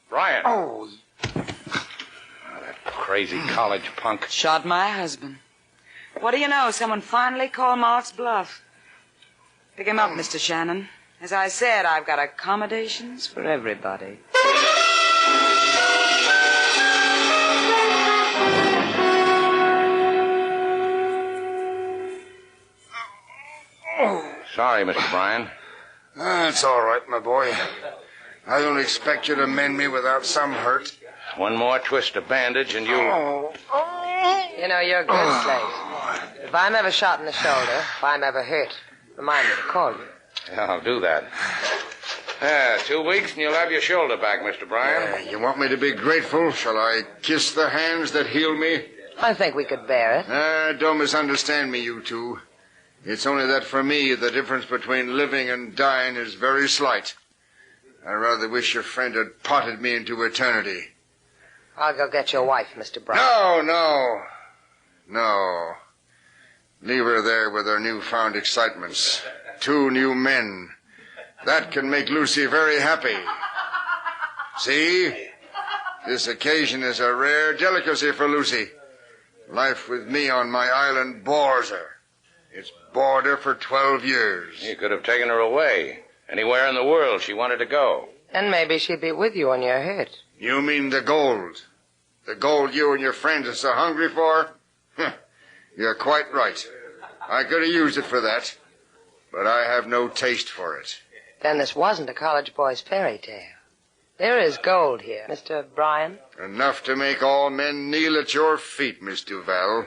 Bryan. Oh. That crazy college punk. Shot my husband. What do you know? Someone finally called Mark's bluff. Pick him up, Mr. Shannon. As I said, I've got accommodations for everybody. Sorry, Mr. Bryan. It's all right, my boy. I don't expect you to mend me without some hurt. One more twist of bandage and you... You know, you're good, Slate. If I'm ever shot in the shoulder, if I'm ever hurt, remind me to call you. Yeah, I'll do that. 2 weeks and you'll have your shoulder back, Mr. Bryan. You want me to be grateful? Shall I kiss the hands that heal me? I think we could bear it. Don't misunderstand me, you two. It's only that for me, the difference between living and dying is very slight. I rather wish your friend had potted me into eternity. I'll go get your wife, Mr. Bryan. No. Leave her there with her newfound excitements. 2 new men. That can make Lucy very happy. See? This occasion is a rare delicacy for Lucy. Life with me on my island bores her. It's bored her for 12 years. You could have taken her away. Anywhere in the world she wanted to go. And maybe she'd be with you on your hit. You mean the gold? The gold you and your friends are so hungry for? You're quite right. I could have used it for that. But I have no taste for it. Then this wasn't a college boy's fairy tale. There is gold here, Mr. Bryan. Enough to make all men kneel at your feet, Miss Duval.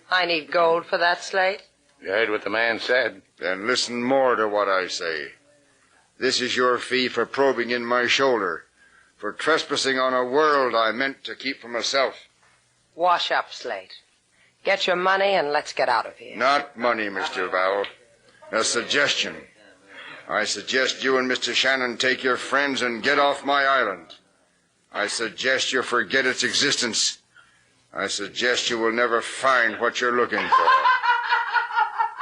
I need gold for that, Slate. You heard what the man said. Then listen more to what I say. This is your fee for probing in my shoulder, for trespassing on a world I meant to keep for myself. Wash up, Slate. Get your money and let's get out of here. Not money, Miss Duval. A suggestion. I suggest you and Mr. Shannon take your friends and get off my island. I suggest you forget its existence. I suggest you will never find what you're looking for.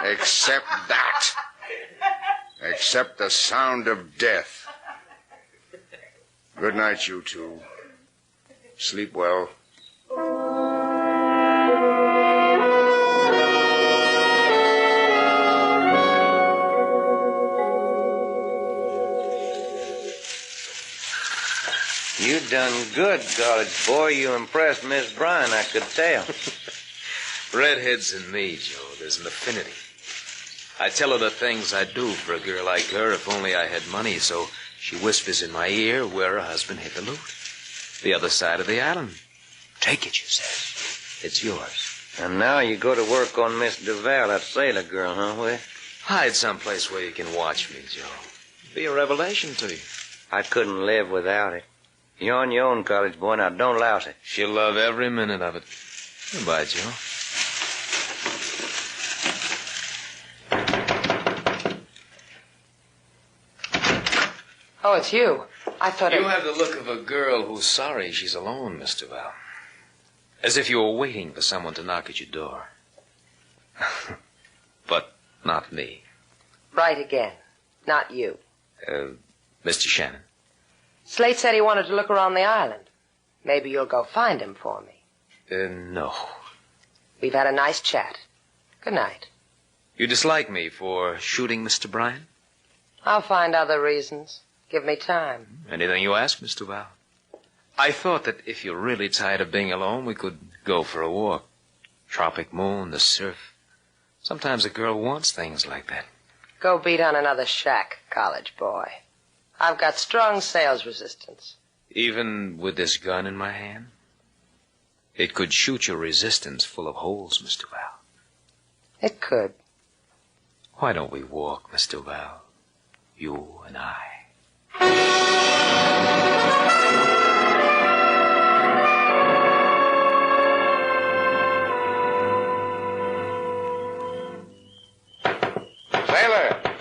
Except that. Except the sound of death. Good night, you two. Sleep well. You done good, college boy. You impressed Miss Bryan, I could tell. Redheads and me, Joe, there's an affinity. I tell her the things I'd do for a girl like her if only I had money, so she whispers in my ear where her husband hid the loot. The other side of the island. Take it, she says. It's yours. And now you go to work on Miss Duval, that sailor girl, huh, Will? Hide someplace where you can watch me, Joe. Be a revelation to you. I couldn't live without it. You're on your own, college boy. Now, don't louse it. She'll love every minute of it. Goodbye, Joe. Oh, it's you. I thought You have the look of a girl who's sorry she's alone, Mr. Val. As if you were waiting for someone to knock at your door. But not me. Right again. Not you. Mr. Shannon. Slate said he wanted to look around the island. Maybe you'll go find him for me. No. We've had a nice chat. Good night. You dislike me for shooting Mr. Bryan? I'll find other reasons. Give me time. Anything you ask, Mr. Val. I thought that if you're really tired of being alone, we could go for a walk. Tropic moon, the surf. Sometimes a girl wants things like that. Go beat on another shack, college boy. I've got strong sales resistance. Even with this gun in my hand? It could shoot your resistance full of holes, Mr. Val. It could. Why don't we walk, Mr. Val? You and I.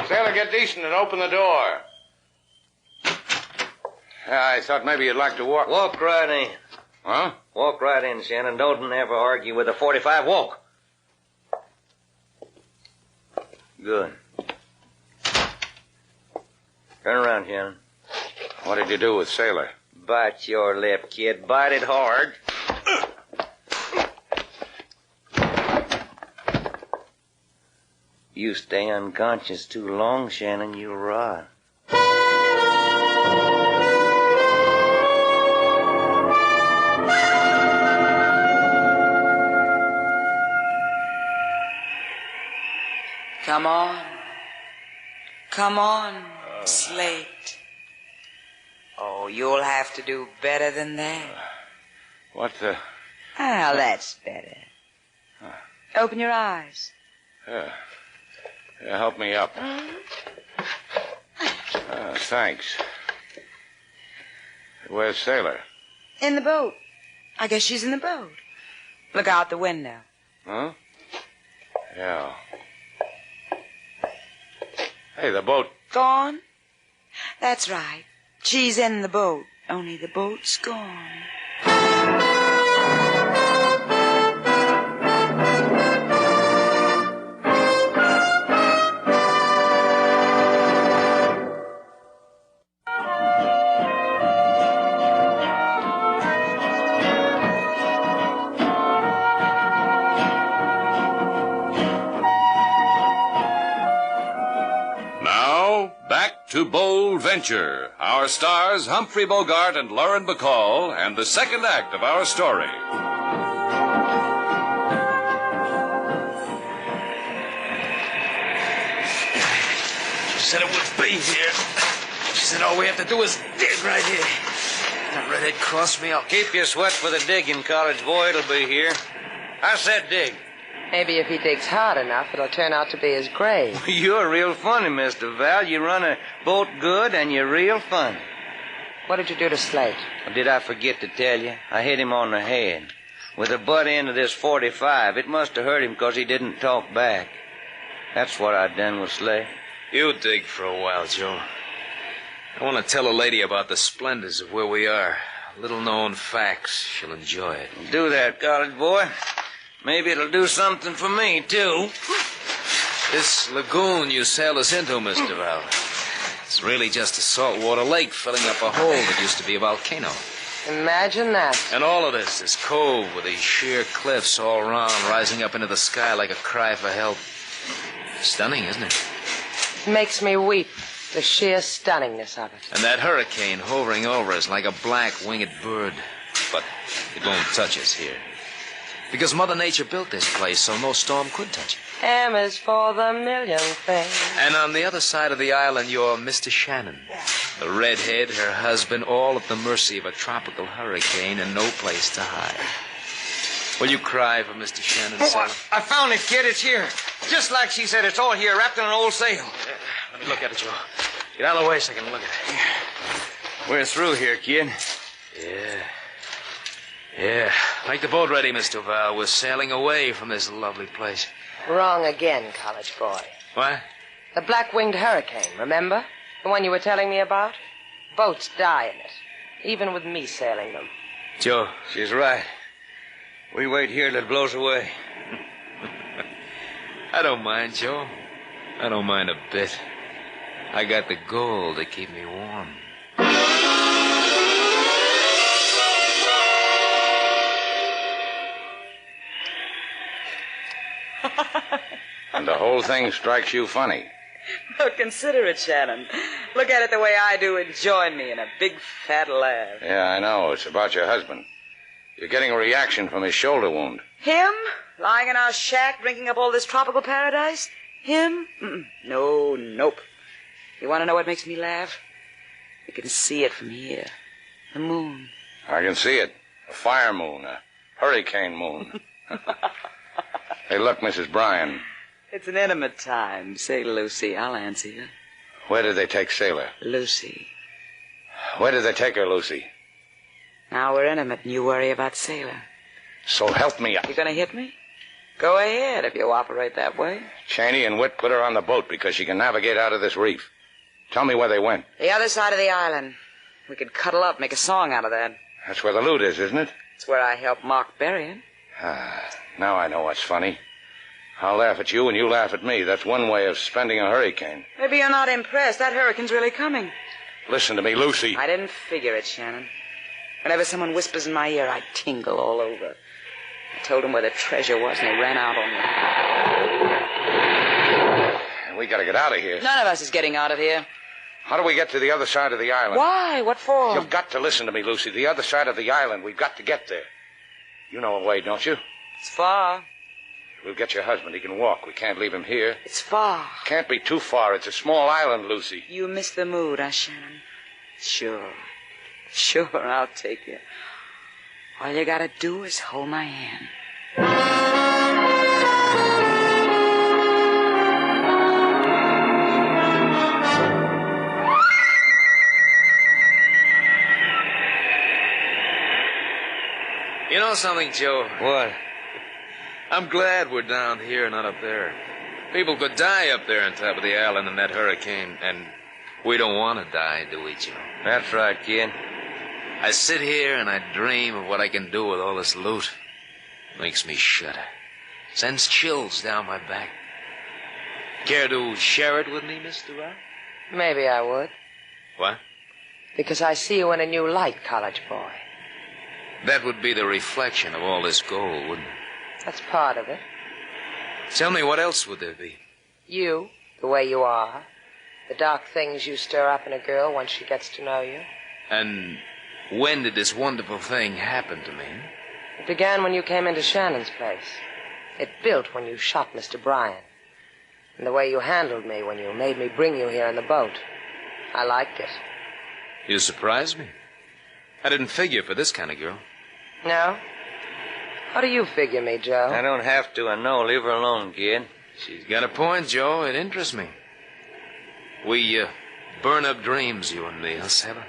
Sailor, get decent and open the door. I thought maybe you'd like to walk. Walk right in. Huh? Walk right in, Shannon. Don't ever argue with a 45. Walk. Good. Turn around, Shannon. What did you do with Sailor? Bite your lip, kid. Bite it hard. You stay unconscious too long, Shannon, you'll rot. Come on. Come on, Slate. Oh, you'll have to do better than that. What the... Ah, that's better. Open your eyes. Yeah, help me up. Thanks. Where's Sailor? In the boat. I guess she's in the boat. Look out the window. Huh? Yeah. Hey, the boat... Gone? That's right. She's in the boat, only the boat's gone. To Bold Venture, our stars Humphrey Bogart and Lauren Bacall, and the second act of our story. She said it would be here. She said all we have to do is dig right here. That redhead crossed me. I'll keep your sweat for the digging, college boy. It'll be here. I said dig. Maybe if he digs hard enough, it'll turn out to be his grave. You're real funny, Mr. Val. You run a boat good, and you're real funny. What did you do to Slate? Or did I forget to tell you? I hit him on the head. With the butt end of this .45. It must have hurt him because he didn't talk back. That's what I done with Slate. You dig for a while, Joe. I want to tell a lady about the splendors of where we are. Little-known facts. She'll enjoy it. Do that, college boy. Maybe it'll do something for me, too. This lagoon you sailed us into, Mr. Val, it's really just a saltwater lake filling up a hole that used to be a volcano. Imagine that. And all of this cove with these sheer cliffs all around, rising up into the sky like a cry for help. Stunning, isn't it? It makes me weep, the sheer stunningness of it. And that hurricane hovering over us like a black winged bird. But it won't touch us here. Because Mother Nature built this place so no storm could touch it. M is for the millionth thing. And on the other side of the island, you're Mr. Shannon. The redhead, her husband, all at the mercy of a tropical hurricane and no place to hide. Will you cry for Mr. Shannon, Sailor? I found it, kid. It's here. Just like she said, it's all here, wrapped in an old sail. Let me look at it, Joe. Get out of the way so I can look at it. We're through here, kid. Yeah. Make the boat ready, Mr. Val. We're sailing away from this lovely place. Wrong again, college boy. What? The black-winged hurricane, remember? The one you were telling me about? Boats die in it, even with me sailing them. Joe, she's right. We wait here till it blows away. I don't mind, Joe. I don't mind a bit. I got the gold to keep me warm. And the whole thing strikes you funny. Well, consider it, Shannon. Look at it the way I do and join me in a big fat laugh. Yeah, I know. It's about your husband. You're getting a reaction from his shoulder wound. Him? Lying in our shack, drinking up all this tropical paradise? Him? Nope. You want to know what makes me laugh? You can see it from here. The moon. I can see it. A fire moon, a hurricane moon. Hey, look, Mrs. Bryan. It's an intimate time. Say, Lucy, I'll answer you. Where did they take Sailor? Lucy. Where did they take her, Lucy? Now we're intimate and you worry about Sailor. So help me. You gonna hit me? Go ahead if you operate that way. Cheney and Witt put her on the boat because she can navigate out of this reef. Tell me where they went. The other side of the island. We could cuddle up, make a song out of that. That's where the loot is, isn't it? It's where I helped Mark bury him. Now I know what's funny. I'll laugh at you and you laugh at me. That's one way of spending a hurricane. Maybe you're not impressed. That hurricane's really coming. Listen to me, Lucy. I didn't figure it, Shannon. Whenever someone whispers in my ear, I tingle all over. I told them where the treasure was, and they ran out on me. We gotta get out of here. None of us is getting out of here. How do we get to the other side of the island? Why? What for? You've got to listen to me, Lucy. The other side of the island. We've got to get there. You know a way, don't you? It's far. We'll get your husband. He can walk. We can't leave him here. It's far. Can't be too far. It's a small island, Lucy. You miss the mood, huh, Shannon? Sure, I'll take you. All you gotta do is hold my hand. You know something, Joe? What? I'm glad we're down here, not up there. People could die up there on top of the island in that hurricane, and we don't want to die, do we, Joe? That's right, kid. I sit here and I dream of what I can do with all this loot. Makes me shudder. Sends chills down my back. Care to share it with me, Mr. Rock? Maybe I would. What? Because I see you in a new light, college boy. That would be the reflection of all this gold, wouldn't it? That's part of it. Tell me, what else would there be? You, the way you are. The dark things you stir up in a girl once she gets to know you. And when did this wonderful thing happen to me? It began when you came into Shannon's place. It built when you shot Mr. Bryan. And the way you handled me when you made me bring you here in the boat. I liked it. You surprised me. I didn't figure for this kind of girl. No? How do you figure me, Joe? I don't have to. I know. Leave her alone, kid. She's got a point, Joe. It interests me. We burn up dreams, you and me, huh, Sarah?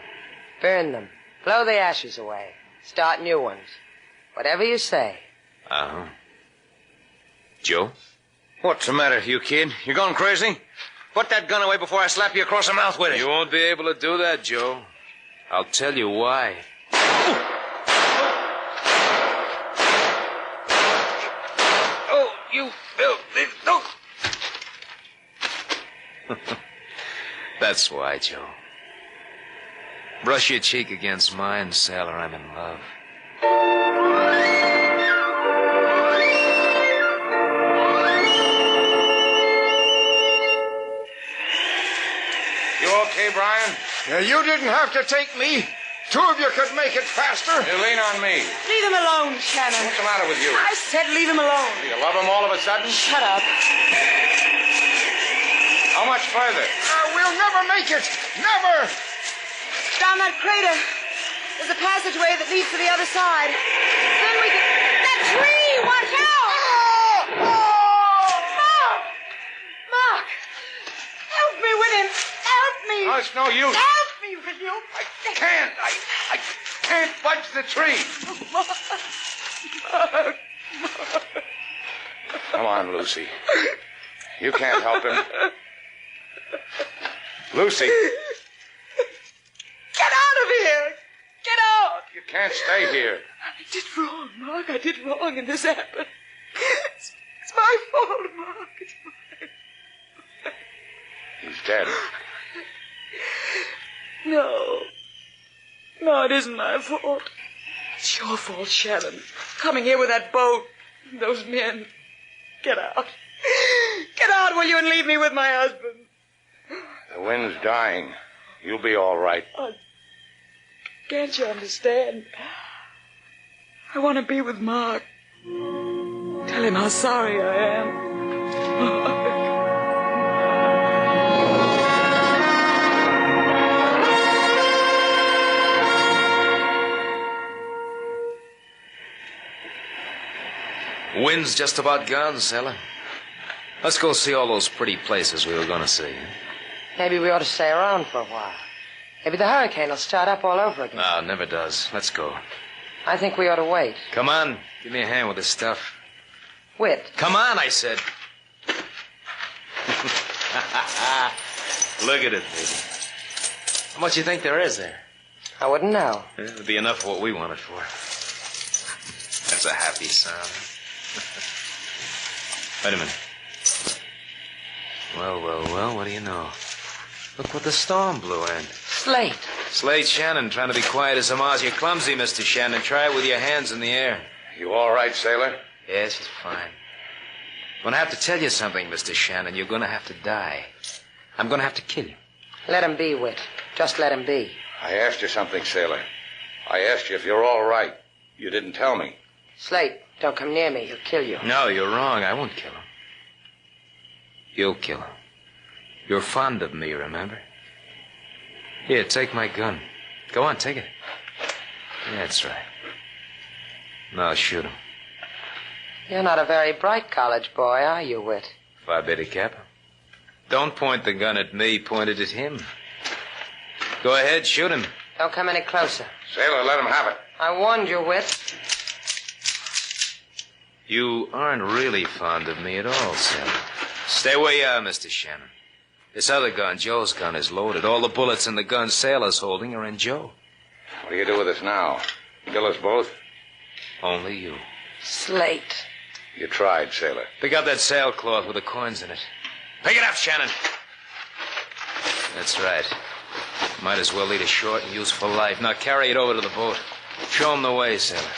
Burn them. Blow the ashes away. Start new ones. Whatever you say. Uh-huh. Joe? What's the matter with you, kid? You going crazy? Put that gun away before I slap you across the mouth with it. You won't be able to do that, Joe. I'll tell you why. Oh, you filthy... No! That's why, Joe. Brush your cheek against mine, sailor. I'm in love. You okay, Brian? You didn't have to take me. Two of you could make it faster. You lean on me. Leave him alone, Shannon. What's the matter with you? I said leave him alone. Do you love him all of a sudden? Shut up. How much further? We'll never make it. Never. Down that crater. There's a passageway that leads to the other side. Then we can... That tree! Watch out! Mark! Help me with him. Help me. No, it's no use. Help me, will you? I can't. I can't budge the tree. Mark. Come on, Lucy. You can't help him. Lucy. Get out of here. Get out. You can't stay here. I did wrong, Mark. I did wrong, and this happened. It's my fault, Mark. It's mine. He's dead. No, it isn't my fault. It's your fault, Shannon. Coming here with that boat, those men. Get out. Get out, will you, and leave me with my husband. The wind's dying. You'll be all right. Can't you understand? I want to be with Mark. Tell him how sorry I am. Mark. Wind's just about gone, sailor. Let's go see all those pretty places we were going to see. Maybe we ought to stay around for a while. Maybe the hurricane will start up all over again. No, it never does. Let's go. I think we ought to wait. Come on. Give me a hand with this stuff. Wit. Come on, I said. Look at it, baby. How much you think there is there? I wouldn't know. It'll be enough for what we want it for. That's a happy sound. Wait a minute. Well, what do you know? Look what the storm blew in. Slate. Slate Shannon, trying to be quiet as a mouse. You're clumsy, Mr. Shannon. Try it with your hands in the air. You all right, sailor? Yes, she's fine. I'm going to have to tell you something, Mr. Shannon. You're going to have to die. I'm going to have to kill you. Let him be, Wit. Just let him be. I asked you something, sailor. I asked you if you're all right. You didn't tell me. Slate, Don't come near me. He'll kill you. No, you're wrong. I won't kill him. You'll kill him. You're fond of me, remember? Here, take my gun. Go on, take it. That's right. Now shoot him. You're not a very bright college boy, are you, Whit? Phi Beta Kappa. Don't point the gun at me. Point it at him. Go ahead, shoot him. Don't come any closer. Sailor, let him have it. I warned you, Whit. You aren't really fond of me at all, Sailor. Stay where you are, Mr. Shannon. This other gun, Joe's gun, is loaded. All the bullets in the gun Sailor's holding are in Joe. What do you do with us now? Kill us both? Only you. Slate. You tried, Sailor. Pick up that sailcloth with the coins in it. Pick it up, Shannon. That's right. Might as well lead a short and useful life. Now carry it over to the boat. Show 'em the way, Sailor.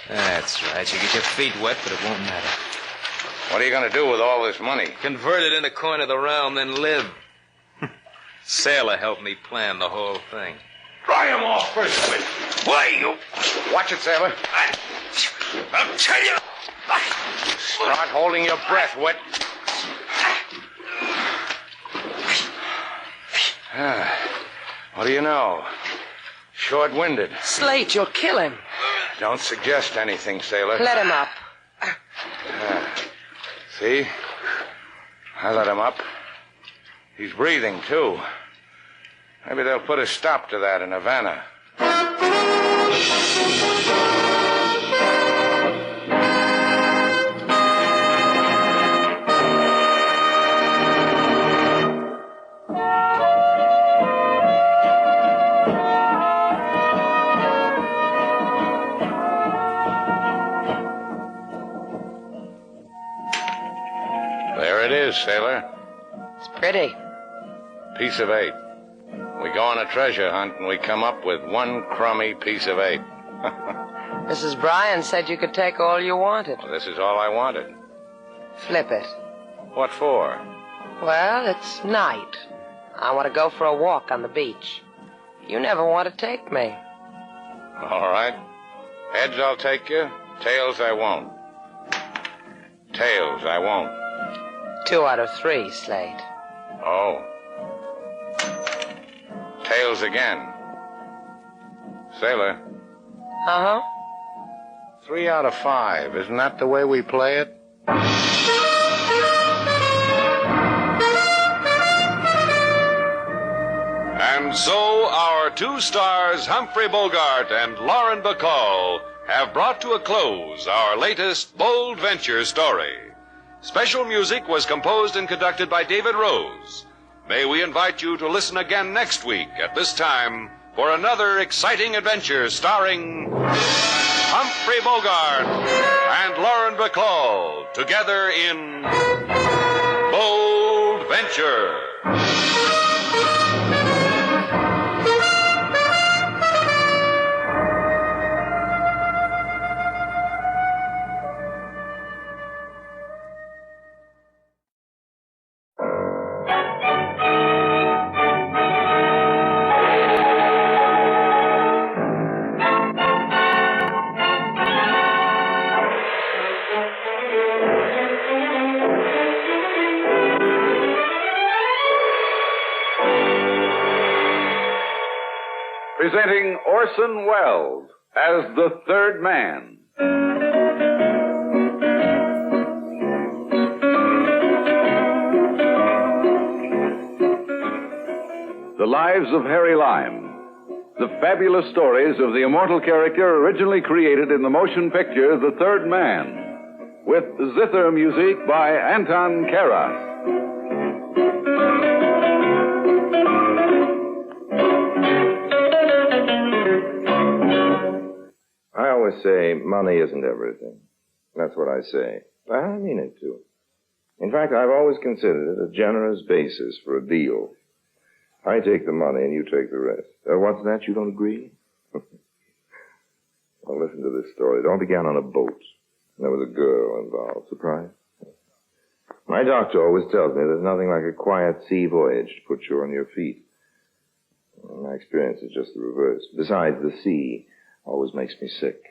That's right. You get your feet wet, but it won't matter. What are you going to do with all this money? Convert it into coin of the realm, then live. Sailor helped me plan the whole thing. Dry him off first, Whit. Why, you... Watch it, Sailor. I'll tell you. Start holding your breath, Whit. What do you know? Short-winded. Slate, you'll kill him. Don't suggest anything, Sailor. Let him up. See? I let him up. He's breathing, too. Maybe they'll put a stop to that in Havana. There it is, Sailor. It's pretty. Piece of 8. We go on a treasure hunt and we come up with one crummy piece of 8. Mrs. Bryan said you could take all you wanted. Well, this is all I wanted. Flip it. What for? Well, it's night. I want to go for a walk on the beach. You never want to take me. All right. Heads, I'll take you. Tails, I won't. Tails, I won't. 2 out of 3, Slate. Oh. Tails again. Sailor. Uh-huh. 3 out of 5. Isn't that the way we play it? And so our 2 stars, Humphrey Bogart and Lauren Bacall, have brought to a close our latest bold venture story. Special music was composed and conducted by David Rose. May we invite you to listen again next week at this time for another exciting adventure starring Humphrey Bogart and Lauren Bacall together in Bold Venture. Presenting Orson Welles as the Third Man. The Lives of Harry Lime. The fabulous stories of the immortal character originally created in the motion picture The Third Man, with zither music by Anton Karas. I always say money isn't everything. That's what I say. I mean it, too. In fact, I've always considered it a generous basis for a deal. I take the money and you take the rest. What's that? You don't agree? Well, listen to this story. It all began on a boat. There was a girl involved. Surprised? My doctor always tells me there's nothing like a quiet sea voyage to put you on your feet. Well, my experience is just the reverse. Besides, the sea always makes me sick.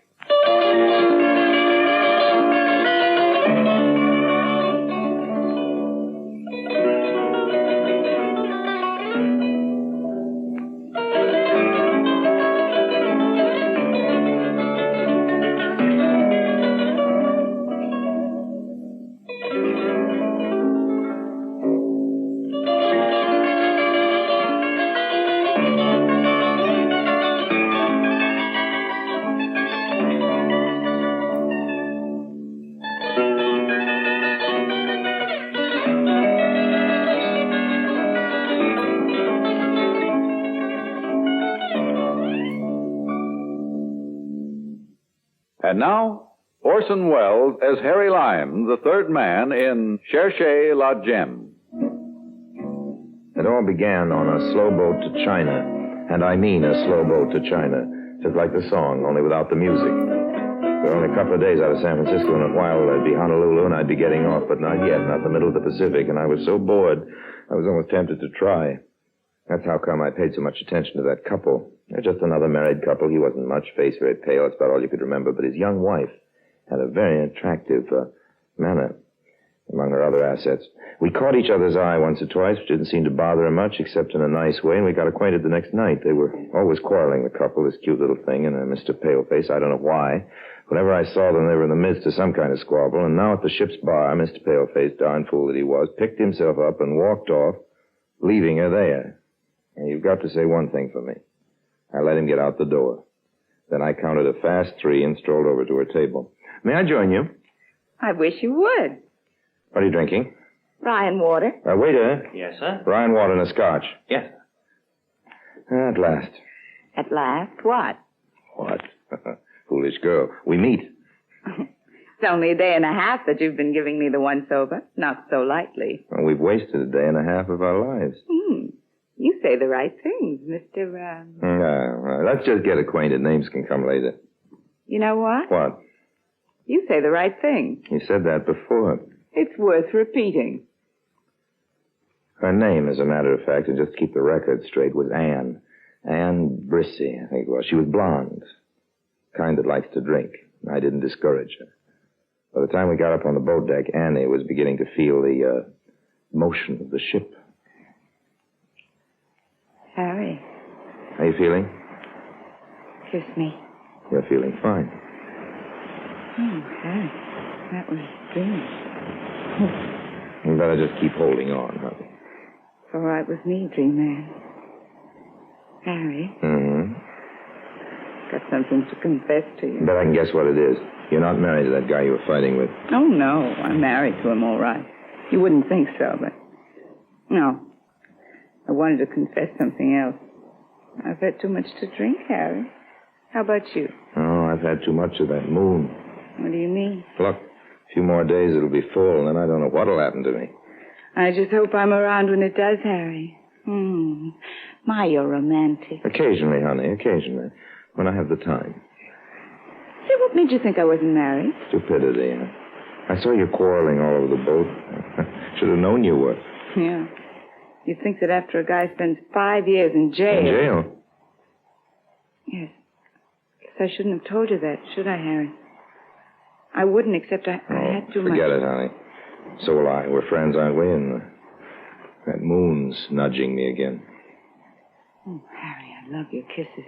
And now, Orson Welles as Harry Lime, the third man in Cherchez la Gemme. It all began on a slow boat to China, and I mean a slow boat to China, just like the song, only without the music. There were only a couple of days out of San Francisco, and in a while I'd be Honolulu, and I'd be getting off, but not yet, not in the middle of the Pacific, and I was so bored, I was almost tempted to try. That's how come I paid so much attention to that couple. They're just another married couple. He wasn't much, face very pale, that's about all you could remember, but his young wife had a very attractive manner, among her other assets. We caught each other's eye once or twice, which didn't seem to bother her much, except in a nice way, and we got acquainted the next night. They were always quarreling, the couple, this cute little thing, and Mr. Paleface. I don't know why. Whenever I saw them, they were in the midst of some kind of squabble, and now at the ship's bar, Mr. Paleface, darn fool that he was, picked himself up and walked off, leaving her there. And you've got to say one thing for me. I let him get out the door. Then I counted a fast 3 and strolled over to her table. May I join you? I wish you would. What are you drinking? Ryan water. Waiter. Yes, sir. Ryan water and a scotch. Yes. At last. At last, what? What? Foolish girl. We meet. It's only a day and a half that you've been giving me the once over. Not so lightly. Well, we've wasted a day and a half of our lives. You say the right things, Mr. Let's just get acquainted. Names can come later. You know what? What? You say the right thing. You said that before. It's worth repeating. Her name, as a matter of fact, and just to keep the record straight, was Anne. Anne Brissy, I think it was. She was blonde. Kind that likes to drink. I didn't discourage her. By the time we got up on the boat deck, Annie was beginning to feel the motion of the ship. Harry. How you feeling? Kiss me. You're feeling fine. Harry. That was dreamy. You better just keep holding on, honey. It's all right with me, dream man. Harry. Mm-hmm. Got something to confess to you. Bet I can guess what it is. You're not married to that guy you were fighting with. Oh, no. I'm married to him, all right. You wouldn't think so, but... No. I wanted to confess something else. I've had too much to drink, Harry. How about you? Oh, I've had too much of that moon. What do you mean? Look, a few more days it'll be full, and then I don't know what'll happen to me. I just hope I'm around when it does, Harry. My, you're romantic. Occasionally, honey, occasionally. When I have the time. Say, what made you think I wasn't married? Stupidity. I saw you quarreling all over the boat. Should have known you were. Yeah. You'd think that after a guy spends 5 years in jail... In jail? Yes. Guess I shouldn't have told you that, should I, Harry? I wouldn't, except I had too much... Forget it, honey. So will I. We're friends, aren't we? And that moon's nudging me again. Oh, Harry, I love your kisses.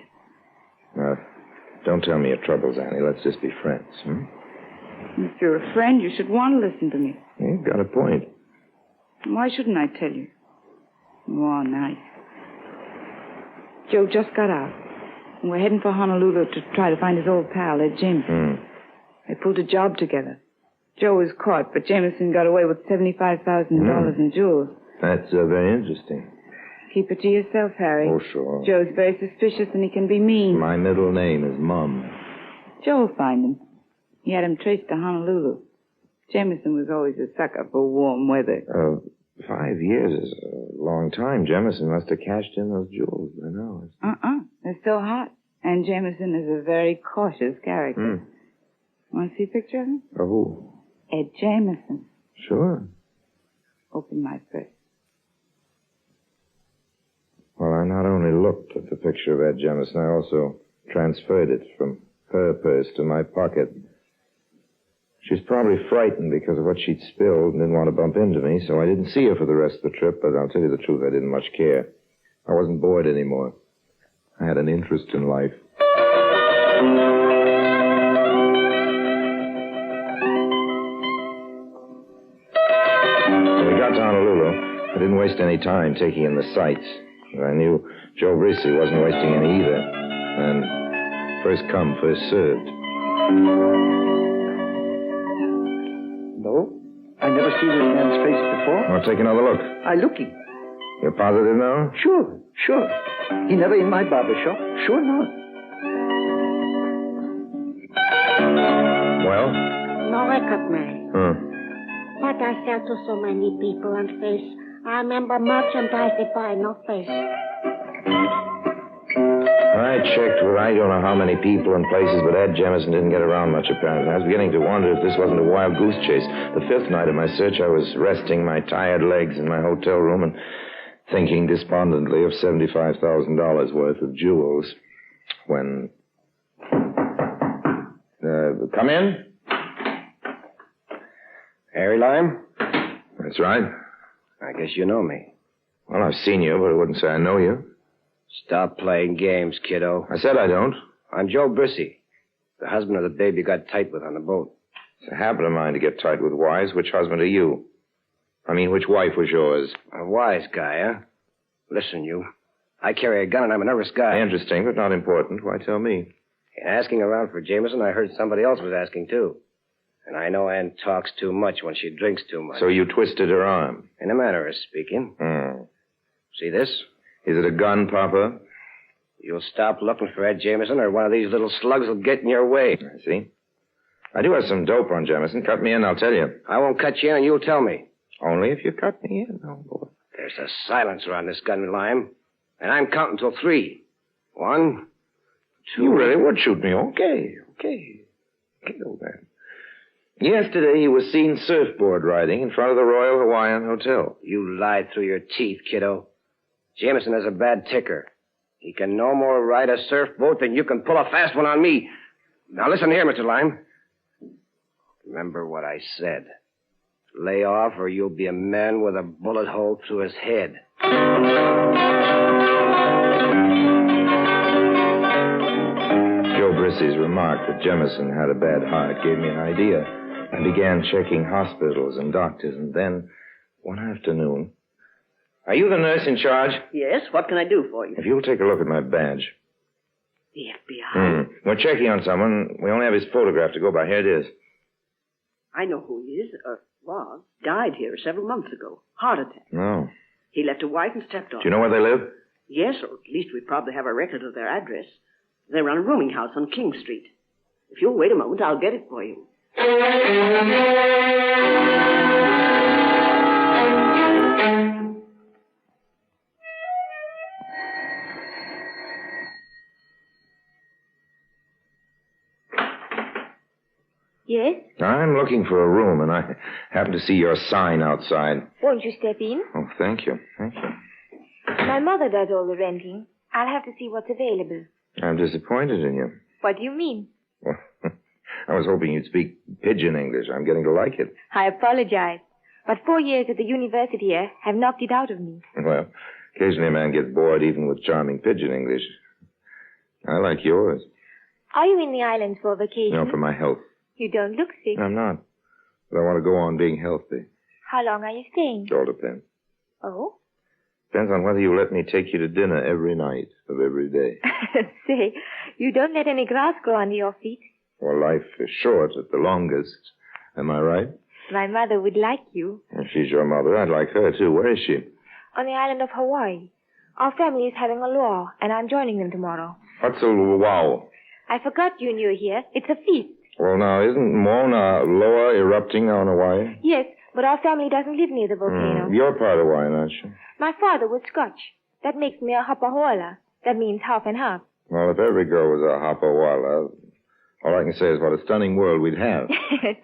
Don't tell me your troubles, Annie. Let's just be friends, If you're a friend, you should want to listen to me. You've got a point. Why shouldn't I tell you? Oh, nice. Joe just got out. And we're heading for Honolulu to try to find his old pal, Ed Jameson. They pulled a job together. Joe was caught, but Jameson got away with $75,000 in jewels. That's very interesting. Keep it to yourself, Harry. Oh, sure. Joe's very suspicious and he can be mean. My middle name is Mum. Joe will find him. He had him traced to Honolulu. Jameson was always a sucker for warm weather. 5 years is a long time. Jameson must have cashed in those jewels. I know. They're still hot. And Jameson is a very cautious character. Want to see a picture of him? Of who? Ed Jameson. Sure. Open my purse. Well, I not only looked at the picture of Ed Jameson, I also transferred it from her purse to my pocket. She was probably frightened because of what she'd spilled and didn't want to bump into me, so I didn't see her for the rest of the trip, but I'll tell you the truth, I didn't much care. I wasn't bored anymore. I had an interest in life. When we got to Honolulu, I didn't waste any time taking in the sights. I knew Joe Brissy wasn't wasting any either. And first come, first served. No, I never seen this man's face before. Well, take another look. I looking. You're positive now? Sure. He never in my barber shop. Sure not. Well? No record, man. Hmm. But I sell to so many people and face. I remember merchandise they buy, no face. I checked with I don't know how many people and places, but Ed Jemison didn't get around much, apparently. I was beginning to wonder if this wasn't a wild goose chase. The fifth night of my search, I was resting my tired legs in my hotel room and thinking despondently of $75,000 worth of jewels when... come in? Harry Lime? That's right. I guess you know me. Well, I've seen you, but I wouldn't say I know you. Stop playing games, kiddo. I said I don't. I'm Joe Brissy, the husband of the babe you got tight with on the boat. It's a habit of mine to get tight with wives. Which husband are you? I mean, which wife was yours? A wise guy, huh? Listen, you. I carry a gun and I'm a nervous guy. Interesting, but not important. Why tell me? In asking around for Jameson, I heard somebody else was asking, too. And I know Ann talks too much when she drinks too much. So you twisted her arm? In a manner of speaking. See this? Is it a gun, Papa? You'll stop looking for Ed Jameson or one of these little slugs will get in your way. I see. I do have some dope on Jameson. Cut me in, I'll tell you. I won't cut you in and you'll tell me. Only if you cut me in, oh boy. There's a silencer on this gun, Lime. And I'm counting till 3. 1, 2... You really would shoot me. Okay, old man. Yesterday he was seen surfboard riding in front of the Royal Hawaiian Hotel. You lied through your teeth, kiddo. Jameson has a bad ticker. He can no more ride a surfboat than you can pull a fast one on me. Now listen here, Mr. Lime. Remember what I said. Lay off or you'll be a man with a bullet hole through his head. Joe Brissy's remark that Jemison had a bad heart gave me an idea. I began checking hospitals and doctors, and then, one afternoon... Are you the nurse in charge? Yes, what can I do for you? If you'll take a look at my badge. The FBI? We're checking on someone. We only have his photograph to go by. Here it is. I know who he is, was. Died here several months ago. Heart attack. No. He left a wife and stepdaughter. Do you know where they live? Yes, or at least we probably have a record of their address. They run a rooming house on King Street. If you'll wait a moment, I'll get it for you. Yes? I'm looking for a room, and I happen to see your sign outside. Won't you step in? Oh, thank you. My mother does all the renting. I'll have to see what's available. I'm disappointed in you. What do you mean? Well, I was hoping you'd speak pidgin English. I'm getting to like it. I apologize. But 4 years at the university here have knocked it out of me. Well, occasionally a man gets bored even with charming pidgin English. I like yours. Are you in the islands for vacation? No, for my health. You don't look sick. I'm not. But I want to go on being healthy. How long are you staying? It all depends. Oh? Depends on whether you let me take you to dinner every night of every day. Say, you don't let any grass grow under your feet. Well, life is short at the longest. Am I right? My mother would like you. If she's your mother, I'd like her, too. Where is she? On the island of Hawaii. Our family is having a luau, and I'm joining them tomorrow. What's a luau? I forgot you knew here. It's a feast. Well, now, isn't Mauna Loa erupting on Hawaii? Yes, but our family doesn't live near the volcano. You're part of Hawaiian, aren't you? My father was Scotch. That makes me a hapahoala. That means half and half. Well, if every girl was a hapawala, all I can say is what a stunning world we'd have.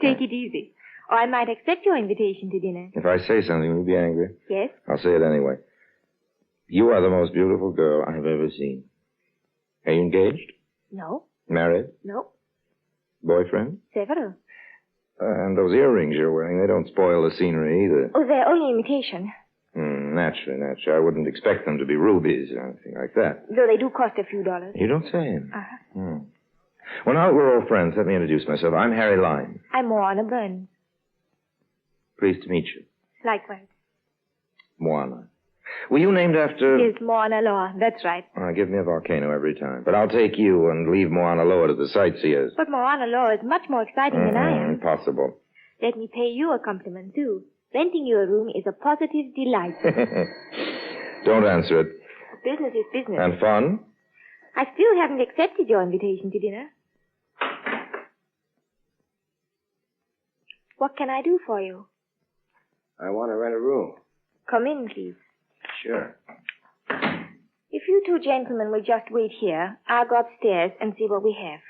Take it easy. Or I might accept your invitation to dinner. If I say something, will you be angry? Yes? I'll say it anyway. You are the most beautiful girl I have ever seen. Are you engaged? No. Married? No. Boyfriend? Several. And those earrings you're wearing, they don't spoil the scenery either. Oh, they're only imitation. Naturally. I wouldn't expect them to be rubies or anything like that. Though they do cost a few dollars. You don't say. Uh-huh. Well, now that we're all friends, let me introduce myself. I'm Harry Lime. I'm Moana Burns. Pleased to meet you. Likewise. Moana. Were you named after... Yes, Moana Loa. That's right. Give me a volcano every time. But I'll take you and leave Moana Loa to the sightseers. But Moana Loa is much more exciting than I am. Impossible. Let me pay you a compliment, too. Renting you a room is a positive delight. Don't answer it. Business is business. And fun? I still haven't accepted your invitation to dinner. What can I do for you? I want to rent a room. Come in, please. Sure. If you two gentlemen will just wait here, I'll go upstairs and see what we have.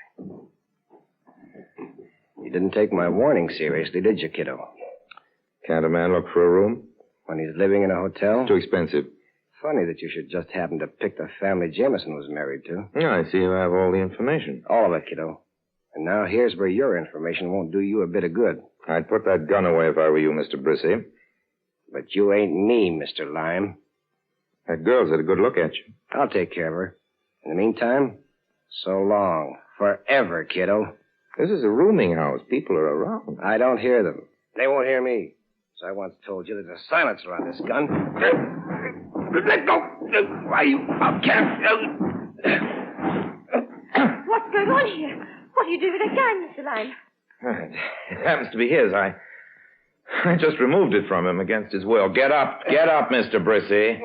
You didn't take my warning seriously, did you, kiddo? Can't a man look for a room? When he's living in a hotel? Too expensive. Funny that you should just happen to pick the family Jameson was married to. Yeah, I see you have all the information. All of it, kiddo. And now here's where your information won't do you a bit of good. I'd put that gun away if I were you, Mr. Brissy. But you ain't me, Mr. Lime. That girl's had a good look at you. I'll take care of her. In the meantime, so long. Forever, kiddo. This is a rooming house. People are around. I don't hear them. They won't hear me. So I once told you there's a silencer on this gun. Let go! Why, you outcast! What's going on here? What are you doing with a gun, Mr. Lime? It happens to be his. I just removed it from him against his will. Get up, Mr. Brissy.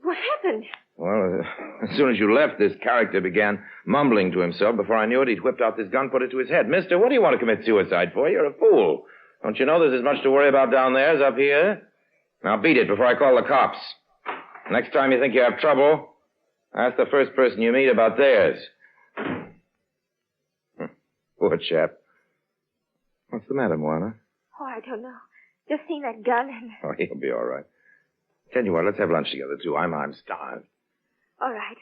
What happened? Well, as soon as you left, this character began mumbling to himself. Before I knew it, he'd whipped out this gun, put it to his head. Mister, what do you want to commit suicide for? You're a fool. Don't you know there's as much to worry about down there as up here? Now beat it before I call the cops. Next time you think you have trouble, ask the first person you meet about theirs. Poor chap. What's the matter, Moana? Oh, I don't know. Just seen that gun and... Oh, he'll be all right. Tell you what, let's have lunch together, too. I'm starved. All right.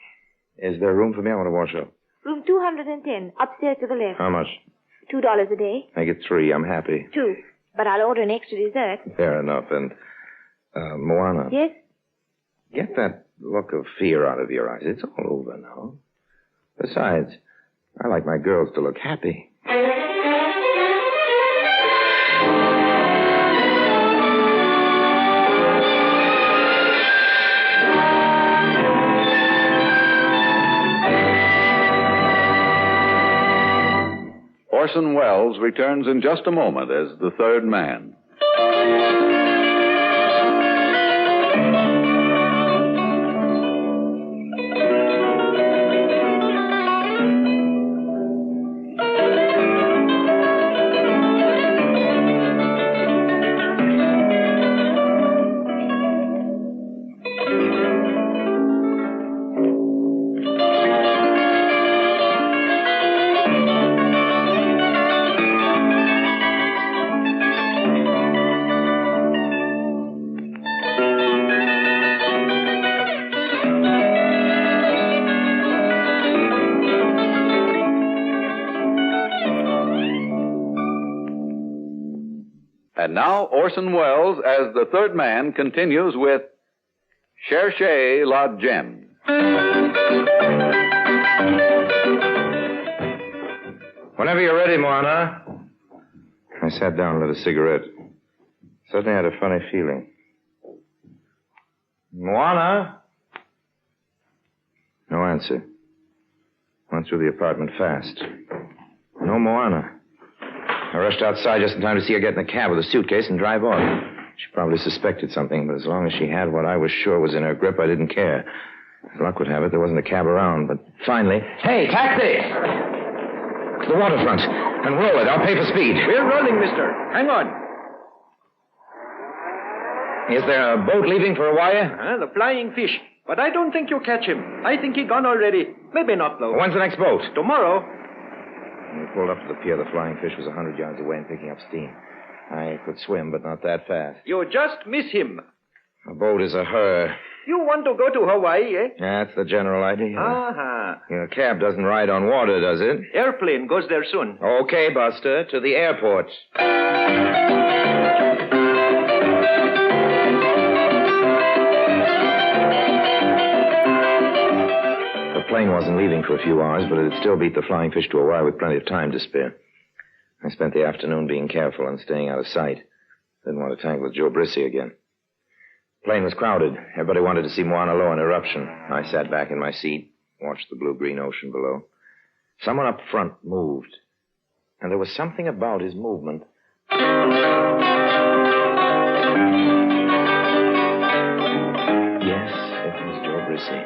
Is there room for me? I want to wash up. Room 210, upstairs to the left. How much? $2 a day. Make it 3. I'm happy. 2. But I'll order an extra dessert. Fair enough. And, Moana. Yes? Get that look of fear out of your eyes. It's all over now. Besides, I like my girls to look happy. Orson Welles returns in just a moment as the third man. And now Orson Welles as the third man continues with Cherchez la Gemme. Whenever you're ready, Moana. I sat down and lit a cigarette. Suddenly I had a funny feeling. Moana? No answer. Went through the apartment fast. No Moana. I rushed outside just in time to see her get in a cab with a suitcase and drive off. She probably suspected something, but as long as she had what I was sure was in her grip, I didn't care. As luck would have it, there wasn't a cab around, but finally... Hey, taxi! To the waterfront. And roll it. I'll pay for speed. We're rolling, mister. Hang on. Is there a boat leaving for Hawaii? The Flying Fish. But I don't think you'll catch him. I think he gone already. Maybe not, though. When's the next boat? Tomorrow. When we pulled up to the pier, the Flying Fish was 100 yards away and picking up steam. I could swim, but not that fast. You just miss him. A boat is a her. You want to go to Hawaii, eh? That's the general idea. Uh-huh. Your cab doesn't ride on water, does it? Airplane goes there soon. Okay, Buster. To the airport. The plane wasn't leaving for a few hours, but it had still beat the Flying Fish to a wire with plenty of time to spare. I spent the afternoon being careful and staying out of sight. Didn't want to tangle with Joe Brissy again. The plane was crowded. Everybody wanted to see Mauna Loa in eruption. I sat back in my seat, watched the blue-green ocean below. Someone up front moved, and there was something about his movement. Yes, it was Joe Brissy.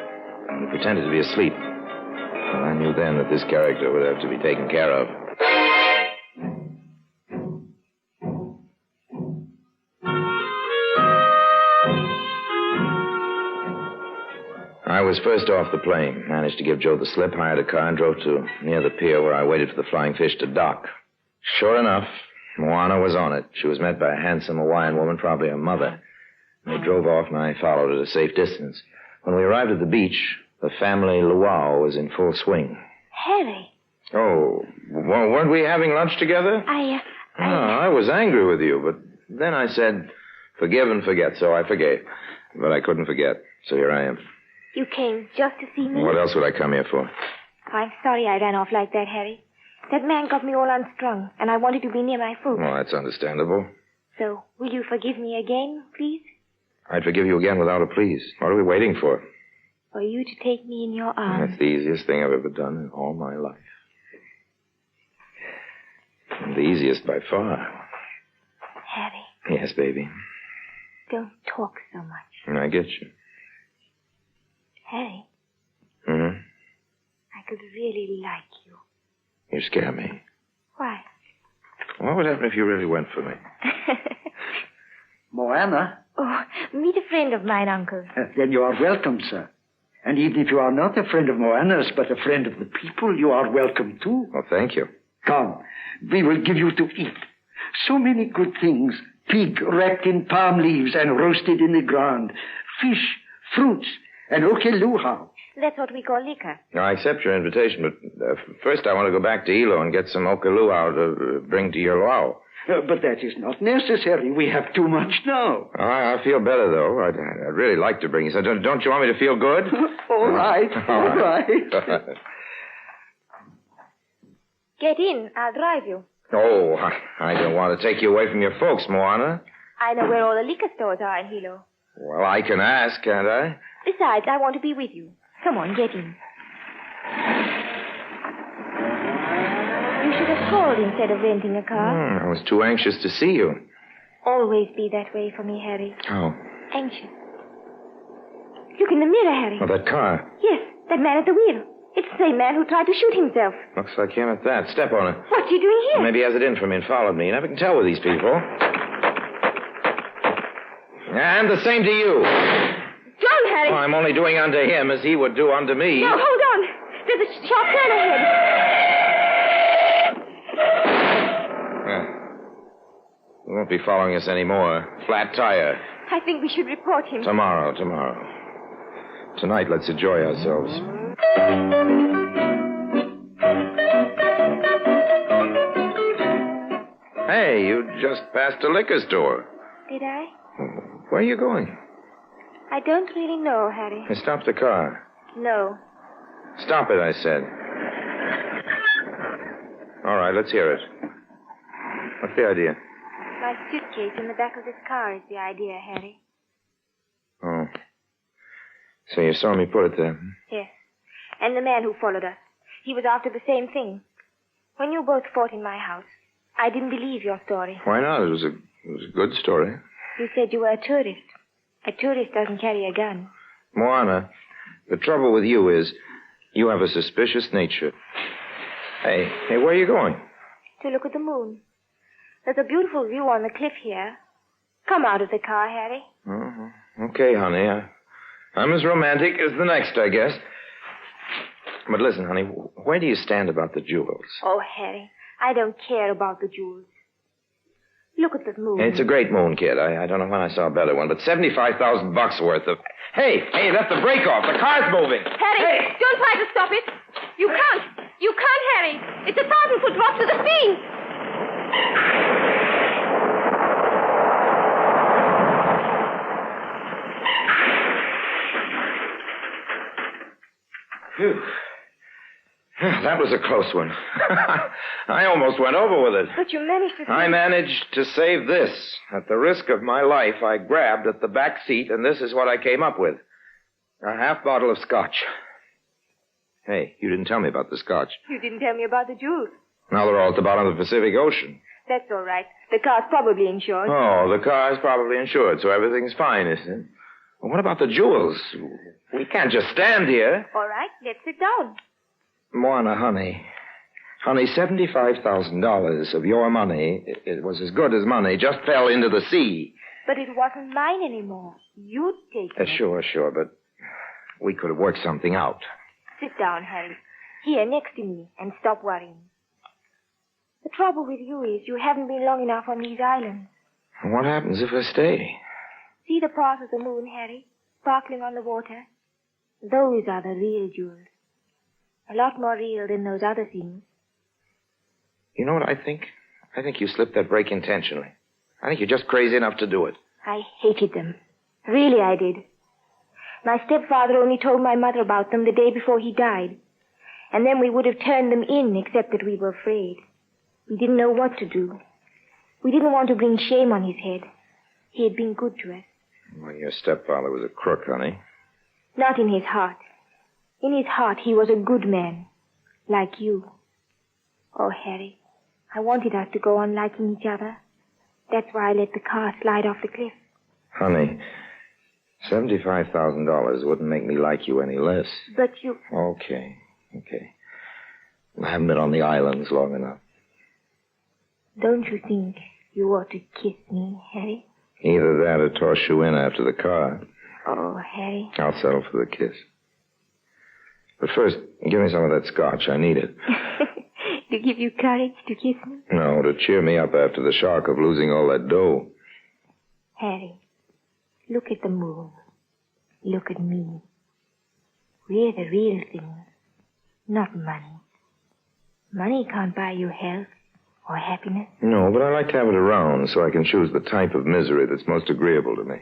He pretended to be asleep. Well, I knew then that this character would have to be taken care of. I was first off the plane, managed to give Joe the slip, hired a car, and drove to near the pier where I waited for the Flying Fish to dock. Sure enough, Moana was on it. She was met by a handsome Hawaiian woman, probably her mother. They drove off, and I followed at a safe distance. When we arrived at the beach, the family luau was in full swing. Harry. Oh, well, weren't we having lunch together? I was angry with you, but then I said, forgive and forget, so I forgave. But I couldn't forget, so here I am. You came just to see me? What else would I come here for? I'm sorry I ran off like that, Harry. That man got me all unstrung, and I wanted to be near my folks. Well, that's understandable. So, will you forgive me again, please? I'd forgive you again without a please. What are we waiting for? For you to take me in your arms. That's the easiest thing I've ever done in all my life. And the easiest by far. Harry. Yes, baby. Don't talk so much. I get you. Harry. Mm-hmm. I could really like you. You scare me. Why? What would happen if you really went for me? Moana? Oh, meet a friend of mine, Uncle. Then you are welcome, sir. And even if you are not a friend of Moana's, but a friend of the people, you are welcome too. Well, thank you. Come, we will give you to eat. So many good things. Pig wrapped in palm leaves and roasted in the ground. Fish, fruits, and okeluha. That's what we call liquor. I accept your invitation, but first I want to go back to Ilo and get some okalua to bring to your luau. But that is not necessary. We have too much now. I feel better, though. I'd really like to bring you some. Don't you want me to feel good? All right. Get in. I'll drive you. Oh, I don't want to take you away from your folks, Moana. I know where all the liquor stores are in Hilo. Well, I can ask, can't I? Besides, I want to be with you. Come on, get in. You should have called instead of renting a car. I was too anxious to see you. Always be that way for me, Harry. Oh. Anxious. Look in the mirror, Harry. Oh, that car. Yes, that man at the wheel. It's the same man who tried to shoot himself. Looks like him at that. Step on it. What are you doing here? Maybe he has it in for me and followed me. You never can tell with these people. And the same to you. John, Harry. Oh, I'm only doing unto him as he would do unto me. No, hold on. There's a sharp turn ahead. He won't be following us anymore. Flat tire. I think we should report him. Tomorrow. Tonight, let's enjoy ourselves. Hey, you just passed a liquor store. Did I? Where are you going? I don't really know, Harry. Hey, stop the car. No. Stop it, I said. All right, let's hear it. What's the idea? My suitcase in the back of this car is the idea, Harry. Oh. So you saw me put it there? Yes. And the man who followed us. He was after the same thing. When you both fought in my house, I didn't believe your story. Why not? It was a good story. You said you were a tourist. A tourist doesn't carry a gun. Moana, the trouble with you is you have a suspicious nature. Hey, where are you going? To look at the moon. There's a beautiful view on the cliff here. Come out of the car, Harry. Okay, honey. I'm as romantic as the next, I guess. But listen, honey, where do you stand about the jewels? Oh, Harry, I don't care about the jewels. Look at the moon. It's a great moon, kid. I don't know when I saw a better one, but $75,000 worth of... Hey, that's the brake off. The car's moving. Harry, don't try to stop it. You can't. You can't, Harry. It's a 1,000-foot drop to the sea. Phew. That was a close one. I almost went over with it. But you managed to... I managed to save this. At the risk of my life, I grabbed at the back seat, and this is what I came up with. A half bottle of scotch. Hey, you didn't tell me about the scotch. You didn't tell me about the jewels. Now they're all at the bottom of the Pacific Ocean. That's all right. The car's probably insured. Oh, the car's probably insured, so everything's fine, isn't it? Well, what about the jewels? We can't just stand here. All right, let's sit down. Moana, honey, $75,000 of your money, it was as good as money, just fell into the sea. But it wasn't mine anymore. You'd take it. Sure, but we could have worked something out. Sit down, Harry. Here, next to me, and stop worrying. The trouble with you is you haven't been long enough on these islands. What happens if I stay? See the path of the moon, Harry, sparkling on the water? Those are the real jewels. A lot more real than those other things. You know what I think? I think you slipped that brake intentionally. I think you're just crazy enough to do it. I hated them. Really, I did. My stepfather only told my mother about them the day before he died. And then we would have turned them in, except that we were afraid. We didn't know what to do. We didn't want to bring shame on his head. He had been good to us. Well, your stepfather was a crook, honey. Not in his heart. In his heart, he was a good man. Like you. Oh, Harry, I wanted us to go on liking each other. That's why I let the car slide off the cliff. Honey, $75,000 wouldn't make me like you any less. But you... Okay. I haven't been on the islands long enough. Don't you think you ought to kiss me, Harry? Either that or toss you in after the car. Oh, Harry. I'll settle for the kiss. But first, give me some of that scotch. I need it. To give you courage to kiss me? No, to cheer me up after the shock of losing all that dough. Harry, look at the moon. Look at me. We're the real thing, not money. Money can't buy you health or happiness. No, but I like to have it around so I can choose the type of misery that's most agreeable to me.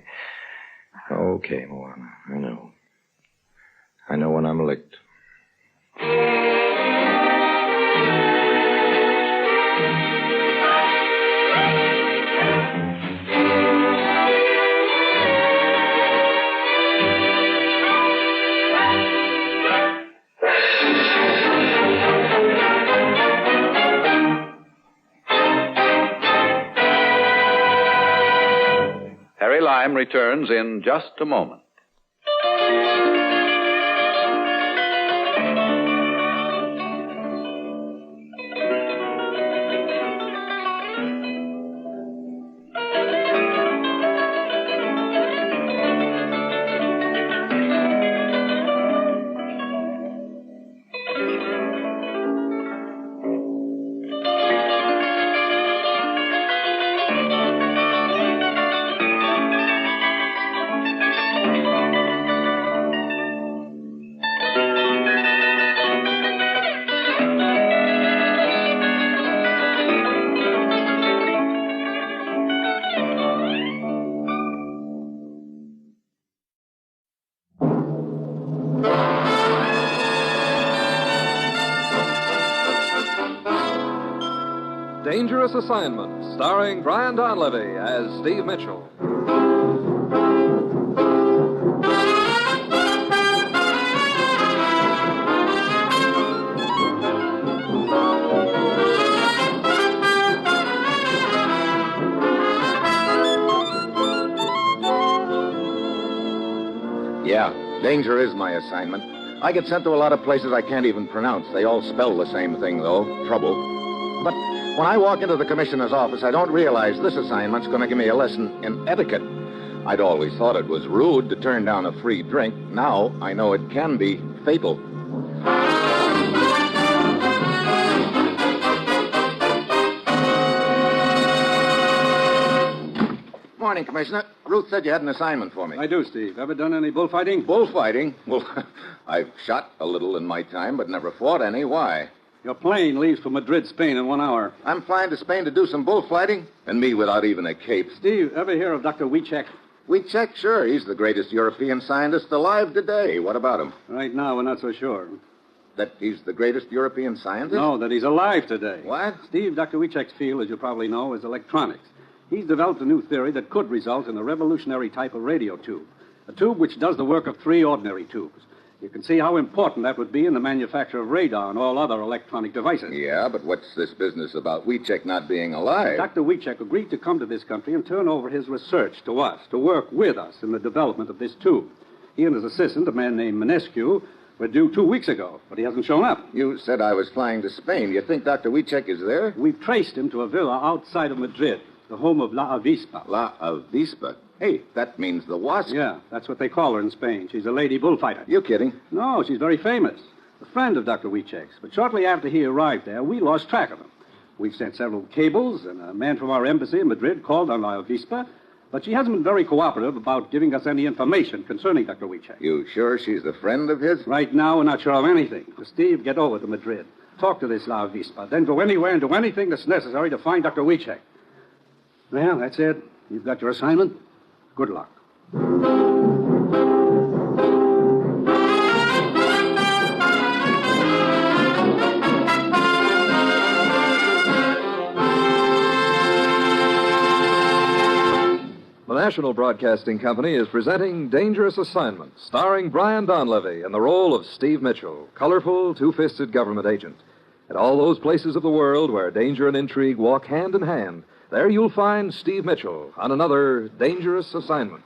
Okay, Moana, I know. I know when I'm licked. Harry Lime returns in just a moment. Dangerous Assignment, starring Brian Donlevy as Steve Mitchell. Yeah, danger is my assignment. I get sent to a lot of places I can't even pronounce. They all spell the same thing, though, trouble. But when I walk into the commissioner's office, I don't realize this assignment's going to give me a lesson in etiquette. I'd always thought it was rude to turn down a free drink. Now I know it can be fatal. morning, Commissioner. Ruth said you had an assignment for me. I do, Steve. Ever done any bullfighting? Bullfighting? Well, I've shot a little in my time, but never fought any. Why? Your plane leaves for Madrid, Spain in 1 hour. I'm flying to Spain to do some bullfighting? And me without even a cape. Steve, ever hear of Dr. Wiecek? Wiecek? Sure. He's the greatest European scientist alive today. What about him? Right now, we're not so sure. That he's the greatest European scientist? No, that he's alive today. What? Steve, Dr. Wiecek's field, as you probably know, is electronics. He's developed a new theory that could result in a revolutionary type of radio tube. A tube which does the work of 3 ordinary tubes. You can see how important that would be in the manufacture of radar and all other electronic devices. Yeah, but what's this business about Wiecek not being alive? Dr. Wiecek agreed to come to this country and turn over his research to us, to work with us in the development of this tube. He and his assistant, a man named Minescu, were due 2 weeks ago, but he hasn't shown up. You said I was flying to Spain. You think Dr. Wiecek is there? We've traced him to a villa outside of Madrid, the home of La Avispa. La Avispa? Hey, that means the wasp. Yeah, that's what they call her in Spain. She's a lady bullfighter. You kidding? No, she's very famous. A friend of Dr. Wiecek's. But shortly after he arrived there, we lost track of him. We've sent several cables, and a man from our embassy in Madrid called on La Avispa, but she hasn't been very cooperative about giving us any information concerning Dr. Wiecek. You sure she's a friend of his? Right now, we're not sure of anything. So Steve, get over to Madrid. Talk to this La Avispa. Then go anywhere and do anything that's necessary to find Dr. Wiecek. Well, that's it. You've got your assignment. Good luck. The National Broadcasting Company is presenting Dangerous Assignment, starring Brian Donlevy in the role of Steve Mitchell, colorful, two-fisted government agent. At all those places of the world where danger and intrigue walk hand in hand, there you'll find Steve Mitchell on another Dangerous Assignment.